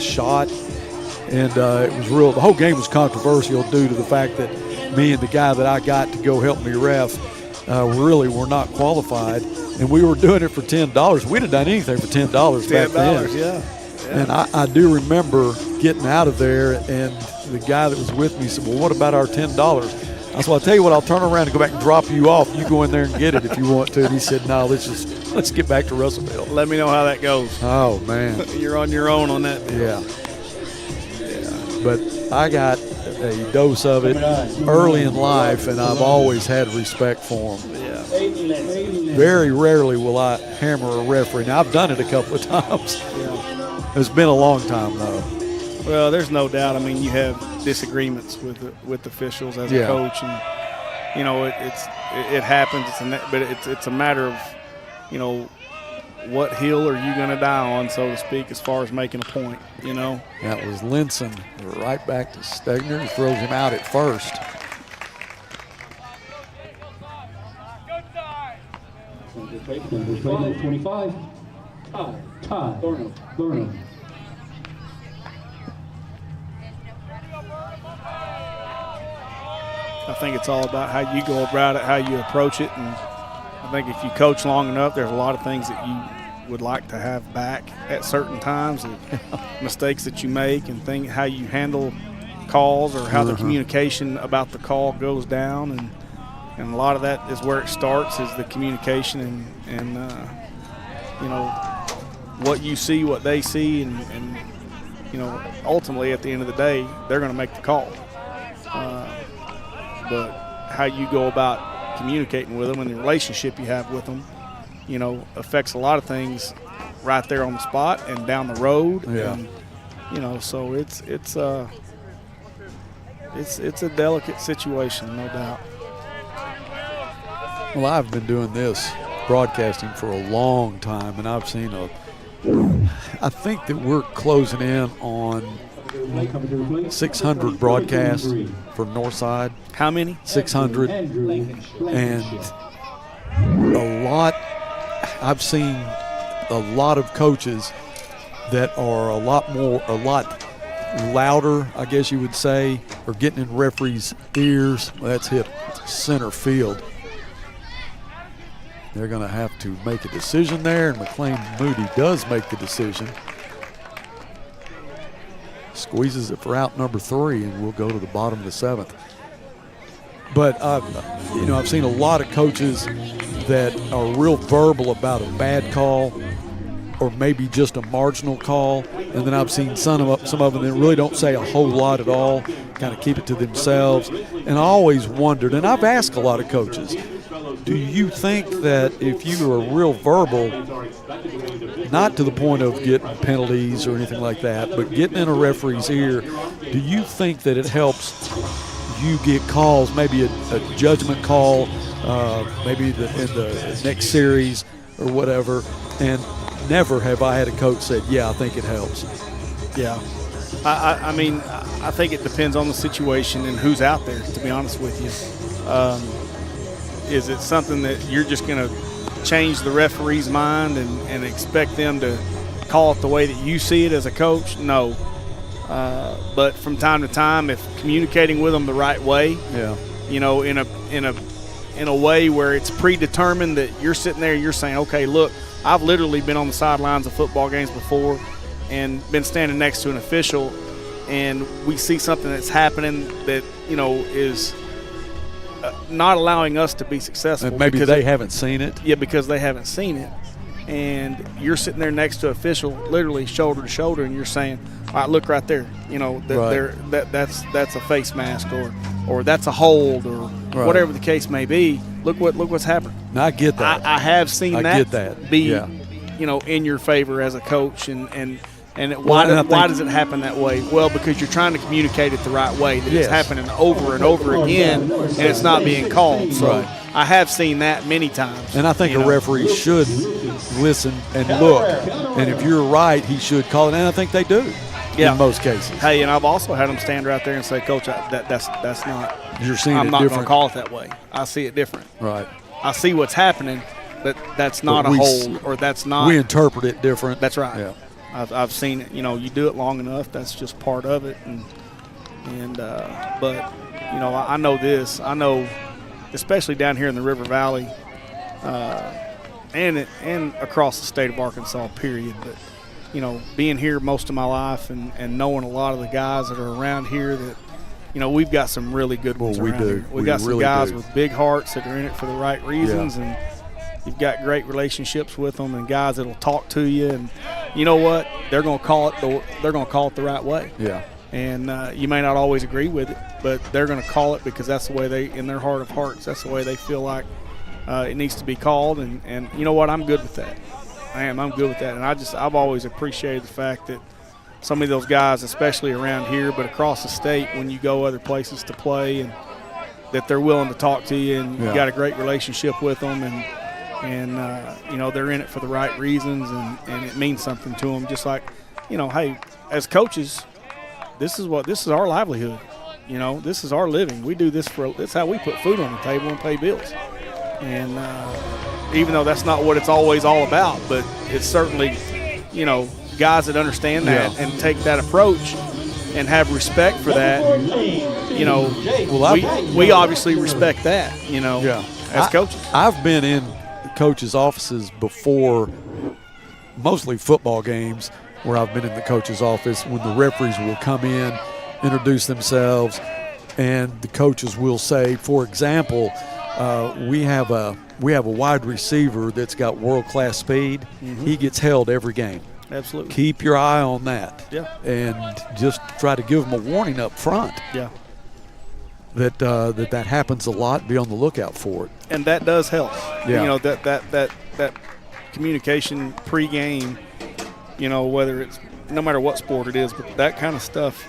Speaker 11: shot. And it was real. The whole game was controversial due to the fact that me and the guy that I got to go help me ref really were not qualified. And we were doing it for $10. We'd have done anything for $10 back then.
Speaker 13: Yeah.
Speaker 11: And I do remember getting out of there, and the guy that was with me said, well, what about our $10? I said, well, I'll tell you what, I'll turn around and go back and drop you off. You go in there and get it if you want to. And he said, no, let's get back to Russellville.
Speaker 13: Let me know how that goes.
Speaker 11: Oh, man.
Speaker 13: You're on your own on that deal.
Speaker 11: Yeah. But I got a dose of it early in life, and I've always had respect for them.
Speaker 13: Yeah.
Speaker 11: Very rarely will I hammer a referee. Now, I've done it a couple of times.
Speaker 13: Yeah.
Speaker 11: It's been a long time, though.
Speaker 13: Well, there's no doubt. You have disagreements with officials as a coach, and it happens. But it's a matter of, what hill are you going to die on, so to speak, as far as making a point.
Speaker 11: That was Linson right back to Stegner. He throws him out at first.
Speaker 12: Number 25, Ty Burnham.
Speaker 13: I think it's all about how you go about it, how you approach it, and I think if you coach long enough, there's a lot of things that you would like to have back at certain times, and mistakes that you make, and how you handle calls or how the communication about the call goes down, and a lot of that is where it starts, is the communication and you know, what you see, what they see, and you know, ultimately at the end of the day, they're going to make the call. But how you go about communicating with them and the relationship you have with them, you know, affects a lot of things right there on the spot and down the road.
Speaker 11: Yeah.
Speaker 13: And, you know, so it's a delicate situation, no doubt.
Speaker 11: Well, I've been doing this broadcasting for a long time, and I've seen I think that we're closing in on 600 broadcasts for Northside.
Speaker 13: How many? 600.
Speaker 11: And a lot, I've seen a lot of coaches that are a lot louder, I guess you would say, or getting in referees' ears. That's hit center field. They're going to have to make a decision there, and McLean Moody does make the decision. Squeezes it for out number 3, and we'll go to the bottom of the 7th. But, you know, I've seen a lot of coaches that are real verbal about a bad call or maybe just a marginal call, and then I've seen some of them that really don't say a whole lot at all, kind of keep it to themselves. And I always wondered, and I've asked a lot of coaches, do you think that if you are real verbal, not to the point of getting penalties or anything like that, but getting in a referee's ear, do you think that it helps you get calls, maybe a judgment call, maybe in the next series or whatever? And never have I had a coach said, yeah, I think it helps.
Speaker 13: Yeah. I mean, I think it depends on the situation and who's out there, to be honest with you. Is it something that you're just going to change the referee's mind and expect them to call it the way that you see it as a coach? No. But from time to time, if communicating with them the right way, you know, in a way where it's predetermined that you're sitting there and you're saying, okay, look, I've literally been on the sidelines of football games before and been standing next to an official, and we see something that's happening that, you know, is not allowing us to be successful.
Speaker 11: And maybe they haven't seen it.
Speaker 13: Yeah, because they haven't seen it. And you're sitting there next to an official, literally shoulder to shoulder, and you're saying, all right, look right there. You know, that's a face mask, or that's a hold, or whatever the case may be. Look what's happening.
Speaker 11: Now, I get that.
Speaker 13: I have seen that be,
Speaker 11: yeah,
Speaker 13: you know, in your favor as a coach, and why does it happen that way? Well, because you're trying to communicate it the right way. That it's happening over and over again, and it's not being called. So I have seen that many times.
Speaker 11: And I think a referee should listen and look. And if you're right, he should call it. And I think they do in most cases.
Speaker 13: Hey, and I've also had them stand right there and say, Coach, that's not.
Speaker 11: You're seeing
Speaker 13: I'm
Speaker 11: it
Speaker 13: not
Speaker 11: different.
Speaker 13: going to call it that way. I see it different.
Speaker 11: Right.
Speaker 13: I see what's happening, but that's not a hold, or that's not.
Speaker 11: We interpret it different.
Speaker 13: That's right.
Speaker 11: Yeah.
Speaker 13: I've seen it. You know, you do it long enough, that's just part of it. But you know, I know this. I know, especially down here in the River Valley, and across the state of Arkansas, period. But you know, being here most of my life and knowing a lot of the guys that are around here, that you know, we've got some really good ones around here. We got some guys with big hearts that are in it for the right reasons, and you've got great relationships with them, and guys that'll talk to you, and you know what? They're going to call it the right way.
Speaker 11: Yeah.
Speaker 13: And you may not always agree with it, but they're going to call it because that's the way they, in their heart of hearts, that's the way they feel like it needs to be called. And you know what? I'm good with that. I'm good with that. And I've always appreciated the fact that some of those guys, especially around here, but across the state, when you go other places to play, and that they're willing to talk to you, and you got a great relationship with them, and you know, they're in it for the right reasons, and it means something to them. Just like, you know, hey, as coaches, this is our livelihood. You know, this is our living. We do this that's how we put food on the table and pay bills. And even though that's not what it's always all about, but it's certainly, you know, guys that understand that and take that approach and have respect for that. You know, we obviously respect that, you know, as coaches.
Speaker 11: I've been in coaches' offices before, mostly football games, where I've been in the coach's office when the referees will come in introduce themselves, and the coaches will say, for example, we have a wide receiver that's got world-class speed.
Speaker 13: Mm-hmm.
Speaker 11: He gets held every game.
Speaker 13: Absolutely.
Speaker 11: Keep your eye on that.
Speaker 13: Yeah.
Speaker 11: And just try to give them a warning up front.
Speaker 13: Yeah.
Speaker 11: That happens a lot. Be on the lookout for it.
Speaker 13: And that does help.
Speaker 11: Yeah.
Speaker 13: You know, that communication pregame, you know, whether it's no matter what sport it is, but that kind of stuff,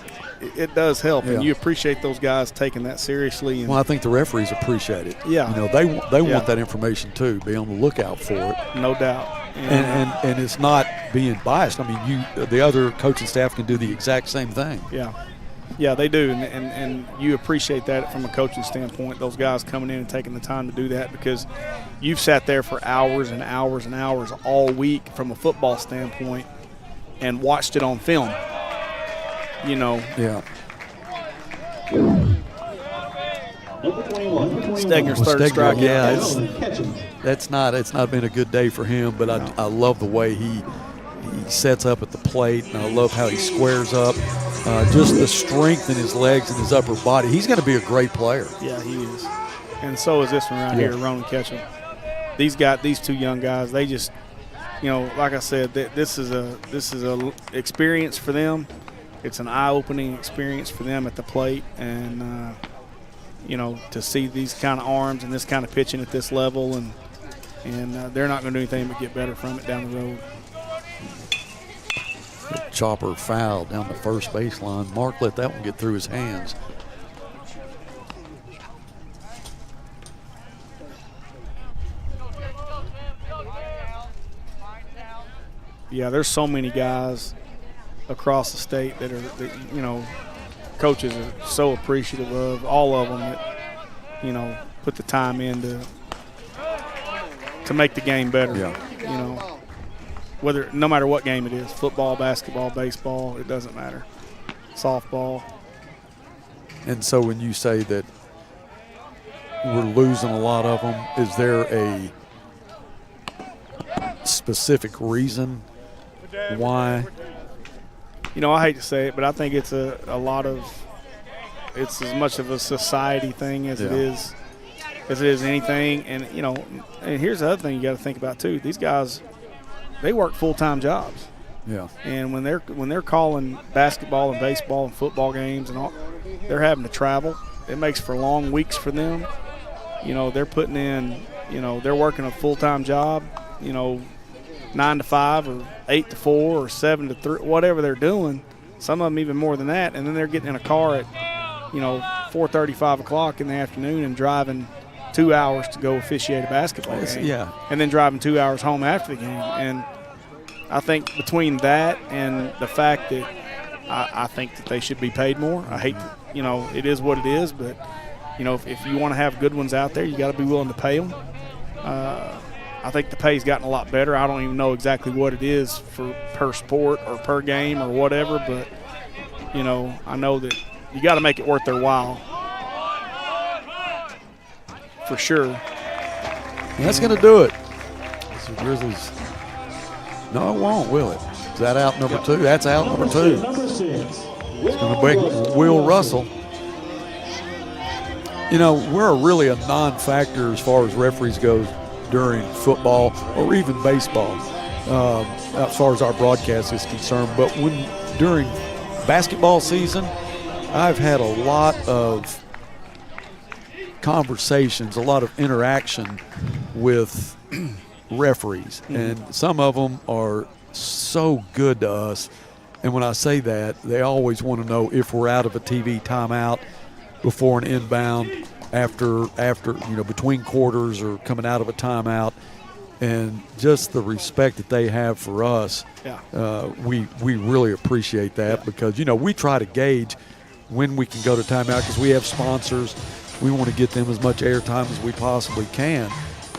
Speaker 13: it does help.
Speaker 11: Yeah.
Speaker 13: And you appreciate those guys taking that seriously. And
Speaker 11: well, I think the referees appreciate it.
Speaker 13: Yeah.
Speaker 11: You know, they want that information too. Be on the lookout for it.
Speaker 13: No doubt.
Speaker 11: And it's not being biased. I mean, the other coaching staff can do the exact same thing.
Speaker 13: Yeah. Yeah, they do, and you appreciate that from a coaching standpoint, those guys coming in and taking the time to do that, because you've sat there for hours and hours and hours all week from a football standpoint and watched it on film, you know.
Speaker 11: Yeah.
Speaker 13: Stegner's third strike.
Speaker 11: Yeah, it's not been a good day for him, but I love the way he sets up at the plate, and I love how he squares up. Just the strength in his legs and his upper body. He's going to be a great player.
Speaker 13: Yeah, he is. And so is this one right here, Ronan Ketchum. These two young guys, they just, you know, like I said, this is a experience for them. It's an eye-opening experience for them at the plate, and you know, to see these kind of arms and this kind of pitching at this level, and they're not going to do anything but get better from it down the road.
Speaker 11: Chopper foul down the first baseline. Mark let that one get through his hands.
Speaker 13: Yeah, there's so many guys across the state that you know, coaches are so appreciative of, all of them that, you know, put the time in to make the game better.
Speaker 11: Yeah.
Speaker 13: You know, no matter what game it is, football, basketball, baseball, it doesn't matter. Softball.
Speaker 11: And so when you say that we're losing a lot of them, is there a specific reason why?
Speaker 13: You know, I hate to say it, but I think it's a lot of – it's as much of a society thing as it is anything. And, you know, and here's the other thing you got to think about too. These guys – they work full-time jobs.
Speaker 11: Yeah.
Speaker 13: And when they're calling basketball and baseball and football games and all, they're having to travel. It makes for long weeks for them. You know, they're putting in, you know, they're working a full-time job, you know, 9 to 5 or 8 to 4 or 7 to 3, whatever they're doing. Some of them even more than that. And then they're getting in a car at, you know, 4:30, 5 o'clock in the afternoon and driving 2 hours to go officiate a basketball game.
Speaker 11: Yeah.
Speaker 13: And then driving 2 hours home after the game. And I think between that and the fact that I think that they should be paid more. I hate that, you know, it is what it is, but, you know, if you want to have good ones out there, you got to be willing to pay them. I think the pay's gotten a lot better. I don't even know exactly what it is for per sport or per game or whatever, but, you know, I know that you got to make it worth their while. For sure.
Speaker 11: And that's going to do it. So Grizzlies. No, it won't, will it? Is that out number 2? That's out number 2. It's going to break Will Russell. You know, we're really a non-factor as far as referees go during football or even baseball, as far as our broadcast is concerned. But during basketball season, I've had a lot of conversations, a lot of interaction with referees, and some of them are so good to us. And when I say that, they always want to know if we're out of a TV timeout before an inbound, after you know, between quarters or coming out of a timeout, and just the respect that they have for us. We really appreciate that, because, you know, we try to gauge when we can go to timeout because we have sponsors. We want to get them as much airtime as we possibly can,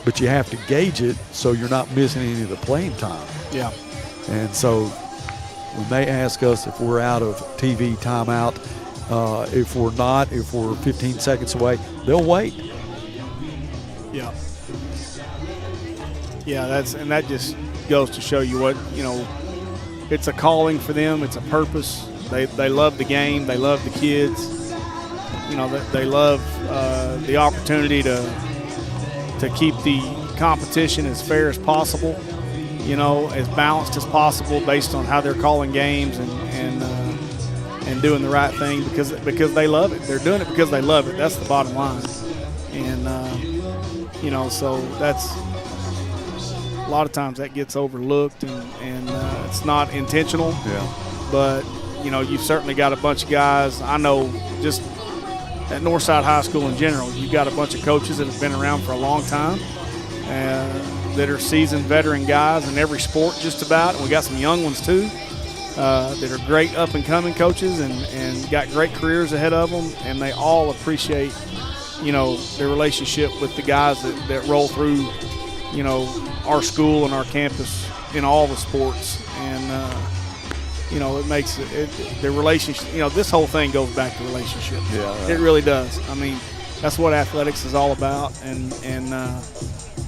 Speaker 11: but you have to gauge it so you're not missing any of the playing time.
Speaker 13: Yeah.
Speaker 11: And so when they ask us if we're out of TV timeout, if we're not, if we're 15 seconds away, they'll wait.
Speaker 13: Yeah. Yeah, that just goes to show you what, you know, it's a calling for them, it's a purpose, They love the game. They love the kids. You know, they love the opportunity to keep the competition as fair as possible, you know, as balanced as possible based on how they're calling games and doing the right thing because they love it. They're doing it because they love it. That's the bottom line. And, you know, so that's a lot of times that gets overlooked and it's not intentional.
Speaker 11: Yeah.
Speaker 13: But, you know, you've certainly got a bunch of guys. I know just at Northside High School in general, you've got a bunch of coaches that have been around for a long time that are seasoned veteran guys in every sport just about. And we got some young ones too that are great up-and-coming coaches and got great careers ahead of them. And they all appreciate, you know, their relationship with the guys that roll through, you know, our school and our campus in all the sports. And, you know, it makes the relationship, you know, this whole thing goes back to relationships.
Speaker 11: Yeah, right.
Speaker 13: It really does. I mean, that's what athletics is all about. And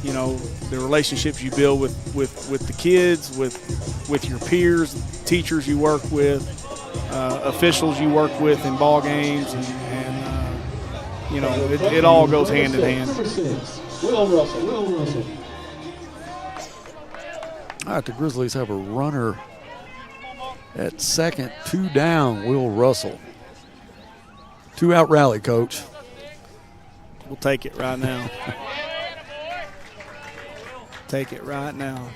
Speaker 13: you know, the relationships you build with the kids, with your peers, teachers you work with, officials you work with in ball games, and you know, it all goes hand in hand.
Speaker 12: Will Russell.
Speaker 11: All right, the Grizzlies have a runner at second, 2 down, Will Russell. 2-out rally, Coach.
Speaker 13: We'll take it right now. Take it right now.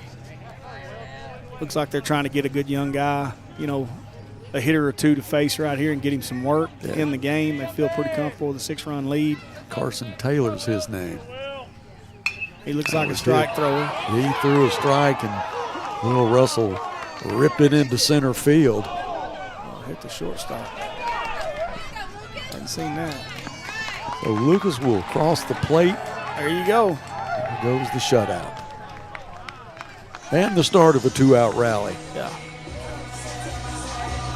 Speaker 13: Looks like they're trying to get a good young guy, you know, a hitter or two to face right here and get him some work in the game. They feel pretty comfortable with a 6-run lead.
Speaker 11: Carson Taylor's his name.
Speaker 13: He looks like a strike thrower.
Speaker 11: He threw a strike, and Will Russell ripped it into center field.
Speaker 13: Oh, hit the shortstop. Hadn't seen that.
Speaker 11: So Lucas will cross the plate.
Speaker 13: There you go.
Speaker 11: There goes the shutout. And the start of a 2-out rally.
Speaker 13: Yeah.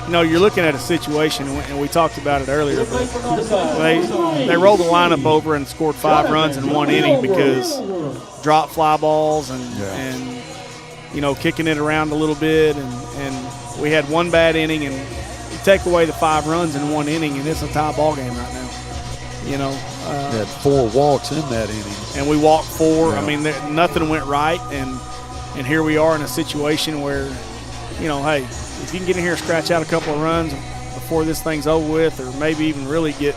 Speaker 13: You know, you're looking at a situation, and we talked about it earlier, but they rolled the lineup over and scored 5 runs in 1 inning because drop fly balls and you know, kicking it around a little bit, and we had 1 bad inning, and you take away the 5 runs in 1 inning, and it's a tie ball game right now. You know,
Speaker 11: we had 4 walks in that inning,
Speaker 13: and we walked 4.
Speaker 11: Yeah.
Speaker 13: I mean, nothing went right, and here we are in a situation where, you know, hey, if you can get in here and scratch out a couple of runs before this thing's over with, or maybe even really get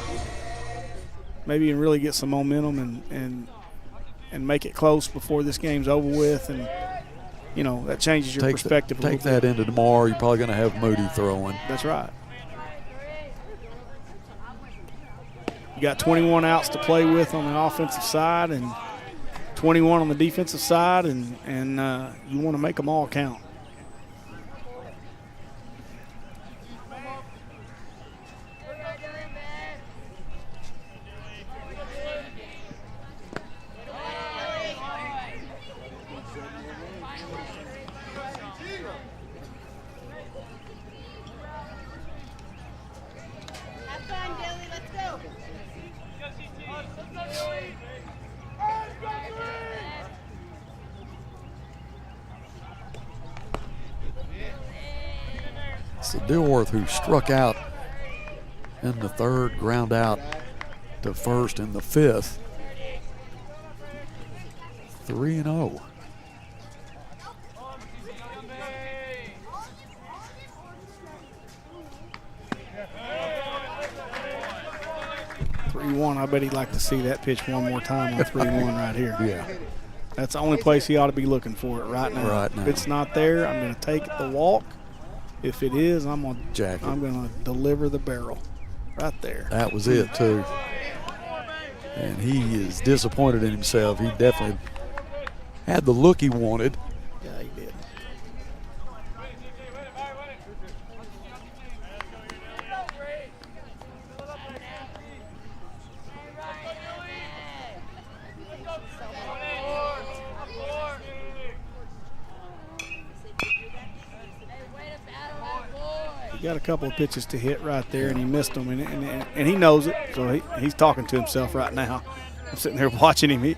Speaker 13: some momentum and make it close before this game's over with, and you know, that changes your perspective.
Speaker 11: Take that into tomorrow. You're probably going to have Moody throwing.
Speaker 13: That's right. You got 21 outs to play with on the offensive side and 21 on the defensive side, and you want to make them all count.
Speaker 11: It's Dilworth who struck out in the 3rd, ground out to 1st in the 5th. 3-0.
Speaker 13: I bet he'd like to see that pitch one more time on 3-1 right here.
Speaker 11: Yeah.
Speaker 13: That's the only place he ought to be looking for it right now.
Speaker 11: Right now.
Speaker 13: If it's not there, I'm going to take the walk. If it is, I'm going to deliver the barrel right there.
Speaker 11: That was it, too. And he is disappointed in himself. He definitely had the look he wanted.
Speaker 13: Yeah, he did. Got a couple of pitches to hit right there, and he missed them, and he knows it. So he's talking to himself right now. I'm sitting there watching him.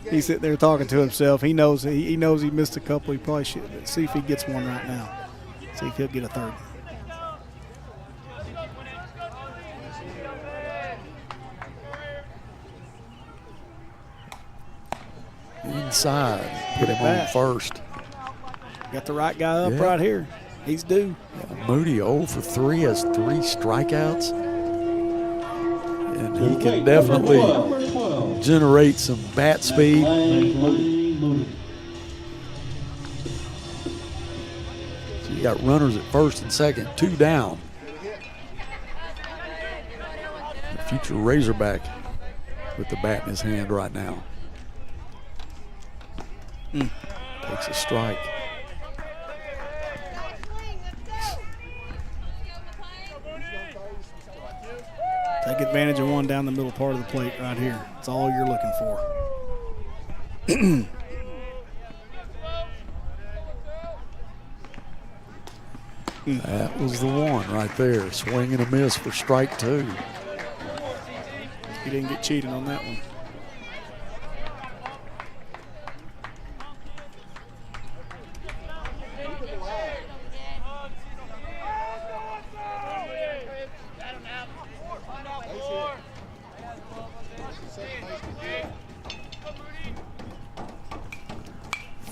Speaker 13: He's sitting there talking to himself. He knows he missed a couple. He probably should see if he gets one right now. See if he'll get a third.
Speaker 11: inside. Put him on first.
Speaker 13: Got the right guy up right here. He's due.
Speaker 11: Yeah, Moody 0 for 3 has 3 strikeouts. And he can definitely generate some bat speed. So you got runners at first and second, 2 down. The future Razorback with the bat in his hand right now. Takes a strike.
Speaker 13: Take advantage of one down the middle part of the plate right here. That's all you're looking for.
Speaker 11: That was the one right there. Swing and a miss for strike 2.
Speaker 13: He didn't get cheated on that one.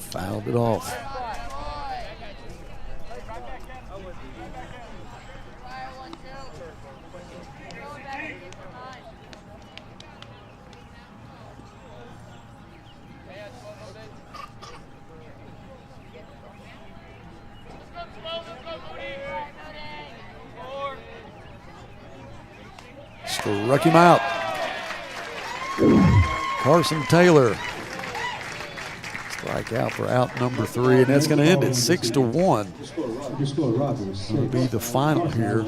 Speaker 11: Fouled it off. Struck him out. Carson Taylor. Strike out for out number 3, and that's going to end it 6-1. It'll be the final here.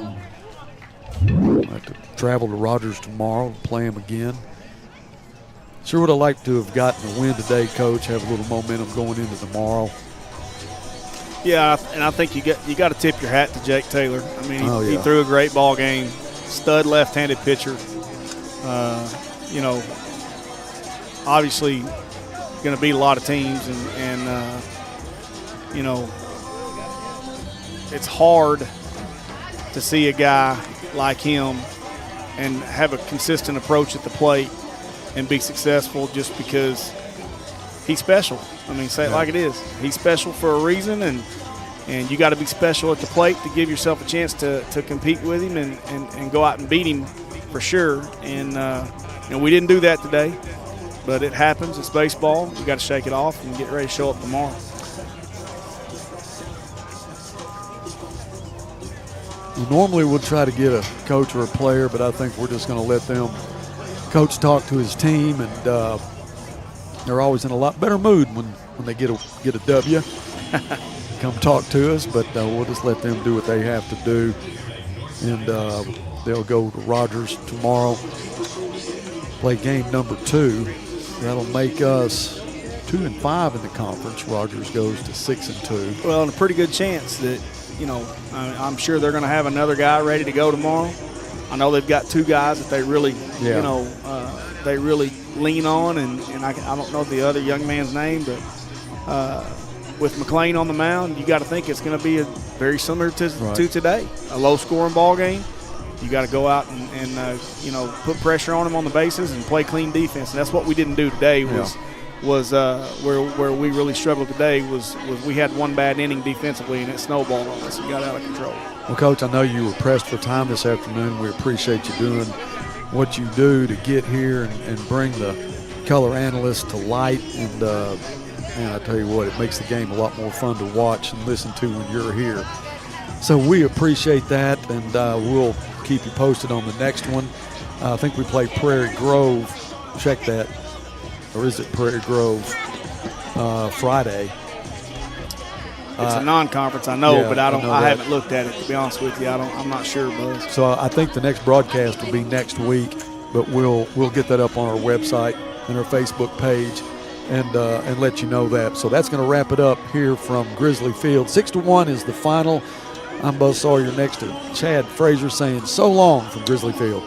Speaker 11: We'll have to travel to Rogers tomorrow, play him again. Sure would have liked to have gotten a win today, Coach. Have a little momentum going into tomorrow.
Speaker 13: Yeah, and I think you got to tip your hat to Jake Taylor. I mean, he threw a great ball game. Stud left-handed pitcher. Obviously going to beat a lot of teams, and it's hard to see a guy like him and have a consistent approach at the plate and be successful just because he's special. I mean, say it like it is. He's special for a reason, and you got to be special at the plate to give yourself a chance to compete with him and go out and beat him for sure. And we didn't do that today, but it happens. It's baseball. We got to shake it off and get ready to show up tomorrow.
Speaker 11: Normally we'll try to get a coach or a player, but I think we're just going to let them coach talk to his team, and they're always in a lot better mood when they get a W. Come talk to us, but we'll just let them do what they have to do, and they'll go to Rogers tomorrow, play game number 2. That'll make us 2-5 in the conference. Rogers goes to 6-2.
Speaker 13: Well, and a pretty good chance that, I'm sure they're going to have another guy ready to go tomorrow. I know they've got 2 guys that they really, they really lean on, and I don't know the other young man's name, but with McLean on the mound, you got to think it's going to be very similar to today, a low-scoring ball game. You got to go out and put pressure on him on the bases and play clean defense, and that's what we didn't do today. Was where we really struggled today was we had one bad inning defensively, and it snowballed on us and got out of control.
Speaker 11: Well, Coach, I know you were pressed for time this afternoon. We appreciate you doing what you do to get here and bring the color analysts to light. And I tell you what, it makes the game a lot more fun to watch and listen to when you're here. So we appreciate that, and we'll keep you posted on the next one. I think we play Prairie Grove. Check that. Or is it Prairie Grove Friday?
Speaker 13: It's a non-conference, I know, but I haven't looked at it, to be honest with you. I'm not sure, Buzz.
Speaker 11: So I think the next broadcast will be next week, but we'll get that up on our website and our Facebook page and let you know that. So that's going to wrap it up here from Grizzly Field. 6-1 is the final. I'm Buzz Sawyer next to Chad Frazier saying so long from Grizzly Field.